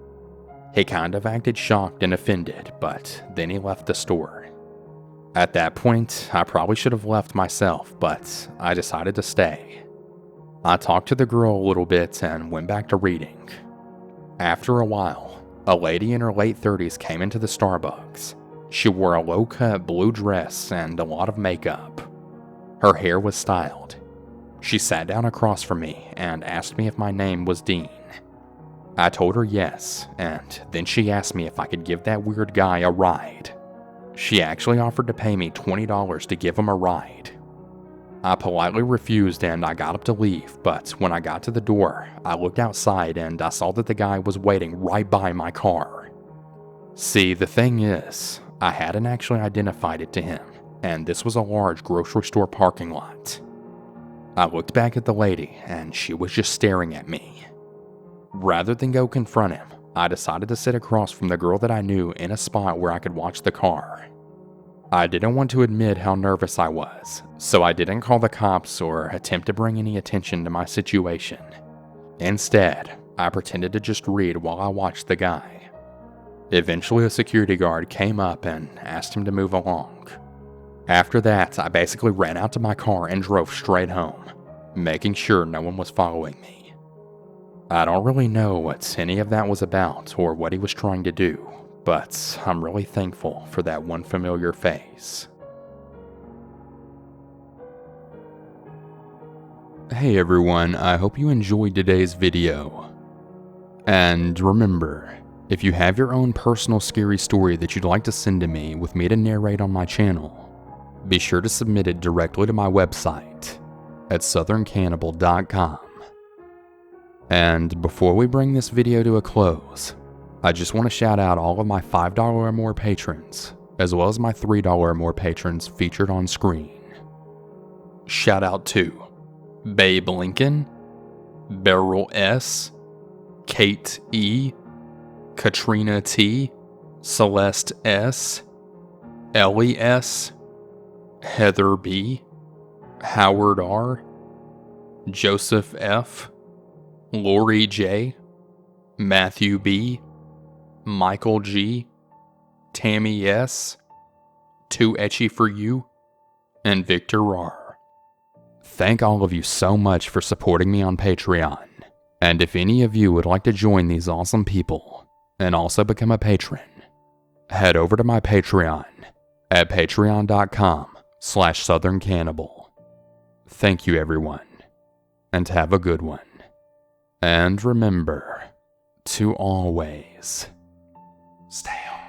He kind of acted shocked and offended, but then he left the store. At that point, I probably should have left myself, but I decided to stay. I talked to the girl a little bit and went back to reading. After a while, a lady in her late 30s came into the Starbucks. She wore a low-cut blue dress and a lot of makeup. Her hair was styled. She sat down across from me and asked me if my name was Dean. I told her yes, and then she asked me if I could give that weird guy a ride. She actually offered to pay me $20 to give him a ride. I politely refused and I got up to leave, but when I got to the door, I looked outside and I saw that the guy was waiting right by my car. See, the thing is, I hadn't actually identified it to him, and this was a large grocery store parking lot. I looked back at the lady, and she was just staring at me. Rather than go confront him, I decided to sit across from the girl that I knew in a spot where I could watch the car. I didn't want to admit how nervous I was, so I didn't call the cops or attempt to bring any attention to my situation. Instead, I pretended to just read while I watched the guy. Eventually, a security guard came up and asked him to move along. After that, I basically ran out to my car and drove straight home, making sure no one was following me. I don't really know what any of that was about or what he was trying to do, but I'm really thankful for that one familiar face. Hey everyone, I hope you enjoyed today's video. And remember, if you have your own personal scary story that you'd like to send to me with me to narrate on my channel, be sure to submit it directly to my website at southerncannibal.com. And before we bring this video to a close, I just want to shout out all of my $5 or more patrons, as well as my $3 or more patrons featured on screen. Shout out to Babe Lincoln, Beryl S., Kate E., Katrina T., Celeste S., Ellie S., Heather B., Howard R., Joseph F., Lori J., Matthew B., Michael G., Tammy S., Too Etchy For You, and Victor R. Thank all of you so much for supporting me on Patreon, and if any of you would like to join these awesome people and also become a patron, head over to my Patreon at patreon.com/southerncannibal. Thank you everyone, and have a good one. And remember to always stay on